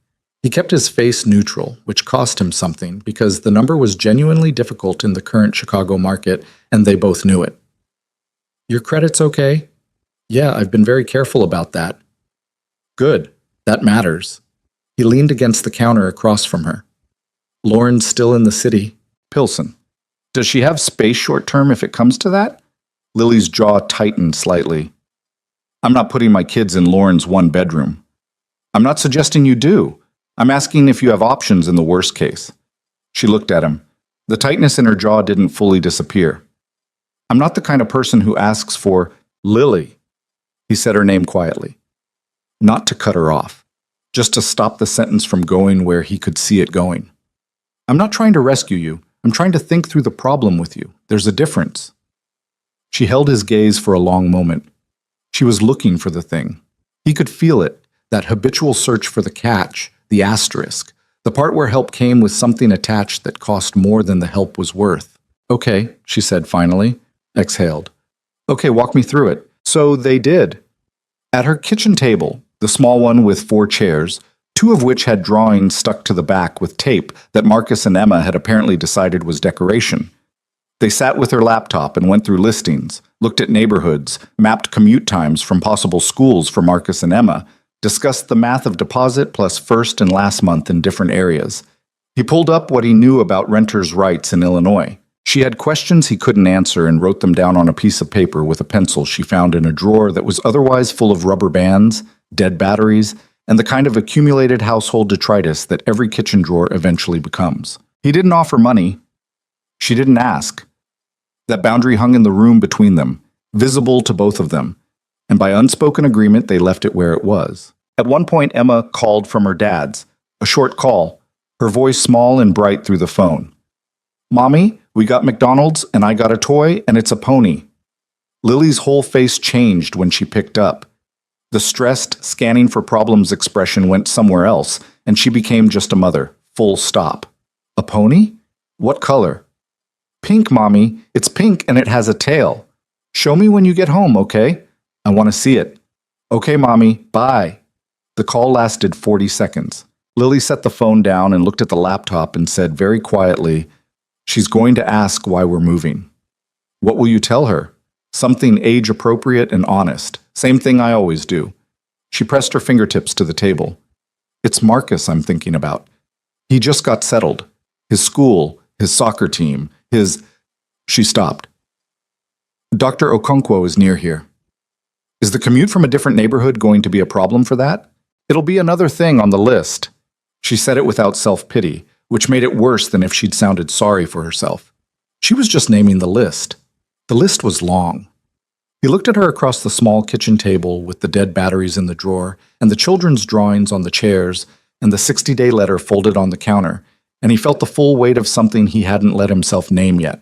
He kept his face neutral, which cost him something because the number was genuinely difficult in the current Chicago market, and they both knew it. "Your credit's okay?" "Yeah, I've been very careful about that." "Good. That matters." He leaned against the counter across from her. "Lauren's still in the city. Pilsen. Does she have space short-term if it comes to that?" Lily's jaw tightened slightly. "I'm not putting my kids in Lauren's 1-bedroom. "I'm not suggesting you do. I'm asking if you have options in the worst case." She looked at him. The tightness in her jaw didn't fully disappear. "I'm not the kind of person who asks for Lily." He said her name quietly. Not to cut her off, just to stop the sentence from going where he could see it going. "I'm not trying to rescue you. I'm trying to think through the problem with you. There's a difference." She held his gaze for a long moment. She was looking for the thing. He could feel it, that habitual search for the catch, the asterisk, the part where help came with something attached that cost more than the help was worth. "Okay," she said finally, exhaled. "Okay, walk me through it." So they did. At her kitchen table, the small one with 4 chairs, 2 of which had drawings stuck to the back with tape that Marcus and Emma had apparently decided was decoration. They sat with her laptop and went through listings, looked at neighborhoods, mapped commute times from possible schools for Marcus and Emma, discussed the math of deposit plus first and last month in different areas. He pulled up what he knew about renters' rights in Illinois. She had questions he couldn't answer and wrote them down on a piece of paper with a pencil she found in a drawer that was otherwise full of rubber bands, dead batteries, and the kind of accumulated household detritus that every kitchen drawer eventually becomes. He didn't offer money. She didn't ask. That boundary hung in the room between them, visible to both of them, and by unspoken agreement they left it where it was. At one point Emma called from her dad's, a short call, her voice small and bright through the phone. "Mommy, we got McDonald's and I got a toy and it's a pony." Lily's whole face changed when she picked up. The stressed, scanning for problems expression went somewhere else, and she became just a mother, full stop. "A pony? What color?" "Pink, Mommy. It's pink and it has a tail. Show me when you get home, okay? I want to see it." "Okay, Mommy. Bye." The call lasted 40 seconds. Lily set the phone down and looked at the laptop and said very quietly, "She's going to ask why we're moving." "What will you tell her?" "Something age-appropriate and honest. Same thing I always do." She pressed her fingertips to the table. "It's Marcus I'm thinking about. He just got settled. His school, his soccer team, his—" She stopped. "Dr. Okonkwo is near here. Is the commute from a different neighborhood going to be a problem for that? It'll be another thing on the list." She said it without self-pity, which made it worse than if she'd sounded sorry for herself. She was just naming the list. The list was long. He looked at her across the small kitchen table with the dead batteries in the drawer and the children's drawings on the chairs and the 60-day letter folded on the counter, and he felt the full weight of something he hadn't let himself name yet.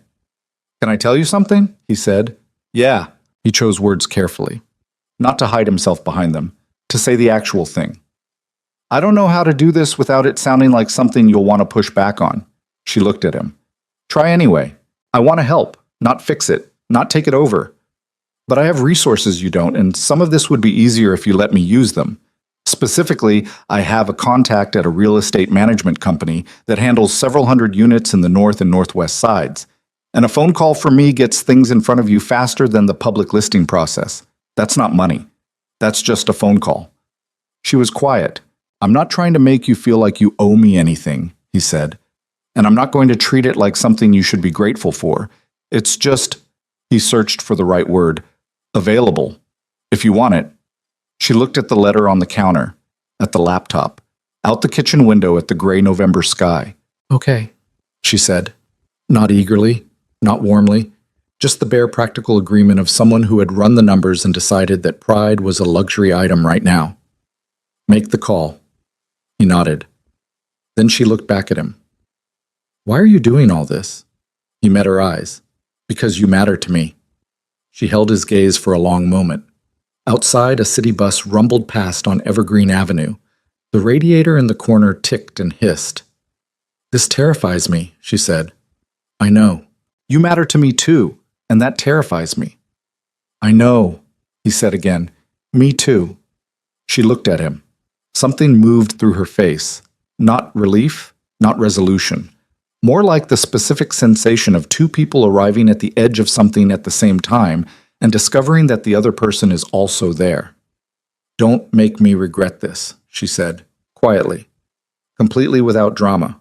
"Can I tell you something?" he said. "Yeah." He chose words carefully, not to hide himself behind them, to say the actual thing. "I don't know how to do this without it sounding like something you'll want to push back on." She looked at him. "Try anyway. I want to help, not fix it, not take it over. But I have resources you don't, and some of this would be easier if you let me use them. Specifically, I have a contact at a real estate management company that handles several hundred units in the north and northwest sides. And a phone call from me gets things in front of you faster than the public listing process. That's not money. That's just a phone call." She was quiet. "I'm not trying to make you feel like you owe me anything," he said. "And I'm not going to treat it like something you should be grateful for. It's just," he searched for the right word, "available. If you want it." She looked at the letter on the counter, at the laptop, out the kitchen window at the gray November sky. "Okay," she said. Not eagerly, not warmly, just the bare practical agreement of someone who had run the numbers and decided that pride was a luxury item right now. "Make the call." He nodded. Then she looked back at him. "Why are you doing all this?" He met her eyes. "Because you matter to me." She held his gaze for a long moment. Outside, a city bus rumbled past on Evergreen Avenue. The radiator in the corner ticked and hissed. "This terrifies me," she said. "I know. You matter to me too, and that terrifies me." "I know," he said again. "Me too." She looked at him. Something moved through her face. Not relief, not resolution. More like the specific sensation of two people arriving at the edge of something at the same time and discovering that the other person is also there. "Don't make me regret this," she said, quietly, completely without drama.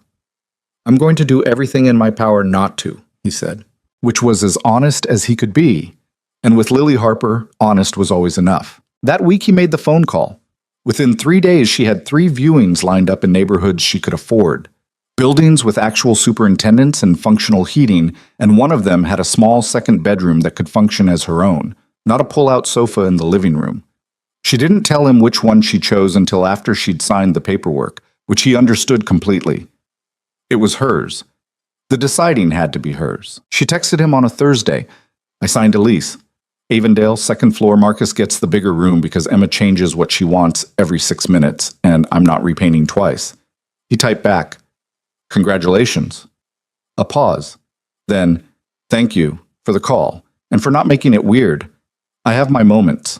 "I'm going to do everything in my power not to," he said, which was as honest as he could be. And with Lily Harper, honest was always enough. That week he made the phone call. Within 3 days, she had 3 viewings lined up in neighborhoods she could afford. Buildings with actual superintendents and functional heating, and one of them had a small second bedroom that could function as her own, not a pull-out sofa in the living room. She didn't tell him which one she chose until after she'd signed the paperwork, which he understood completely. It was hers. The deciding had to be hers. She texted him on a Thursday. "I signed a lease. Avondale, second floor. Marcus gets the bigger room because Emma changes what she wants every 6 minutes, and I'm not repainting twice." He typed back, "Congratulations." A pause. Then, "Thank you for the call and for not making it weird. I have my moments."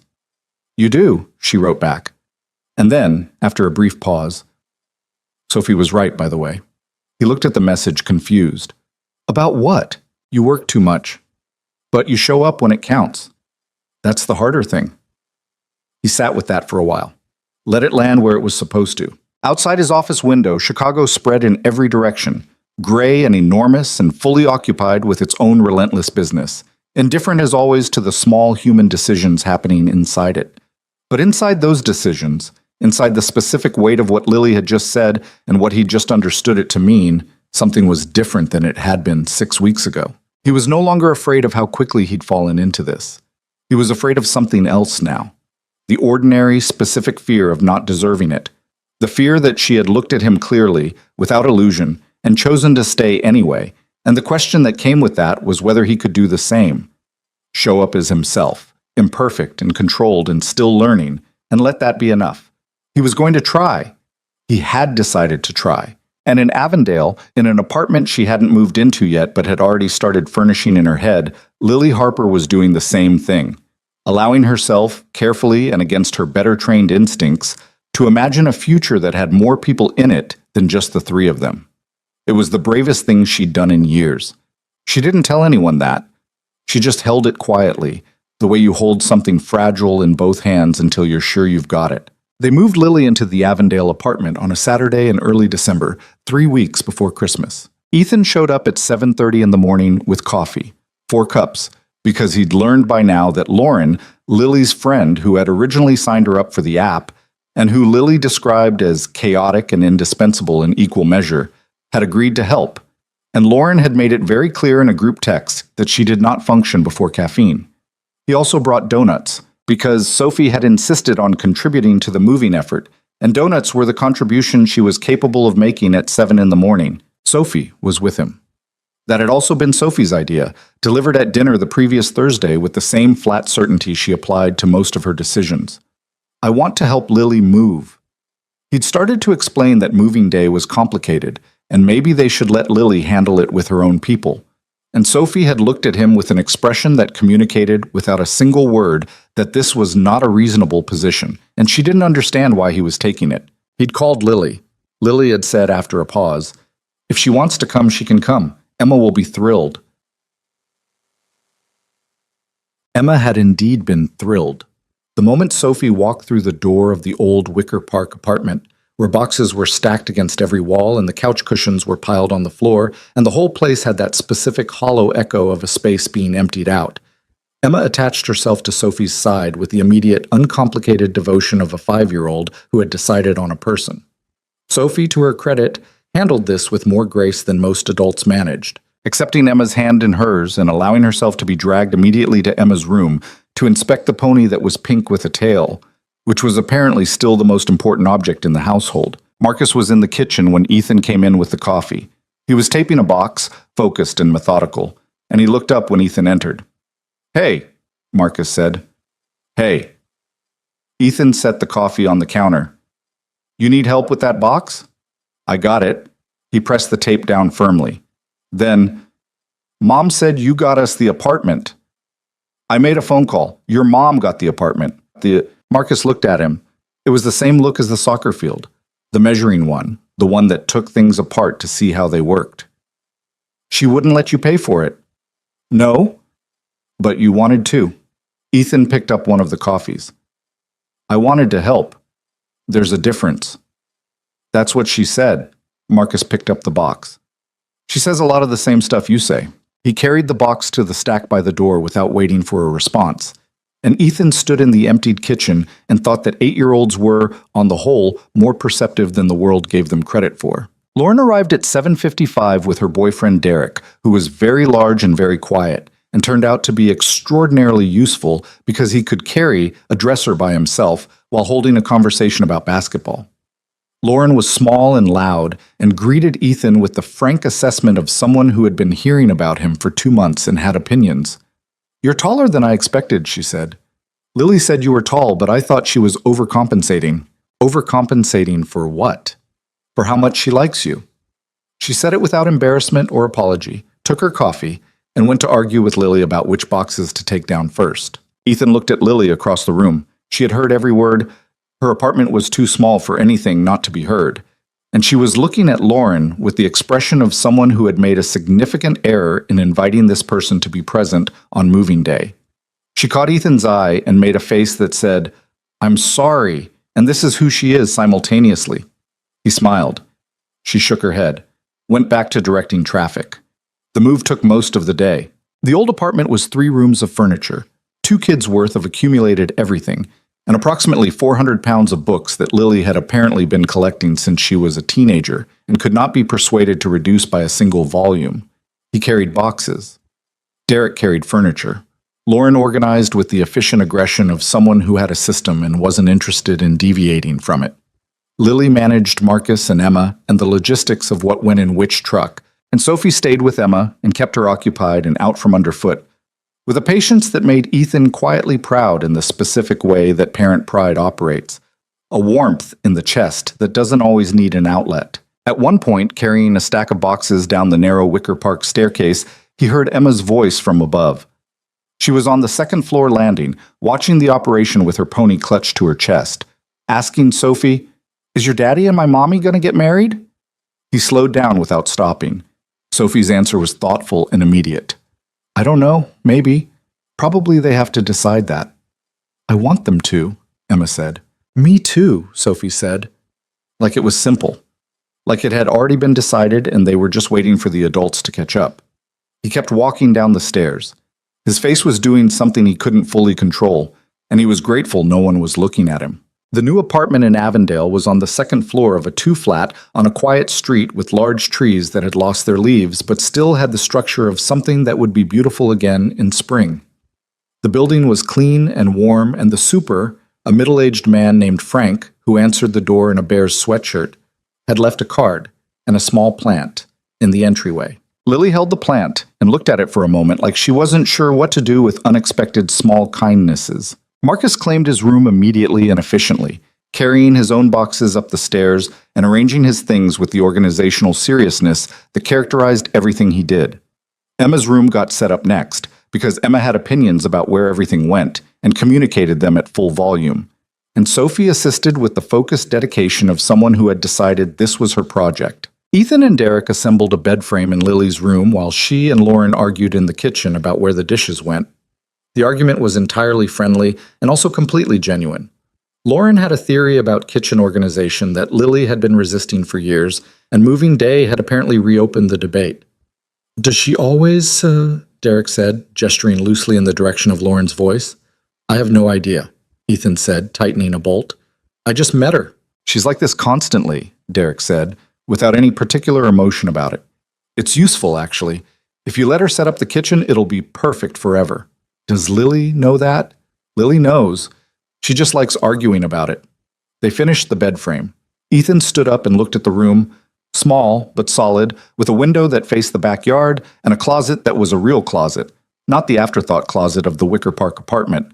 "You do," she wrote back. And then, after a brief pause, Sophie was right, by the way. He looked at the message, confused. "About what? You work too much. But you show up when it counts. That's the harder thing." He sat with that for a while. Let it land where it was supposed to. Outside his office window, Chicago spread in every direction, gray and enormous and fully occupied with its own relentless business, indifferent as always to the small human decisions happening inside it. But inside those decisions, inside the specific weight of what Lily had just said and what he just understood it to mean, something was different than it had been 6 weeks ago. He was no longer afraid of how quickly he'd fallen into this. He was afraid of something else now. The ordinary, specific fear of not deserving it. The fear that she had looked at him clearly, without illusion, and chosen to stay anyway, and the question that came with that was whether he could do the same. Show up as himself, imperfect and controlled and still learning, and let that be enough. He was going to try. He had decided to try. And in Avondale, in an apartment she hadn't moved into yet but had already started furnishing in her head, Lily Harper was doing the same thing, allowing herself, carefully and against her better-trained instincts, to imagine a future that had more people in it than just the three of them. It was the bravest thing she'd done in years. She didn't tell anyone that. She just held it quietly, the way you hold something fragile in both hands until you're sure you've got it. They moved Lily into the Avondale apartment on a Saturday in early December, 3 weeks before Christmas. Ethan showed up at 7:30 in the morning with coffee, 4 cups, because he'd learned by now that Lauren, Lily's friend who had originally signed her up for the app, and who Lily described as chaotic and indispensable in equal measure, had agreed to help, and Lauren had made it very clear in a group text that she did not function before caffeine. He also brought donuts, because Sophie had insisted on contributing to the moving effort, and donuts were the contribution she was capable of making at 7 in the morning. Sophie was with him. That had also been Sophie's idea, delivered at dinner the previous Thursday with the same flat certainty she applied to most of her decisions. I want to help Lily move. He'd started to explain that moving day was complicated, and maybe they should let Lily handle it with her own people. And Sophie had looked at him with an expression that communicated, without a single word, that this was not a reasonable position, and she didn't understand why he was taking it. He'd called Lily. Lily had said after a pause, "If she wants to come, she can come. Emma will be thrilled." Emma had indeed been thrilled. The moment Sophie walked through the door of the old Wicker Park apartment, where boxes were stacked against every wall and the couch cushions were piled on the floor, and the whole place had that specific hollow echo of a space being emptied out, Emma attached herself to Sophie's side with the immediate, uncomplicated devotion of a 5-year-old who had decided on a person. Sophie, to her credit, handled this with more grace than most adults managed, accepting Emma's hand in hers and allowing herself to be dragged immediately to Emma's room to inspect the pony that was pink with a tail, which was apparently still the most important object in the household. Marcus was in the kitchen when Ethan came in with the coffee. He was taping a box, focused and methodical, and he looked up when Ethan entered. "Hey," Marcus said. "Hey." Ethan set the coffee on the counter. "You need help with that box?" "I got it." He pressed the tape down firmly. Then, "Mom said you got us the apartment." "I made a phone call. Your mom got the apartment." Marcus looked at him. It was the same look as the soccer field, the measuring one, the one that took things apart to see how they worked. "She wouldn't let you pay for it." "No, but you wanted to." Ethan picked up one of the coffees. "I wanted to help. There's a difference." "That's what she said." Marcus picked up the box. "She says a lot of the same stuff you say." He carried the box to the stack by the door without waiting for a response, and Ethan stood in the emptied kitchen and thought that 8-year-olds were, on the whole, more perceptive than the world gave them credit for. Lauren arrived at 7:55 with her boyfriend Derek, who was very large and very quiet, and turned out to be extraordinarily useful because he could carry a dresser by himself while holding a conversation about basketball. Lauren was small and loud and greeted Ethan with the frank assessment of someone who had been hearing about him for 2 months and had opinions. "You're taller than I expected," she said. "Lily said you were tall, but I thought she was overcompensating." "Overcompensating for what?" "For how much she likes you." She said it without embarrassment or apology, took her coffee, and went to argue with Lily about which boxes to take down first. Ethan looked at Lily across the room. She had heard every word. Her apartment was too small for anything not to be heard. And she was looking at Lauren with the expression of someone who had made a significant error in inviting this person to be present on moving day. She caught Ethan's eye and made a face that said, "I'm sorry," and this is who she is simultaneously. He smiled. She shook her head, went back to directing traffic. The move took most of the day. The old apartment was 3 rooms of furniture, 2 kids' worth of accumulated everything, and approximately 400 pounds of books that Lily had apparently been collecting since she was a teenager and could not be persuaded to reduce by a single volume. He carried boxes. Derek carried furniture. Lauren organized with the efficient aggression of someone who had a system and wasn't interested in deviating from it. Lily managed Marcus and Emma and the logistics of what went in which truck, and Sophie stayed with Emma and kept her occupied and out from underfoot, with a patience that made Ethan quietly proud in the specific way that parent pride operates, a warmth in the chest that doesn't always need an outlet. At one point, carrying a stack of boxes down the narrow Wicker Park staircase, he heard Emma's voice from above. She was on the second-floor landing, watching the operation with her pony clutched to her chest, asking Sophie, "Is your daddy and my mommy going to get married?" He slowed down without stopping. Sophie's answer was thoughtful and immediate. "I don't know, maybe. Probably they have to decide that." "I want them to," Emma said. "Me too," Sophie said. Like it was simple. Like it had already been decided and they were just waiting for the adults to catch up. He kept walking down the stairs. His face was doing something he couldn't fully control, and he was grateful no one was looking at him. The new apartment in Avondale was on the second floor of a 2-flat on a quiet street with large trees that had lost their leaves but still had the structure of something that would be beautiful again in spring. The building was clean and warm, and the super, a middle-aged man named Frank, who answered the door in a Bears sweatshirt, had left a card and a small plant in the entryway. Lily held the plant and looked at it for a moment like she wasn't sure what to do with unexpected small kindnesses. Marcus claimed his room immediately and efficiently, carrying his own boxes up the stairs and arranging his things with the organizational seriousness that characterized everything he did. Emma's room got set up next, because Emma had opinions about where everything went and communicated them at full volume. And Sophie assisted with the focused dedication of someone who had decided this was her project. Ethan and Derek assembled a bed frame in Lily's room while she and Lauren argued in the kitchen about where the dishes went. The argument was entirely friendly and also completely genuine. Lauren had a theory about kitchen organization that Lily had been resisting for years, and moving day had apparently reopened the debate. "Does she always, Derek said, gesturing loosely in the direction of Lauren's voice. "I have no idea," Ethan said, tightening a bolt. "I just met her." "She's like this constantly," Derek said, without any particular emotion about it. "It's useful, actually. If you let her set up the kitchen, it'll be perfect forever." "Does Lily know that?" "Lily knows. She just likes arguing about it." They finished the bed frame. Ethan stood up and looked at the room, small but solid, with a window that faced the backyard and a closet that was a real closet, not the afterthought closet of the Wicker Park apartment,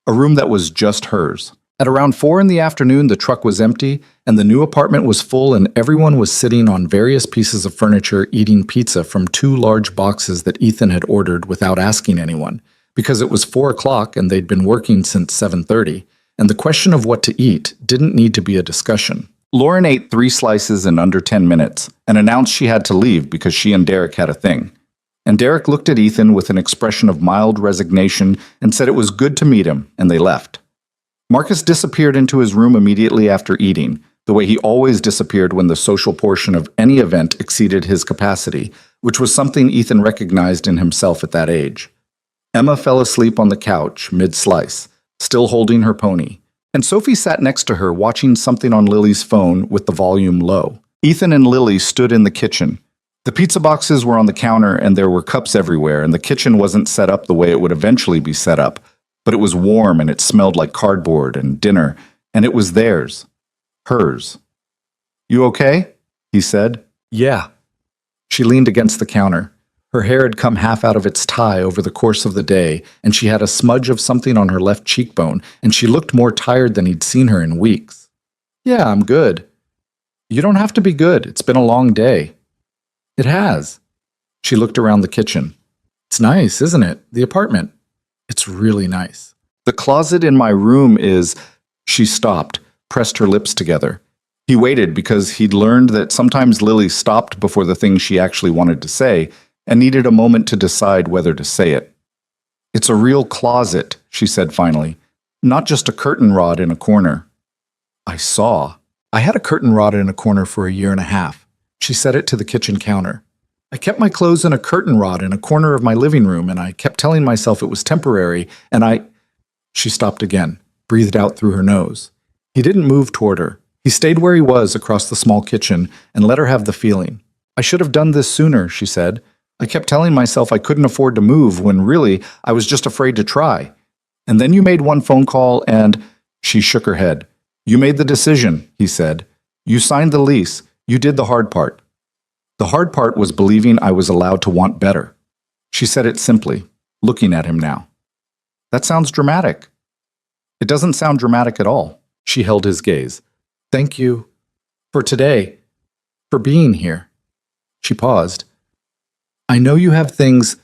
a room that was just hers. At around 4 in the afternoon, the truck was empty, and the new apartment was full, and everyone was sitting on various pieces of furniture eating pizza from 2 large boxes that Ethan had ordered without asking anyone, because it was 4 o'clock and they'd been working since 7:30, and the question of what to eat didn't need to be a discussion. Lauren ate 3 slices in under 10 minutes and announced she had to leave because she and Derek had a thing. And Derek looked at Ethan with an expression of mild resignation and said it was good to meet him, and they left. Marcus disappeared into his room immediately after eating, the way he always disappeared when the social portion of any event exceeded his capacity, which was something Ethan recognized in himself at that age. Emma fell asleep on the couch, mid-slice, still holding her pony, and Sophie sat next to her watching something on Lily's phone with the volume low. Ethan and Lily stood in the kitchen. The pizza boxes were on the counter and there were cups everywhere, and the kitchen wasn't set up the way it would eventually be set up, but it was warm and it smelled like cardboard and dinner, and it was theirs. Hers. "You okay?" he said. "Yeah." She leaned against the counter. Her hair had come half out of its tie over the course of the day, and she had a smudge of something on her left cheekbone, and she looked more tired than he'd seen her in weeks. "Yeah, I'm good." "You don't have to be good. It's been a long day." "It has." She looked around the kitchen. "It's nice, isn't it? The apartment." "It's really nice." "The closet in my room is—" She stopped, pressed her lips together. He waited because he'd learned that sometimes Lily stopped before the thing she actually wanted to say and needed a moment to decide whether to say it. "It's a real closet," she said finally, "not just a curtain rod in a corner." I saw. I had a curtain rod in a corner for a year and a half. She set it to the kitchen counter. I kept my clothes in a curtain rod in a corner of my living room, and I kept telling myself it was temporary, and She stopped again, breathed out through her nose. He didn't move toward her. He stayed where he was across the small kitchen and let her have the feeling. I should have done this sooner, she said. I kept telling myself I couldn't afford to move when really I was just afraid to try. And then you made one phone call and… She shook her head. You made the decision, he said. You signed the lease. You did the hard part. The hard part was believing I was allowed to want better. She said it simply, looking at him now. That sounds dramatic. It doesn't sound dramatic at all. She held his gaze. Thank you for today, for being here. She paused. I know you have things.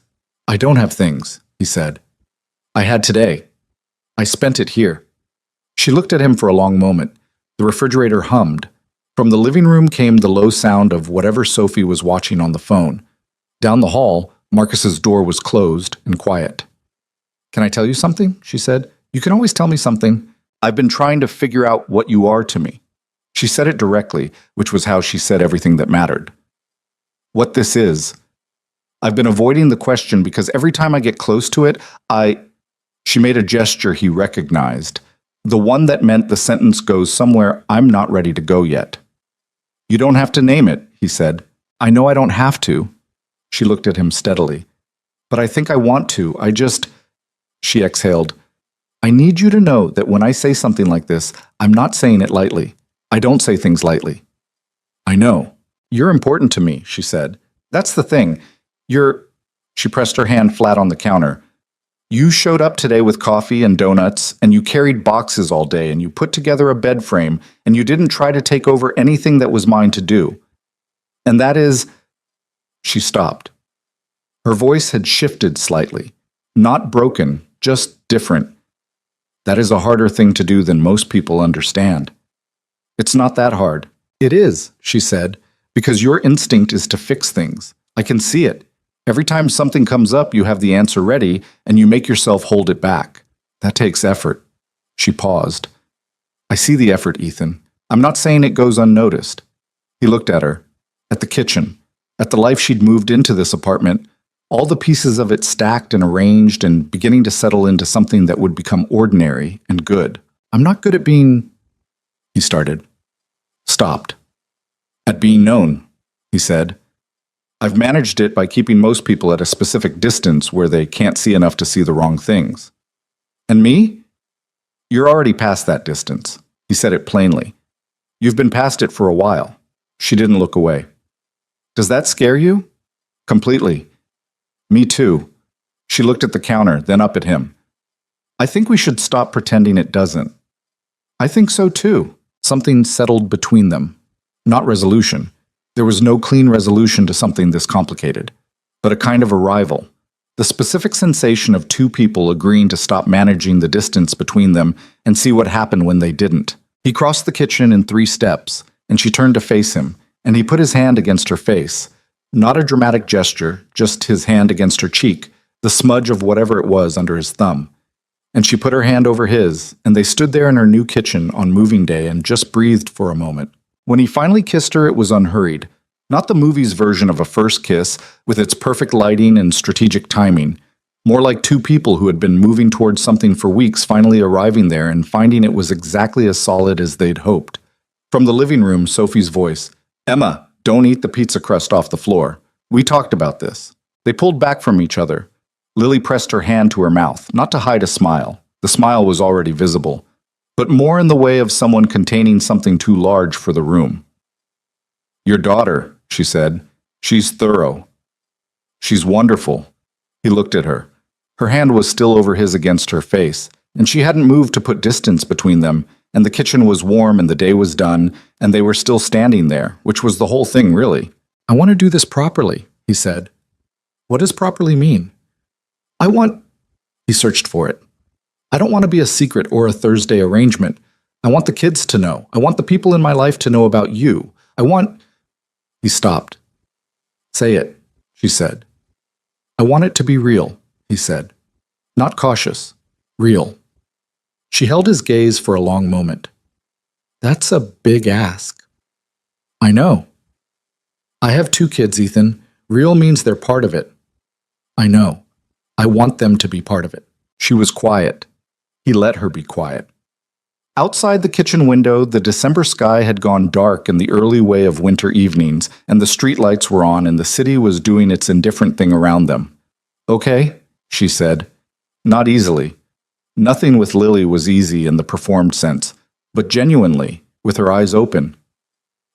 I don't have things, he said. I had today. I spent it here. She looked at him for a long moment. The refrigerator hummed. From the living room came the low sound of whatever Sophie was watching on the phone. Down the hall, Marcus's door was closed and quiet. Can I tell you something? She said. You can always tell me something. I've been trying to figure out what you are to me. She said it directly, which was how she said everything that mattered. What this is. I've been avoiding the question because every time I get close to it, She made a gesture he recognized. The one that meant the sentence goes somewhere I'm not ready to go yet. You don't have to name it, he said. I know I don't have to. She looked at him steadily. But I think I want to. She exhaled. I need you to know that when I say something like this, I'm not saying it lightly. I don't say things lightly. I know. You're important to me, she said. That's the thing. She pressed her hand flat on the counter. You showed up today with coffee and donuts, and you carried boxes all day, and you put together a bed frame, and you didn't try to take over anything that was mine to do. And that is… She stopped. Her voice had shifted slightly. Not broken, just different. That is a harder thing to do than most people understand. It's not that hard. It is, she said, because your instinct is to fix things. I can see it. Every time something comes up, you have the answer ready, and you make yourself hold it back. That takes effort. She paused. I see the effort, Ethan. I'm not saying it goes unnoticed. He looked at her, at the kitchen, at the life she'd moved into this apartment, all the pieces of it stacked and arranged and beginning to settle into something that would become ordinary and good. I'm not good at being… He started. Stopped. At being known, he said. I've managed it by keeping most people at a specific distance where they can't see enough to see the wrong things. And me? You're already past that distance. He said it plainly. You've been past it for a while. She didn't look away. Does that scare you? Completely. Me too. She looked at the counter, then up at him. I think we should stop pretending it doesn't. I think so too. Something settled between them. Not resolution. There was no clean resolution to something this complicated, but a kind of arrival. The specific sensation of two people agreeing to stop managing the distance between them and see what happened when they didn't. He crossed the kitchen in 3 steps, and she turned to face him, and he put his hand against her face. Not a dramatic gesture, just his hand against her cheek, the smudge of whatever it was under his thumb. And she put her hand over his, and they stood there in her new kitchen on moving day and just breathed for a moment. When he finally kissed her, it was unhurried. Not the movie's version of a first kiss, with its perfect lighting and strategic timing. More like two people who had been moving towards something for weeks finally arriving there and finding it was exactly as solid as they'd hoped. From the living room, Sophie's voice, Emma, don't eat the pizza crust off the floor. We talked about this. They pulled back from each other. Lily pressed her hand to her mouth, not to hide a smile. The smile was already visible, but more in the way of someone containing something too large for the room. Your daughter, she said. She's thorough. She's wonderful. He looked at her. Her hand was still over his against her face, and she hadn't moved to put distance between them, and the kitchen was warm and the day was done, and they were still standing there, which was the whole thing, really. I want to do this properly, he said. What does properly mean? He searched for it. I don't want to be a secret or a Thursday arrangement. I want the kids to know. I want the people in my life to know about you. He stopped. Say it, she said. I want it to be real, he said. Not cautious, real. She held his gaze for a long moment. That's a big ask. I know. I have 2 kids, Ethan. Real means they're part of it. I know. I want them to be part of it. She was quiet. He let her be quiet. Outside the kitchen window, the December sky had gone dark in the early way of winter evenings, and the streetlights were on, and the city was doing its indifferent thing around them. Okay, she said. Not easily. Nothing with Lily was easy in the performed sense, but genuinely, with her eyes open.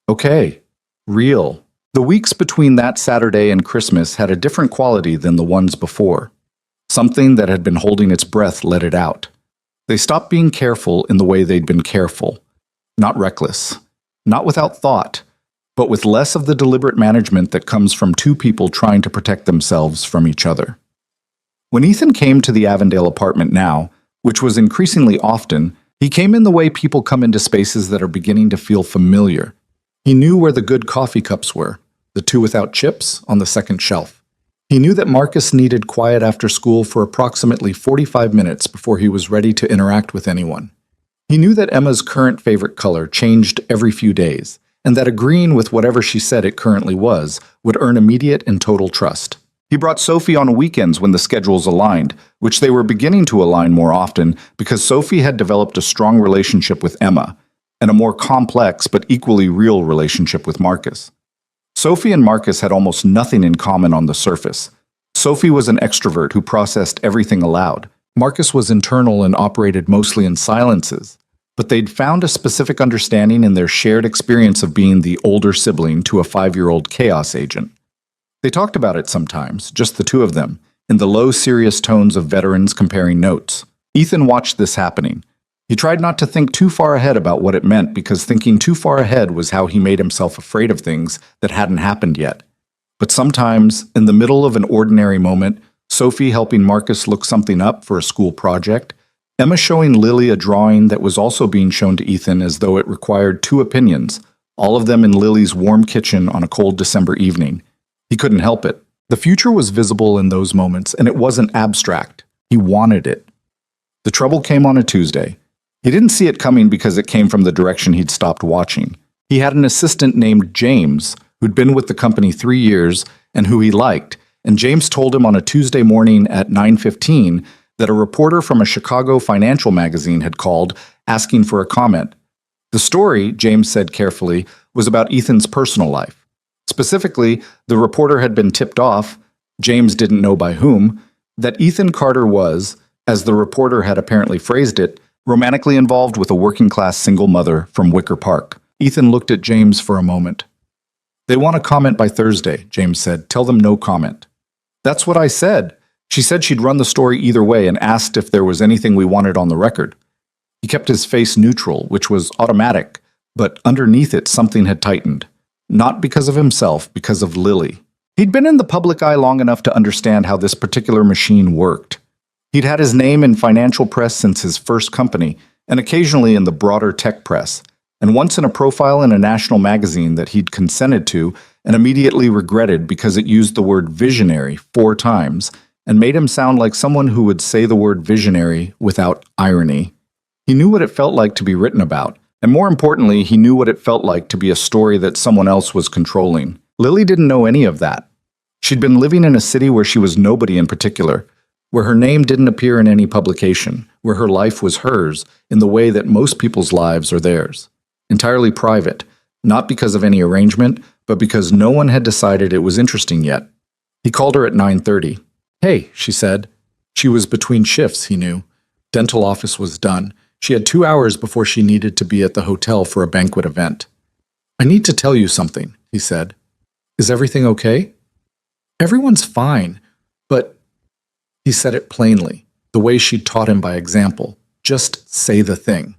Okay, real. The weeks between that Saturday and Christmas had a different quality than the ones before. Something that had been holding its breath let it out. They stopped being careful in the way they'd been careful. Not reckless. Not without thought, but with less of the deliberate management that comes from 2 people trying to protect themselves from each other. When Ethan came to the Avondale apartment now, which was increasingly often, he came in the way people come into spaces that are beginning to feel familiar. He knew where the good coffee cups were, the 2 without chips on the second shelf. He knew that Marcus needed quiet after school for approximately 45 minutes before he was ready to interact with anyone. He knew that Emma's current favorite color changed every few days, and that agreeing with whatever she said it currently was would earn immediate and total trust. He brought Sophie on weekends when the schedules aligned, which they were beginning to align more often because Sophie had developed a strong relationship with Emma, and a more complex but equally real relationship with Marcus. Sophie and Marcus had almost nothing in common on the surface. Sophie was an extrovert who processed everything aloud. Marcus was internal and operated mostly in silences, but they'd found a specific understanding in their shared experience of being the older sibling to a 5-year-old chaos agent. They talked about it sometimes, just the 2 of them, in the low, serious tones of veterans comparing notes. Ethan watched this happening. He tried not to think too far ahead about what it meant because thinking too far ahead was how he made himself afraid of things that hadn't happened yet. But sometimes, in the middle of an ordinary moment, Sophie helping Marcus look something up for a school project, Emma showing Lily a drawing that was also being shown to Ethan as though it required 2 opinions, all of them in Lily's warm kitchen on a cold December evening. He couldn't help it. The future was visible in those moments, and it wasn't abstract. He wanted it. The trouble came on a Tuesday. He didn't see it coming because it came from the direction he'd stopped watching. He had an assistant named James, who'd been with the company 3 years and who he liked, and James told him on a Tuesday morning at 9:15 that a reporter from a Chicago financial magazine had called asking for a comment. The story, James said carefully, was about Ethan's personal life. Specifically, the reporter had been tipped off, James didn't know by whom, that Ethan Carter was, as the reporter had apparently phrased it, romantically involved with a working-class single mother from Wicker Park. Ethan looked at James for a moment. They want a comment by Thursday, James said. Tell them no comment. That's what I said. She said she'd run the story either way and asked if there was anything we wanted on the record. He kept his face neutral, which was automatic, but underneath it something had tightened. Not because of himself, because of Lily. He'd been in the public eye long enough to understand how this particular machine worked. He'd had his name in financial press since his first company, and occasionally in the broader tech press, and once in a profile in a national magazine that he'd consented to and immediately regretted because it used the word visionary 4 times and made him sound like someone who would say the word visionary without irony. He knew what it felt like to be written about, and more importantly, he knew what it felt like to be a story that someone else was controlling. Lily didn't know any of that. She'd been living in a city where she was nobody in particular, where her name didn't appear in any publication, where her life was hers in the way that most people's lives are theirs. Entirely private, not because of any arrangement, but because no one had decided it was interesting yet. He called her at 9:30. Hey, she said. She was between shifts, he knew. Dental office was done. She had 2 hours before she needed to be at the hotel for a banquet event. I need to tell you something, he said. Is everything okay? Everyone's fine, but... He said it plainly, the way she'd taught him by example. Just say the thing.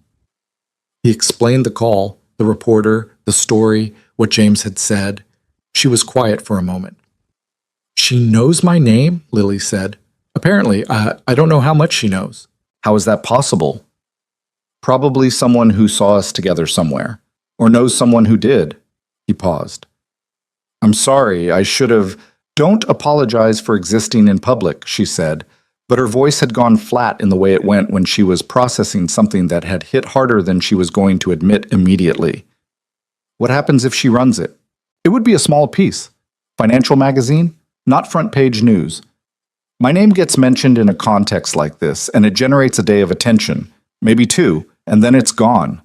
He explained the call, the reporter, the story, what James had said. She was quiet for a moment. She knows my name, Lily said. Apparently, I don't know how much she knows. How is that possible? Probably someone who saw us together somewhere, or knows someone who did. He paused. I'm sorry, I should have... Don't apologize for existing in public, she said, But her voice had gone flat in the way it went when she was processing something that had hit harder than she was going to admit immediately. What happens if she runs it? It would be a small piece. Financial magazine? Not front-page news. My name gets mentioned in a context like this, and it generates a day of attention, maybe two, and then it's gone.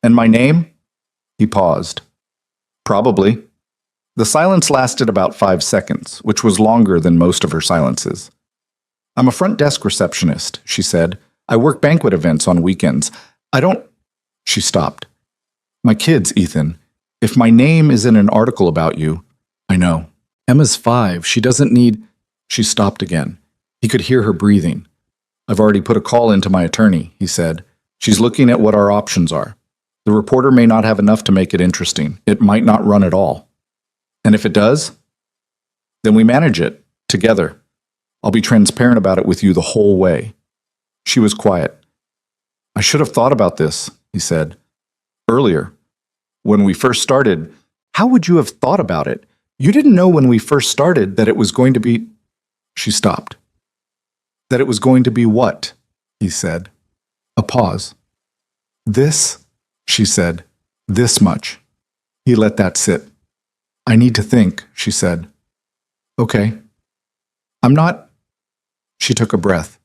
And my name? He paused. Probably. The silence lasted about 5 seconds, which was longer than most of her silences. I'm a front desk receptionist, she said. I work banquet events on weekends. I don't... She stopped. My kids, Ethan. If my name is in an article about you... I know. Emma's 5. She doesn't need... She stopped again. He could hear her breathing. I've already put a call into my attorney, he said. She's looking at what our options are. The reporter may not have enough to make it interesting. It might not run at all. And if it does, then we manage it, together. I'll be transparent about it with you the whole way. She was quiet. I should have thought about this, he said. Earlier, when we first started. How would you have thought about it? You didn't know when we first started that it was going to be... She stopped. That it was going to be what? He said. A pause. This, she said. This much. He let that sit. I need to think, she said. Okay. I'm not... She took a breath.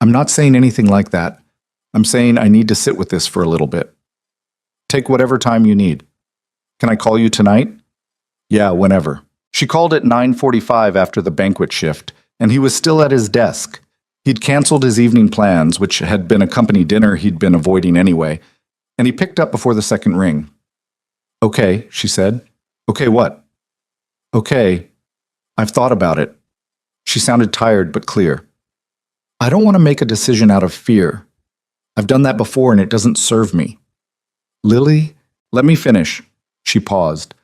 I'm not saying anything like that. I'm saying I need to sit with this for a little bit. Take whatever time you need. Can I call you tonight? Yeah, whenever. She called at 9:45 after the banquet shift, and he was still at his desk. He'd canceled his evening plans, which had been a company dinner he'd been avoiding anyway, and he picked up before the second ring. Okay, she said. Okay, what? Okay, I've thought about it. She sounded tired but clear. I don't want to make a decision out of fear. I've done that before and it doesn't serve me. Lily, let me finish. She paused.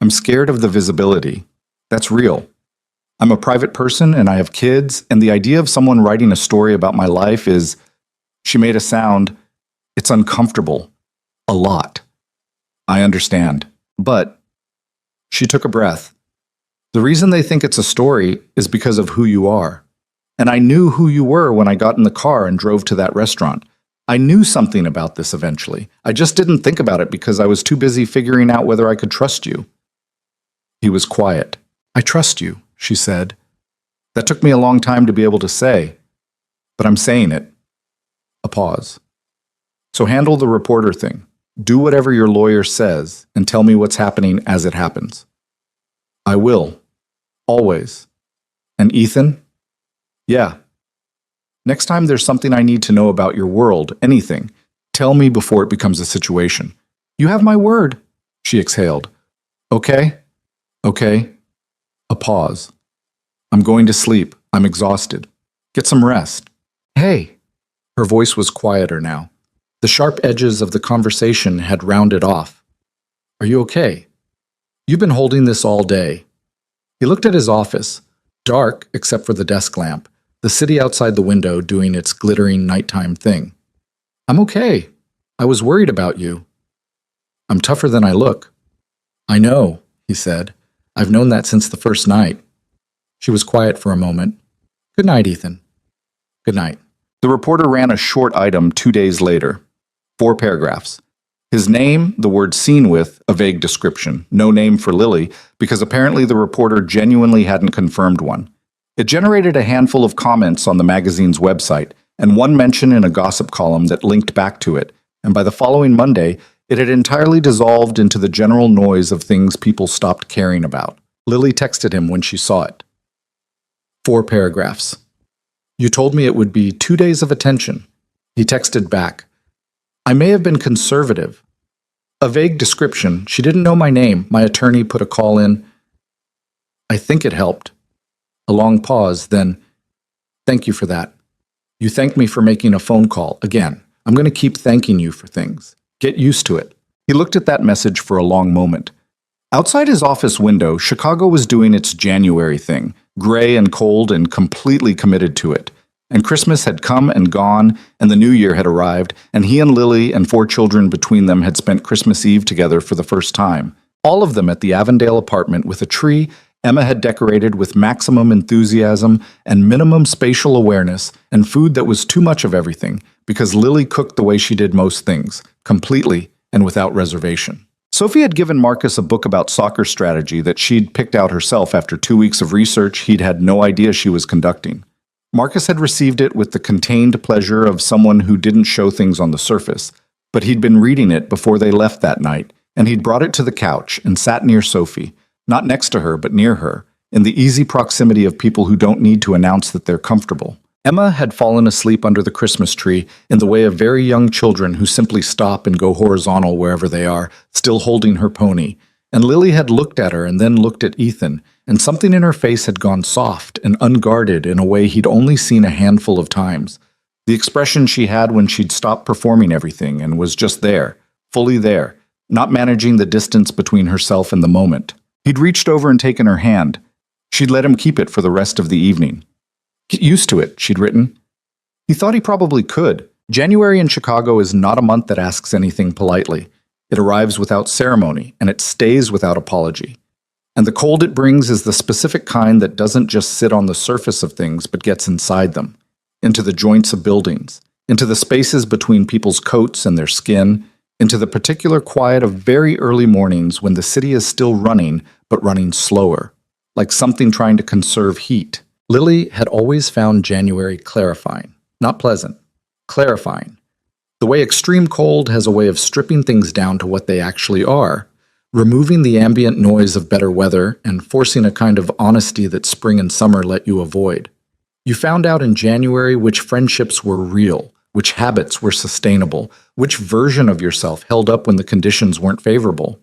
I'm scared of the visibility. That's real. I'm a private person and I have kids, and the idea of someone writing a story about my life is... She made a sound. It's uncomfortable. A lot. I understand. But... She took a breath. The reason they think it's a story is because of who you are. And I knew who you were when I got in the car and drove to that restaurant. I knew something about this eventually. I just didn't think about it because I was too busy figuring out whether I could trust you. He was quiet. I trust you, she said. That took me a long time to be able to say, but I'm saying it. A pause. So handle the reporter thing. Do whatever your lawyer says and tell me what's happening as it happens. I will. Always. And Ethan? Yeah. Next time there's something I need to know about your world, anything, tell me before it becomes a situation. You have my word, she exhaled. Okay? Okay. A pause. I'm going to sleep. I'm exhausted. Get some rest. Hey. Her voice was quieter now. The sharp edges of the conversation had rounded off. Are you okay? You've been holding this all day. He looked at his office, dark except for the desk lamp, the city outside the window doing its glittering nighttime thing. I'm okay. I was worried about you. I'm tougher than I look. I know, he said. I've known that since the first night. She was quiet for a moment. Good night, Ethan. Good night. The reporter ran a short item 2 days later. 4 paragraphs. His name, the word seen with, a vague description. No name for Lily, because apparently the reporter genuinely hadn't confirmed one. It generated a handful of comments on the magazine's website, and one mention in a gossip column that linked back to it, and by the following Monday, it had entirely dissolved into the general noise of things people stopped caring about. Lily texted him when she saw it. 4 paragraphs. You told me it would be 2 days of attention. He texted back. I may have been conservative. A vague description. She didn't know my name. My attorney put a call in. I think it helped. A long pause, then, thank you for that. You thanked me for making a phone call. Again, I'm going to keep thanking you for things. Get used to it. He looked at that message for a long moment. Outside his office window, Chicago was doing its January thing, gray and cold and completely committed to it. And Christmas had come and gone, and the New Year had arrived, and he and Lily and 4 children between them had spent Christmas Eve together for the first time. All of them at the Avondale apartment with a tree Emma had decorated with maximum enthusiasm and minimum spatial awareness and food that was too much of everything because Lily cooked the way she did most things, completely and without reservation. Sophie had given Marcus a book about soccer strategy that she'd picked out herself after 2 weeks of research he'd had no idea she was conducting. Marcus had received it with the contained pleasure of someone who didn't show things on the surface, but he'd been reading it before they left that night, and he'd brought it to the couch and sat near Sophie, not next to her but near her, in the easy proximity of people who don't need to announce that they're comfortable. Emma had fallen asleep under the Christmas tree in the way of very young children who simply stop and go horizontal wherever they are, still holding her pony, and Lily had looked at her and then looked at Ethan, and something in her face had gone soft and unguarded in a way he'd only seen a handful of times. The expression she had when she'd stopped performing everything and was just there, fully there, not managing the distance between herself and the moment. He'd reached over and taken her hand. She'd let him keep it for the rest of the evening. "Get used to it," she'd written. He thought he probably could. January in Chicago is not a month that asks anything politely. It arrives without ceremony, and it stays without apology. And the cold it brings is the specific kind that doesn't just sit on the surface of things but gets inside them, into the joints of buildings, into the spaces between people's coats and their skin, into the particular quiet of very early mornings when the city is still running, but running slower, like something trying to conserve heat. Lily had always found January clarifying, not pleasant, clarifying. The way extreme cold has a way of stripping things down to what they actually are, removing the ambient noise of better weather and forcing a kind of honesty that spring and summer let you avoid. You found out in January which friendships were real, which habits were sustainable, which version of yourself held up when the conditions weren't favorable.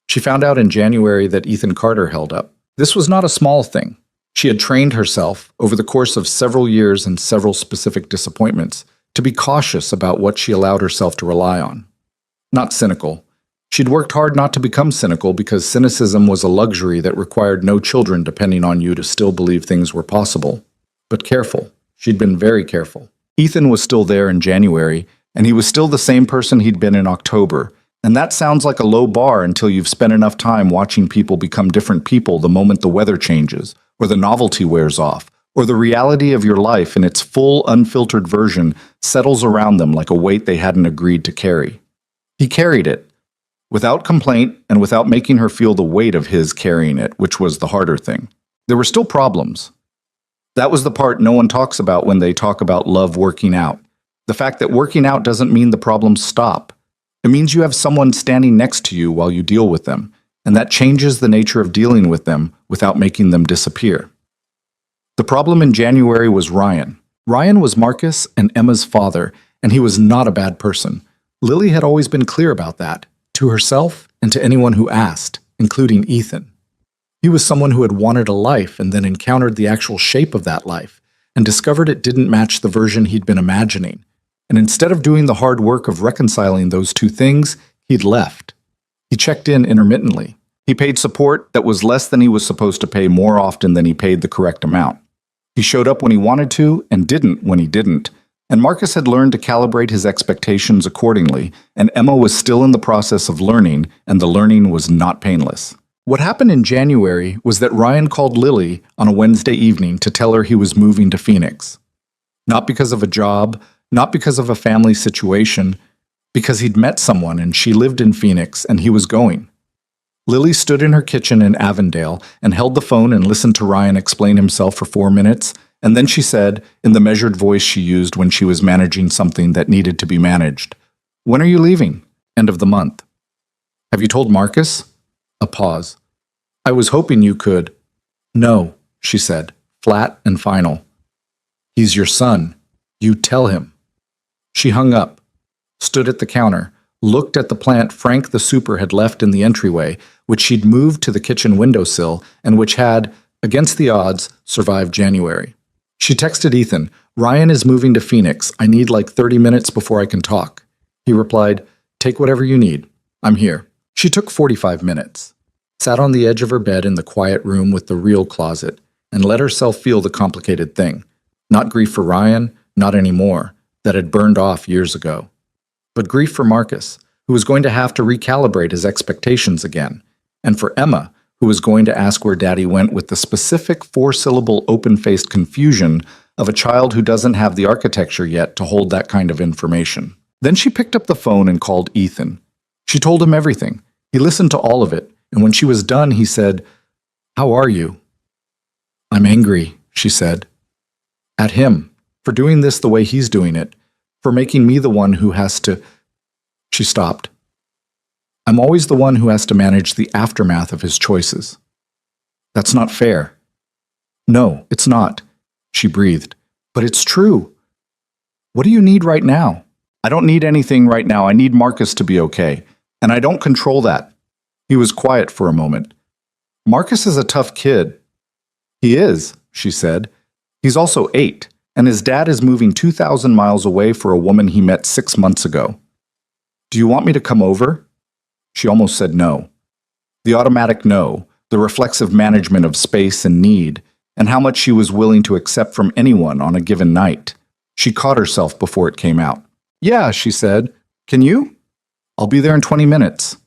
She found out in January that Ethan Carter held up. This was not a small thing. She had trained herself, over the course of several years and several specific disappointments, to be cautious about what she allowed herself to rely on. Not cynical. She'd worked hard not to become cynical because cynicism was a luxury that required no children depending on you to still believe things were possible. But careful. She'd been very careful. Ethan was still there in January, and he was still the same person he'd been in October. And that sounds like a low bar until you've spent enough time watching people become different people the moment the weather changes, or the novelty wears off, or the reality of your life in its full, unfiltered version settles around them like a weight they hadn't agreed to carry. He carried it, without complaint and without making her feel the weight of his carrying it, which was the harder thing. There were still problems. That was the part no one talks about when they talk about love working out. The fact that working out doesn't mean the problems stop. It means you have someone standing next to you while you deal with them, and that changes the nature of dealing with them without making them disappear. The problem in January was Ryan. Ryan was Marcus and Emma's father, and he was not a bad person. Lily had always been clear about that, to herself and to anyone who asked, including Ethan. He was someone who had wanted a life and then encountered the actual shape of that life and discovered it didn't match the version he'd been imagining. And instead of doing the hard work of reconciling those two things, he'd left. He checked in intermittently. He paid support that was less than he was supposed to pay more often than he paid the correct amount. He showed up when he wanted to and didn't when he didn't. And Marcus had learned to calibrate his expectations accordingly, and Emma was still in the process of learning, and the learning was not painless. What happened in January was that Ryan called Lily on a Wednesday evening to tell her he was moving to Phoenix. Not because of a job, not because of a family situation, because he'd met someone and she lived in Phoenix and he was going. Lily stood in her kitchen in Avondale and held the phone and listened to Ryan explain himself for 4 minutes, and then she said, in the measured voice she used when she was managing something that needed to be managed, "When are you leaving?" "End of the month." "Have you told Marcus?" A pause. "I was hoping you could." "No," she said, flat and final. "He's your son. You tell him." She hung up, stood at the counter, looked at the plant Frank the super had left in the entryway, which she'd moved to the kitchen windowsill and which had, against the odds, survived January. She texted Ethan, "Ryan is moving to Phoenix. I need like 30 minutes before I can talk." He replied, "Take whatever you need. I'm here." She took 45 minutes, sat on the edge of her bed in the quiet room with the real closet, and let herself feel the complicated thing. Not grief for Ryan, not anymore, that had burned off years ago. But grief for Marcus, who was going to have to recalibrate his expectations again, and for Emma, who was going to ask where Daddy went with the specific four-syllable open-faced confusion of a child who doesn't have the architecture yet to hold that kind of information. Then she picked up the phone and called Ethan. She told him everything. He listened to all of it, and when she was done, he said, "How are you?" "I'm angry," she said. "At him, for doing this the way he's doing it, for making me the one who has to—" She stopped. "I'm always the one who has to manage the aftermath of his choices. That's not fair." "No, it's not," she breathed. "But it's true. What do you need right now?" "I don't need anything right now. I need Marcus to be okay. And I don't control that." He was quiet for a moment. "Marcus is a tough kid." "He is," she said. "He's also 8, and his dad is moving 2,000 miles away for a woman he met 6 months ago. Do you want me to come over?" She almost said no. The automatic no, the reflexive management of space and need, and how much she was willing to accept from anyone on a given night. She caught herself before it came out. "Yeah," she said. "Can you?" "I'll be there in 20 minutes.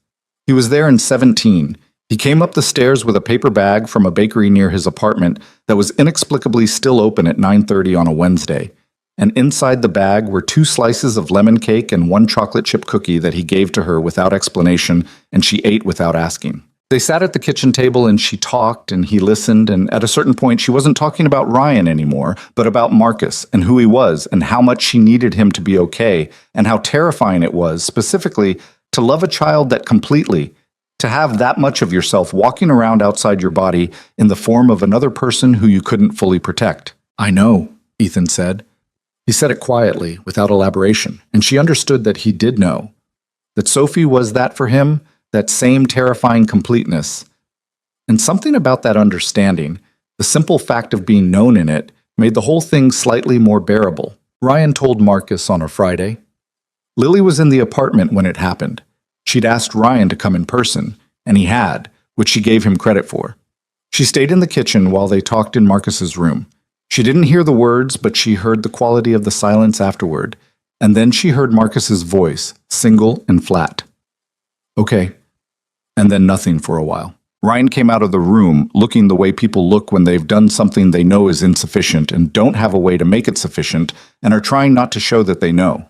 He was there in 17. He came up the stairs with a paper bag from a bakery near his apartment that was inexplicably still open at 9:30 on a Wednesday. And inside the bag were 2 slices of lemon cake and 1 chocolate chip cookie that he gave to her without explanation, and she ate without asking. They sat at the kitchen table and she talked and he listened, and at a certain point she wasn't talking about Ryan anymore, but about Marcus and who he was and how much she needed him to be okay and how terrifying it was, specifically, to love a child that completely, to have that much of yourself walking around outside your body in the form of another person who you couldn't fully protect. "I know," Ethan said. He said it quietly, without elaboration, and she understood that he did know. That Sophie was that for him, that same terrifying completeness. And something about that understanding, the simple fact of being known in it, made the whole thing slightly more bearable. Ryan told Marcus on a Friday. Lily was in the apartment when it happened. She'd asked Ryan to come in person, and he had, which she gave him credit for. She stayed in the kitchen while they talked in Marcus's room. She didn't hear the words, but she heard the quality of the silence afterward, and then she heard Marcus's voice, single and flat. "Okay." And then nothing for a while. Ryan came out of the room looking the way people look when they've done something they know is insufficient and don't have a way to make it sufficient and are trying not to show that they know.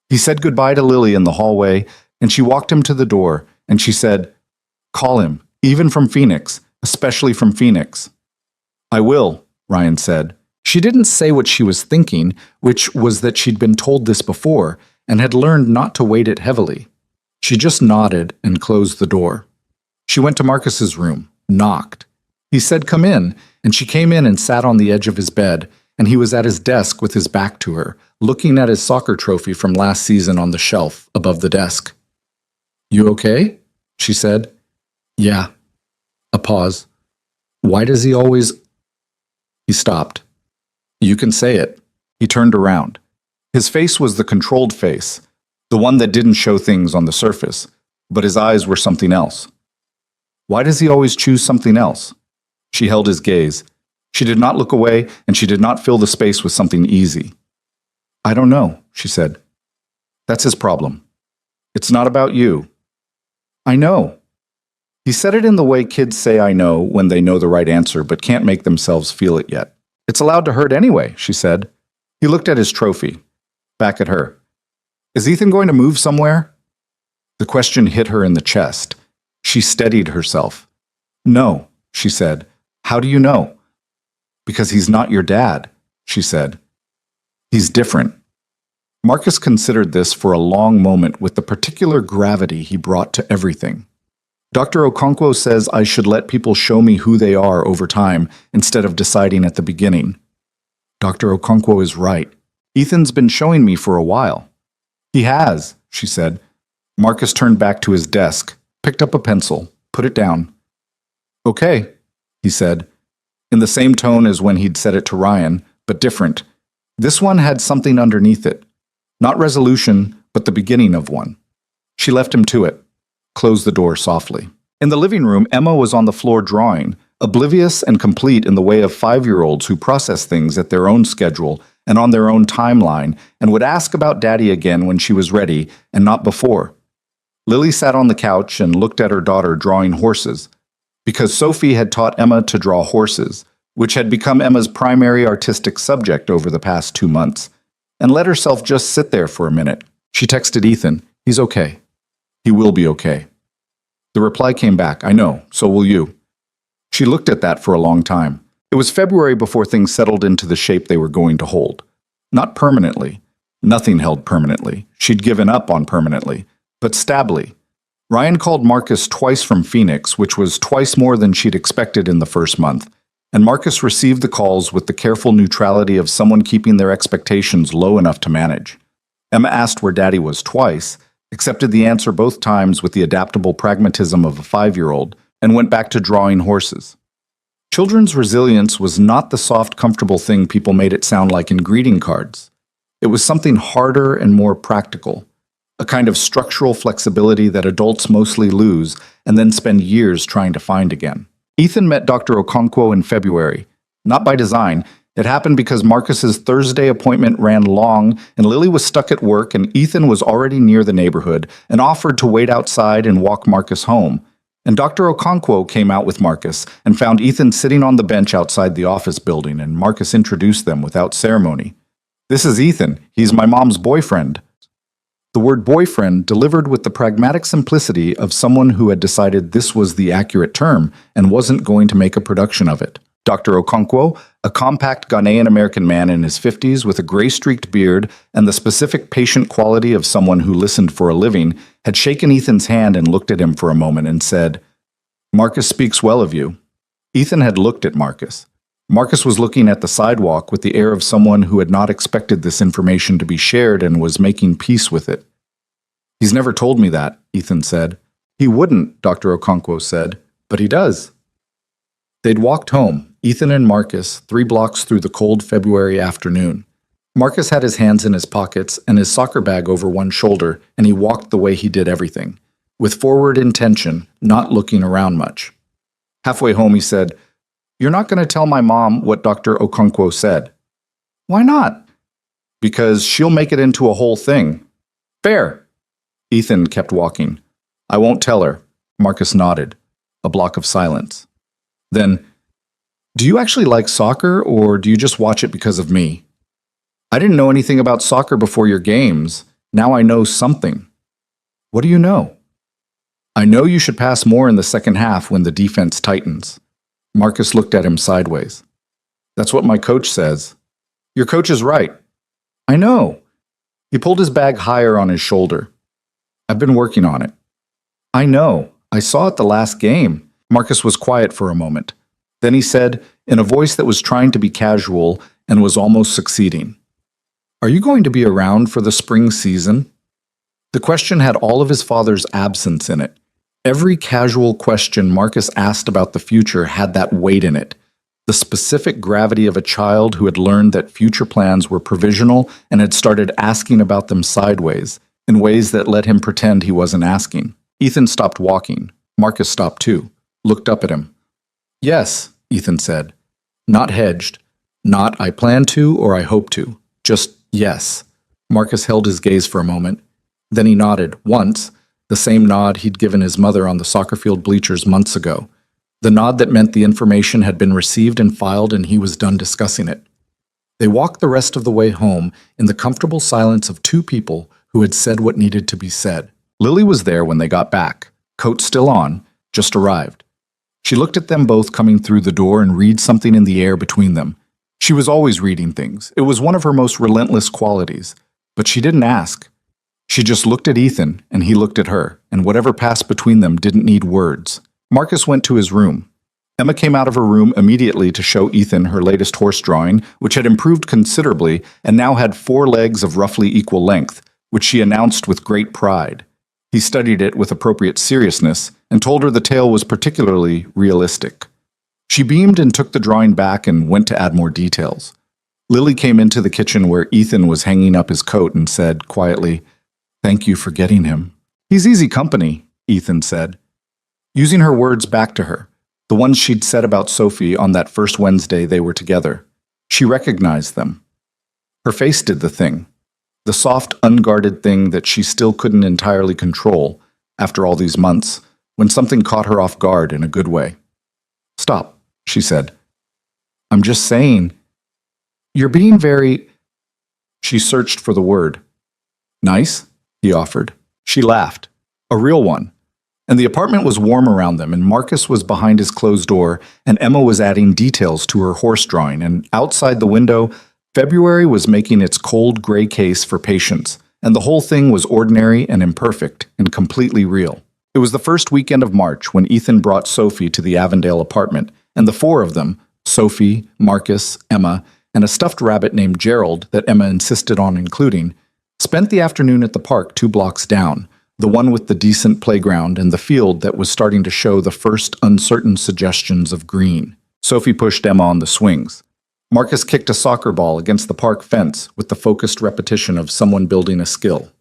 He said goodbye to Lily in the hallway, and she walked him to the door, and she said, "Call him, even from Phoenix, especially from Phoenix." "I will," Ryan said. She didn't say what she was thinking, which was that she'd been told this before and had learned not to weight it heavily. She just nodded and closed the door. She went to Marcus's room, knocked. He said, "Come in," and she came in and sat on the edge of his bed, and he was at his desk with his back to her, looking at his soccer trophy from last season on the shelf above the desk. "You okay?" she said. "Yeah." A pause. "Why does he always—" He stopped. "You can say it." He turned around. His face was the controlled face, the one that didn't show things on the surface, but his eyes were something else. "Why does he always choose something else?" She held his gaze. She did not look away, and she did not fill the space with something easy. "I don't know," she said. "That's his problem. It's not about you." "I know." He said it in the way kids say "I know" when they know the right answer but can't make themselves feel it yet. "It's allowed to hurt anyway," she said. He looked at his trophy, back at her. "Is Ethan going to move somewhere?" The question hit her in the chest. She steadied herself. "No," she said. "How do you know?" "Because he's not your dad," she said. "He's different." Marcus considered this for a long moment with the particular gravity he brought to everything. Dr. Okonkwo says I should let people show me who they are over time instead of deciding at the beginning. Dr. Okonkwo is right. Ethan's been showing me for a while. "He has," she said. Marcus turned back to his desk, picked up a pencil, put it down. "Okay," he said, in the same tone as when he'd said it to Ryan, but different. This one had something underneath it. Not resolution, but the beginning of one. She left him to it, closed the door softly. In the living room, Emma was on the floor drawing, oblivious and complete in the way of 5-year-olds who process things at their own schedule and on their own timeline and would ask about Daddy again when she was ready and not before. Lily sat on the couch and looked at her daughter drawing horses. because Sophie had taught Emma to draw horses, which had become Emma's primary artistic subject over the past 2 months, and let herself just sit there for a minute. She texted Ethan, "He's okay. He will be okay." The reply came back, "I know, so will you." She looked at that for a long time. It was February before things settled into the shape they were going to hold. Not permanently. Nothing held permanently. She'd given up on permanently. But stably. Ryan called Marcus twice from Phoenix, which was twice more than she'd expected in the first month, and Marcus received the calls with the careful neutrality of someone keeping their expectations low enough to manage. Emma asked where Daddy was twice, accepted the answer both times with the adaptable pragmatism of a 5-year-old, and went back to drawing horses. Children's resilience was not the soft, comfortable thing people made it sound like in greeting cards. It was something harder and more practical, a kind of structural flexibility that adults mostly lose and then spend years trying to find again. Ethan met Dr. Okonkwo in February. Not by design. It happened because Marcus's Thursday appointment ran long and Lily was stuck at work and Ethan was already near the neighborhood and offered to wait outside and walk Marcus home. And Dr. Okonkwo came out with Marcus and found Ethan sitting on the bench outside the office building, and Marcus introduced them without ceremony. "This is Ethan. He's my mom's boyfriend." The word boyfriend delivered with the pragmatic simplicity of someone who had decided this was the accurate term and wasn't going to make a production of it. Dr. Okonkwo, a compact Ghanaian-American man in his 50s with a gray-streaked beard and the specific patient quality of someone who listened for a living, had shaken Ethan's hand and looked at him for a moment and said, "Marcus speaks well of you." Ethan had looked at Marcus. Marcus was looking at the sidewalk with the air of someone who had not expected this information to be shared and was making peace with it. "He's never told me that," Ethan said. "He wouldn't," Dr. Okonkwo said, "but he does." They'd walked home, Ethan and Marcus, 3 blocks through the cold February afternoon. Marcus had his hands in his pockets and his soccer bag over one shoulder, and he walked the way he did everything, with forward intention, not looking around much. Halfway home he said, "You're not going to tell my mom what Dr. Okonkwo said." "Why not?" "Because she'll make it into a whole thing." "Fair." Ethan kept walking. "I won't tell her." Marcus nodded. A block of silence. Then, "Do you actually like soccer, or do you just watch it because of me?" "I didn't know anything about soccer before your games. Now I know something." "What do you know?" "I know you should pass more in the second half when the defense tightens." Marcus looked at him sideways. "That's what my coach says." "Your coach is right." "I know." He pulled his bag higher on his shoulder. "I've been working on it." "I know. I saw it the last game." Marcus was quiet for a moment. Then he said, in a voice that was trying to be casual and was almost succeeding, "Are you going to be around for the spring season?" The question had all of his father's absence in it. Every casual question Marcus asked about the future had that weight in it, the specific gravity of a child who had learned that future plans were provisional and had started asking about them sideways, in ways that let him pretend he wasn't asking. Ethan stopped walking. Marcus stopped too, looked up at him. "Yes," Ethan said. Not hedged. Not "I plan to" or "I hope to." Just yes. Marcus held his gaze for a moment. Then he nodded, once, the same nod he'd given his mother on the soccer field bleachers months ago. The nod that meant the information had been received and filed and he was done discussing it. They walked the rest of the way home in the comfortable silence of 2 people who had said what needed to be said. Lily was there when they got back, coat still on, just arrived. She looked at them both coming through the door and read something in the air between them. She was always reading things. It was one of her most relentless qualities. But she didn't ask. She just looked at Ethan, and he looked at her, and whatever passed between them didn't need words. Marcus went to his room. Emma came out of her room immediately to show Ethan her latest horse drawing, which had improved considerably and now had 4 legs of roughly equal length, which she announced with great pride. He studied it with appropriate seriousness and told her the tale was particularly realistic. She beamed and took the drawing back and went to add more details. Lily came into the kitchen where Ethan was hanging up his coat and said quietly, "Thank you for getting him." "He's easy company," Ethan said, using her words back to her, the ones she'd said about Sophie on that first Wednesday they were together. She recognized them. Her face did the thing, the soft, unguarded thing that she still couldn't entirely control after all these months, when something caught her off guard in a good way. Stop, she said. I'm just saying. You're being very... She searched for the word. Nice, he offered. She laughed. A real one. And the apartment was warm around them, and Marcus was behind his closed door, and Emma was adding details to her horse drawing, and outside the window, February was making its cold gray case for patience, and the whole thing was ordinary and imperfect and completely real. It was the first weekend of March when Ethan brought Sophie to the Avondale apartment, and the four of them, Sophie, Marcus, Emma, and a stuffed rabbit named Gerald that Emma insisted on including, spent the afternoon at the park 2 blocks down, the one with the decent playground and the field that was starting to show the first uncertain suggestions of green. Sophie pushed Emma on the swings. Marcus kicked a soccer ball against the park fence with the focused repetition of someone building a skill.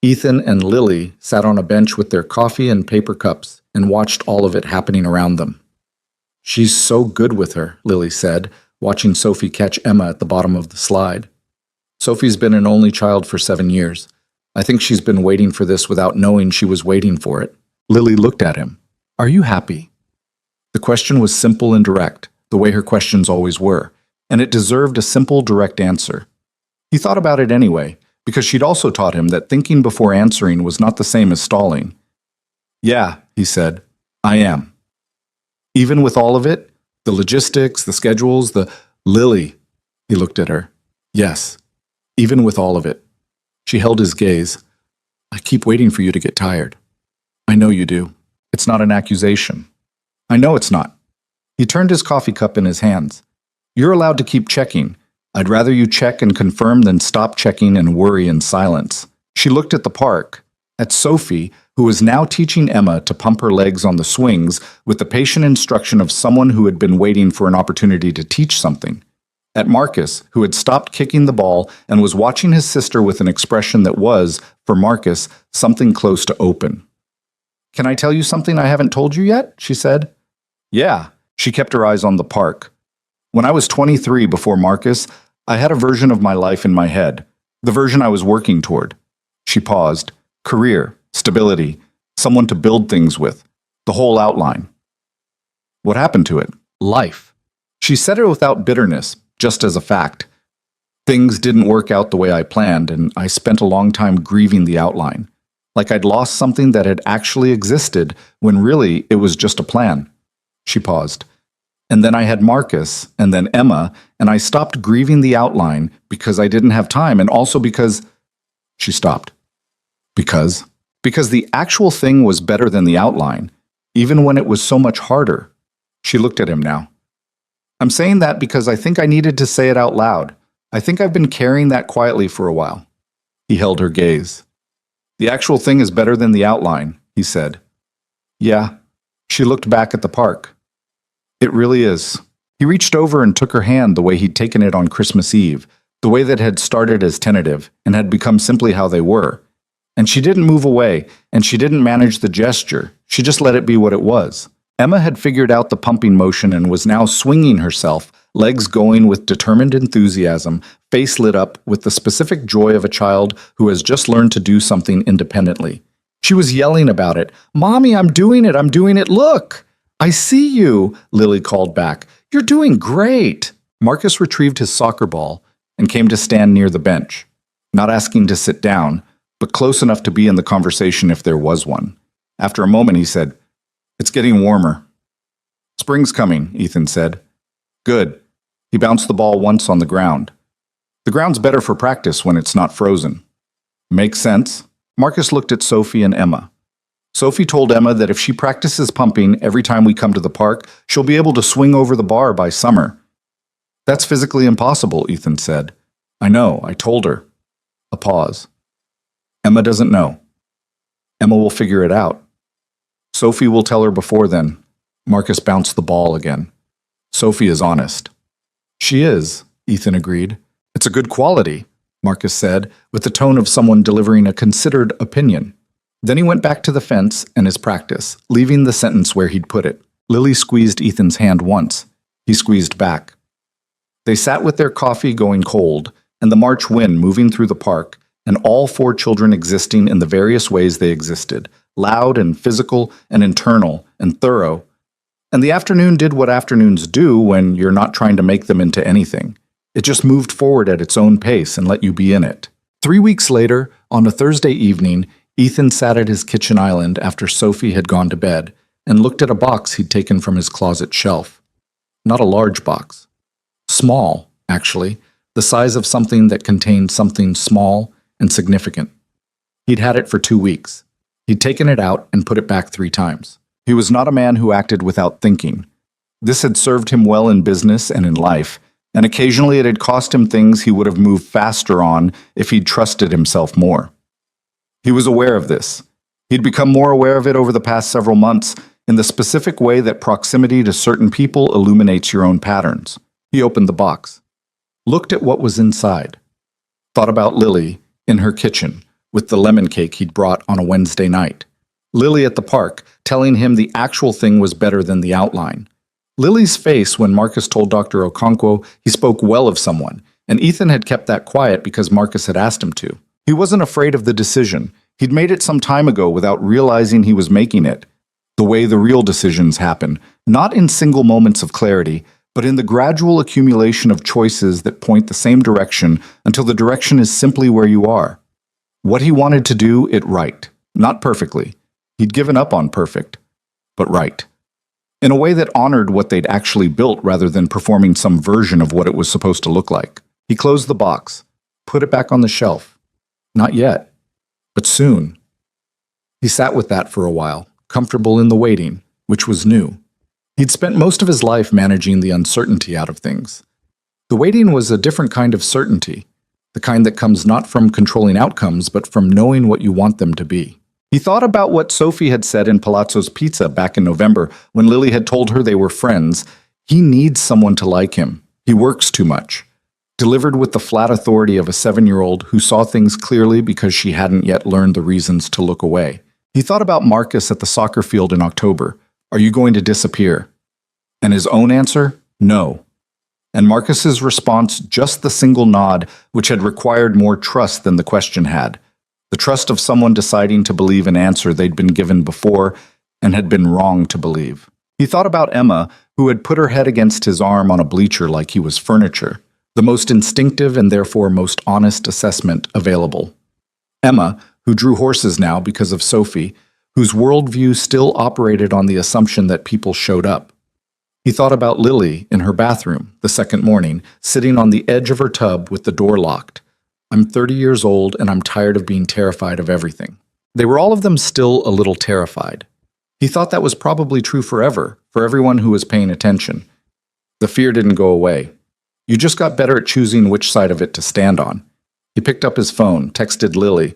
Ethan and Lily sat on a bench with their coffee and paper cups and watched all of it happening around them. She's so good with her, Lily said, watching Sophie catch Emma at the bottom of the slide. Sophie's been an only child for 7 years. I think she's been waiting for this without knowing she was waiting for it. Lily looked at him. Are you happy? The question was simple and direct, the way her questions always were, and it deserved a simple, direct answer. He thought about it anyway, because she'd also taught him that thinking before answering was not the same as stalling. Yeah, he said, I am. Even with all of it, the logistics, the schedules, the... Lily, he looked at her. Yes, even with all of it. She held his gaze. I keep waiting for you to get tired. I know you do. It's not an accusation. I know it's not. He turned his coffee cup in his hands. You're allowed to keep checking. I'd rather you check and confirm than stop checking and worry in silence. She looked at the park, at Sophie, who was now teaching Emma to pump her legs on the swings with the patient instruction of someone who had been waiting for an opportunity to teach something. At Marcus, who had stopped kicking the ball and was watching his sister with an expression that was, for Marcus, something close to open. Can I tell you something I haven't told you yet? She said. Yeah. She kept her eyes on the park. When I was 23 before Marcus, I had a version of my life in my head, the version I was working toward. She paused. Career, stability, someone to build things with, the whole outline. What happened to it? Life. She said it without bitterness, just as a fact. Things didn't work out the way I planned, and I spent a long time grieving the outline, like I'd lost something that had actually existed when really it was just a plan. She paused. And then I had Marcus, and then Emma, and I stopped grieving the outline because I didn't have time, and also because... She stopped. Because the actual thing was better than the outline, even when it was so much harder. She looked at him now. I'm saying that because I think I needed to say it out loud. I think I've been carrying that quietly for a while. He held her gaze. The actual thing is better than the outline, he said. Yeah. She looked back at the park. It really is. He reached over and took her hand the way he'd taken it on Christmas Eve, the way that had started as tentative and had become simply how they were. And she didn't move away, and she didn't manage the gesture. She just let it be what it was. Emma had figured out the pumping motion and was now swinging herself, legs going with determined enthusiasm, face lit up with the specific joy of a child who has just learned to do something independently. She was yelling about it. Mommy, I'm doing it, look! I see you, Lily called back. You're doing great. Marcus retrieved his soccer ball and came to stand near the bench, not asking to sit down, but close enough to be in the conversation if there was one. After a moment, he said, It's getting warmer. Spring's coming, Ethan said. Good. He bounced the ball once on the ground. The ground's better for practice when it's not frozen. Makes sense. Marcus looked at Sophie and Emma. Sophie told Emma that if she practices pumping every time we come to the park, she'll be able to swing over the bar by summer. That's physically impossible, Ethan said. I know, I told her. A pause. Emma doesn't know. Emma will figure it out. Sophie will tell her before then. Marcus bounced the ball again. Sophie is honest. She is, Ethan agreed. It's a good quality, Marcus said, with the tone of someone delivering a considered opinion. Then he went back to the fence and his practice, leaving the sentence where he'd put it. Lily squeezed Ethan's hand once. He squeezed back. They sat with their coffee going cold, and the March wind moving through the park, and all four children existing in the various ways they existed, loud and physical and internal and thorough, And the afternoon did what afternoons do when you're not trying to make them into anything. It just moved forward at its own pace and let you be in it. 3 weeks later, on a Thursday evening, Ethan sat at his kitchen island after Sophie had gone to bed and looked at a box he'd taken from his closet shelf. Not a large box. Small, actually, the size of something that contained something small and significant. He'd had it for 2 weeks. He'd taken it out and put it back 3 times. He was not a man who acted without thinking. This had served him well in business and in life, and occasionally it had cost him things he would have moved faster on if he'd trusted himself more. He was aware of this. He'd become more aware of it over the past several months in the specific way that proximity to certain people illuminates your own patterns. He opened the box, looked at what was inside, thought about Lily in her kitchen with the lemon cake he'd brought on a Wednesday night. Lily at the park, telling him the actual thing was better than the outline. Lily's face when Marcus told Dr. Okonkwo he spoke well of someone, and Ethan had kept that quiet because Marcus had asked him to. He wasn't afraid of the decision. He'd made it some time ago without realizing he was making it. The way the real decisions happen, not in single moments of clarity, but in the gradual accumulation of choices that point the same direction until the direction is simply where you are. What he wanted to do, it right. Not perfectly. He'd given up on perfect, but right. In a way that honored what they'd actually built rather than performing some version of what it was supposed to look like. He closed the box, put it back on the shelf. Not yet, but soon. He sat with that for a while, comfortable in the waiting, which was new. He'd spent most of his life managing the uncertainty out of things. The waiting was a different kind of certainty, the kind that comes not from controlling outcomes, but from knowing what you want them to be. He thought about what Sophie had said in Palazzo's Pizza back in November when Lily had told her they were friends. He needs someone to like him. He works too much. Delivered with the flat authority of a 7-year-old who saw things clearly because she hadn't yet learned the reasons to look away. He thought about Marcus at the soccer field in October. Are you going to disappear? And his own answer? No. And Marcus's response, just the single nod, which had required more trust than the question had. The trust of someone deciding to believe an answer they'd been given before and had been wrong to believe. He thought about Emma, who had put her head against his arm on a bleacher like he was furniture, the most instinctive and therefore most honest assessment available. Emma, who drew horses now because of Sophie, whose worldview still operated on the assumption that people showed up. He thought about Lily in her bathroom the second morning, sitting on the edge of her tub with the door locked. I'm 30 years old and I'm tired of being terrified of everything. They were all of them still a little terrified. He thought that was probably true forever, for everyone who was paying attention. The fear didn't go away. You just got better at choosing which side of it to stand on. He picked up his phone, texted Lily.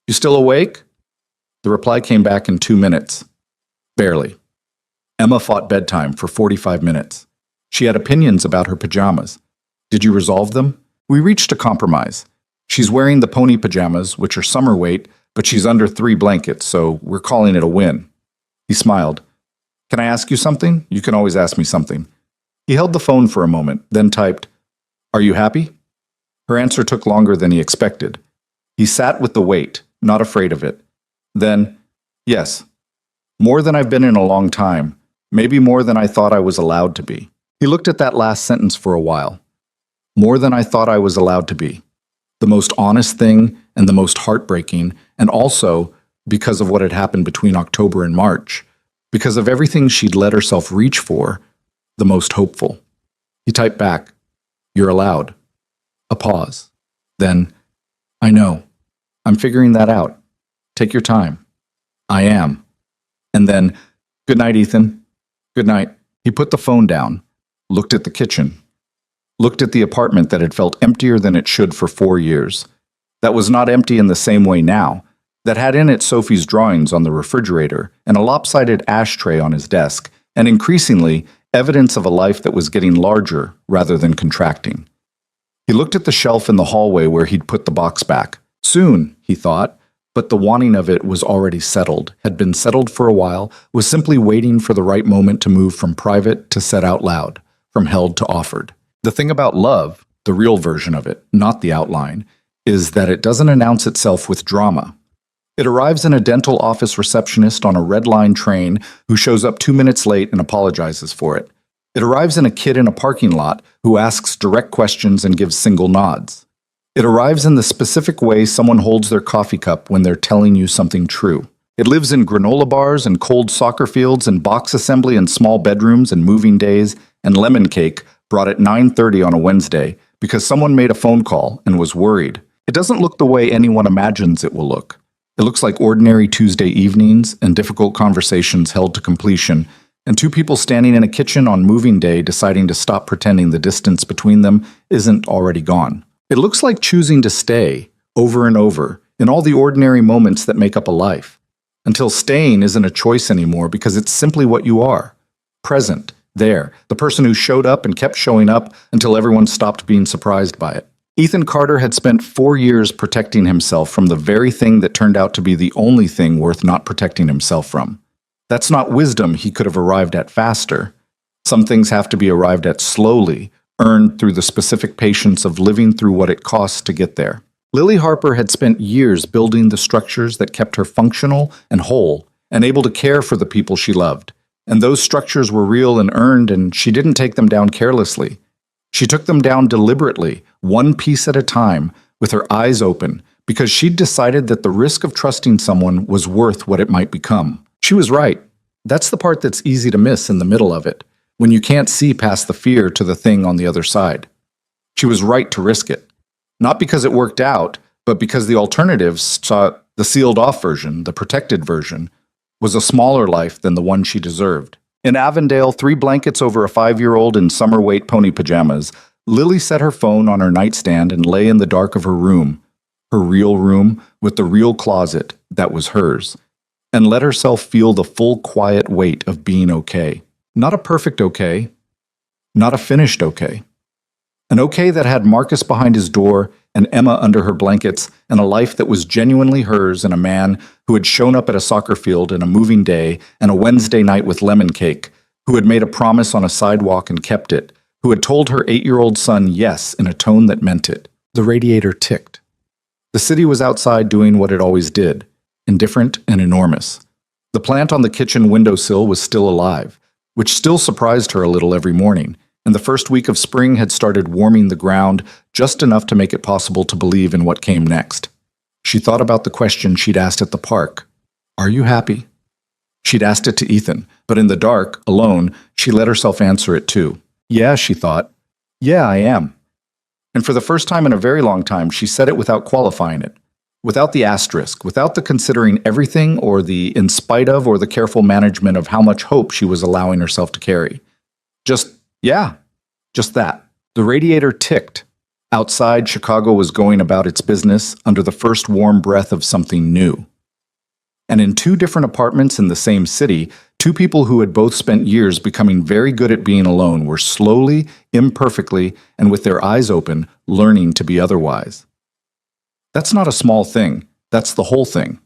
You still awake? The reply came back in 2 minutes. Barely. Emma fought bedtime for 45 minutes. She had opinions about her pajamas. Did you resolve them? We reached a compromise. She's wearing the pony pajamas, which are summer weight, but she's under 3 blankets, so we're calling it a win. He smiled. Can I ask you something? You can always ask me something. He held the phone for a moment, then typed, Are you happy? Her answer took longer than he expected. He sat with the weight, not afraid of it. Then, yes. More than I've been in a long time. Maybe more than I thought I was allowed to be. He looked at that last sentence for a while. More than I thought I was allowed to be. The most honest thing and the most heartbreaking, and also, because of what had happened between October and March, because of everything she'd let herself reach for, the most hopeful. He typed back, You're allowed. A pause. Then, I know. I'm figuring that out. Take your time. I am. And then, Good night, Ethan. Good night. He put the phone down, looked at the kitchen, looked at the apartment that had felt emptier than it should for 4 years. That was not empty in the same way now, that had in it Sophie's drawings on the refrigerator and a lopsided ashtray on his desk, and increasingly, evidence of a life that was getting larger rather than contracting. He looked at the shelf in the hallway where he'd put the box back. Soon, he thought, but the wanting of it was already settled, had been settled for a while, was simply waiting for the right moment to move from private to said out loud, from held to offered. The thing about love, the real version of it, not the outline, is that it doesn't announce itself with drama. It arrives in a dental office receptionist on a red line train who shows up 2 minutes late and apologizes for it. It arrives in a kid in a parking lot who asks direct questions and gives single nods. It arrives in the specific way someone holds their coffee cup when they're telling you something true. It lives in granola bars and cold soccer fields and box assembly and small bedrooms and moving days and lemon cake brought at 9:30 on a Wednesday because someone made a phone call and was worried. It doesn't look the way anyone imagines it will look. It looks like ordinary Tuesday evenings and difficult conversations held to completion, and two people standing in a kitchen on moving day deciding to stop pretending the distance between them isn't already gone. It looks like choosing to stay, over and over, in all the ordinary moments that make up a life, until staying isn't a choice anymore because it's simply what you are. Present, there, the person who showed up and kept showing up until everyone stopped being surprised by it. Ethan Carter had spent 4 years protecting himself from the very thing that turned out to be the only thing worth not protecting himself from. That's not wisdom he could have arrived at faster. Some things have to be arrived at slowly, earned through the specific patience of living through what it costs to get there. Lily Harper had spent years building the structures that kept her functional and whole and able to care for the people she loved. And those structures were real and earned, and she didn't take them down carelessly. She took them down deliberately, one piece at a time, with her eyes open, because she'd decided that the risk of trusting someone was worth what it might become. She was right. That's the part that's easy to miss in the middle of it, when you can't see past the fear to the thing on the other side. She was right to risk it. Not because it worked out, but because the alternatives saw the sealed-off version, the protected version, was a smaller life than the one she deserved. In Avondale, 3 blankets over a 5-year-old in summer-weight pony pajamas, Lily set her phone on her nightstand and lay in the dark of her real room with the real closet that was hers, and let herself feel the full quiet weight of being okay. Not a perfect okay, not a finished okay. An okay that had Marcus behind his door and Emma under her blankets and a life that was genuinely hers and a man who had shown up at a soccer field and a moving day and a Wednesday night with lemon cake, who had made a promise on a sidewalk and kept it, who had told her 8-year-old son yes in a tone that meant it. The radiator ticked. The city was outside doing what it always did, indifferent and enormous. The plant on the kitchen windowsill was still alive, which still surprised her a little every morning, and the first week of spring had started warming the ground just enough to make it possible to believe in what came next. She thought about the question she'd asked at the park. Are you happy? She'd asked it to Ethan, but in the dark, alone, she let herself answer it too. Yeah, she thought. Yeah, I am. And for the first time in a very long time, she said it without qualifying it, without the asterisk, without the considering everything or the in spite of or the careful management of how much hope she was allowing herself to carry. Just that. The radiator ticked. Outside, Chicago was going about its business under the first warm breath of something new. And in 2 different apartments in the same city, 2 people who had both spent years becoming very good at being alone were slowly, imperfectly, and with their eyes open, learning to be otherwise. That's not a small thing. That's the whole thing.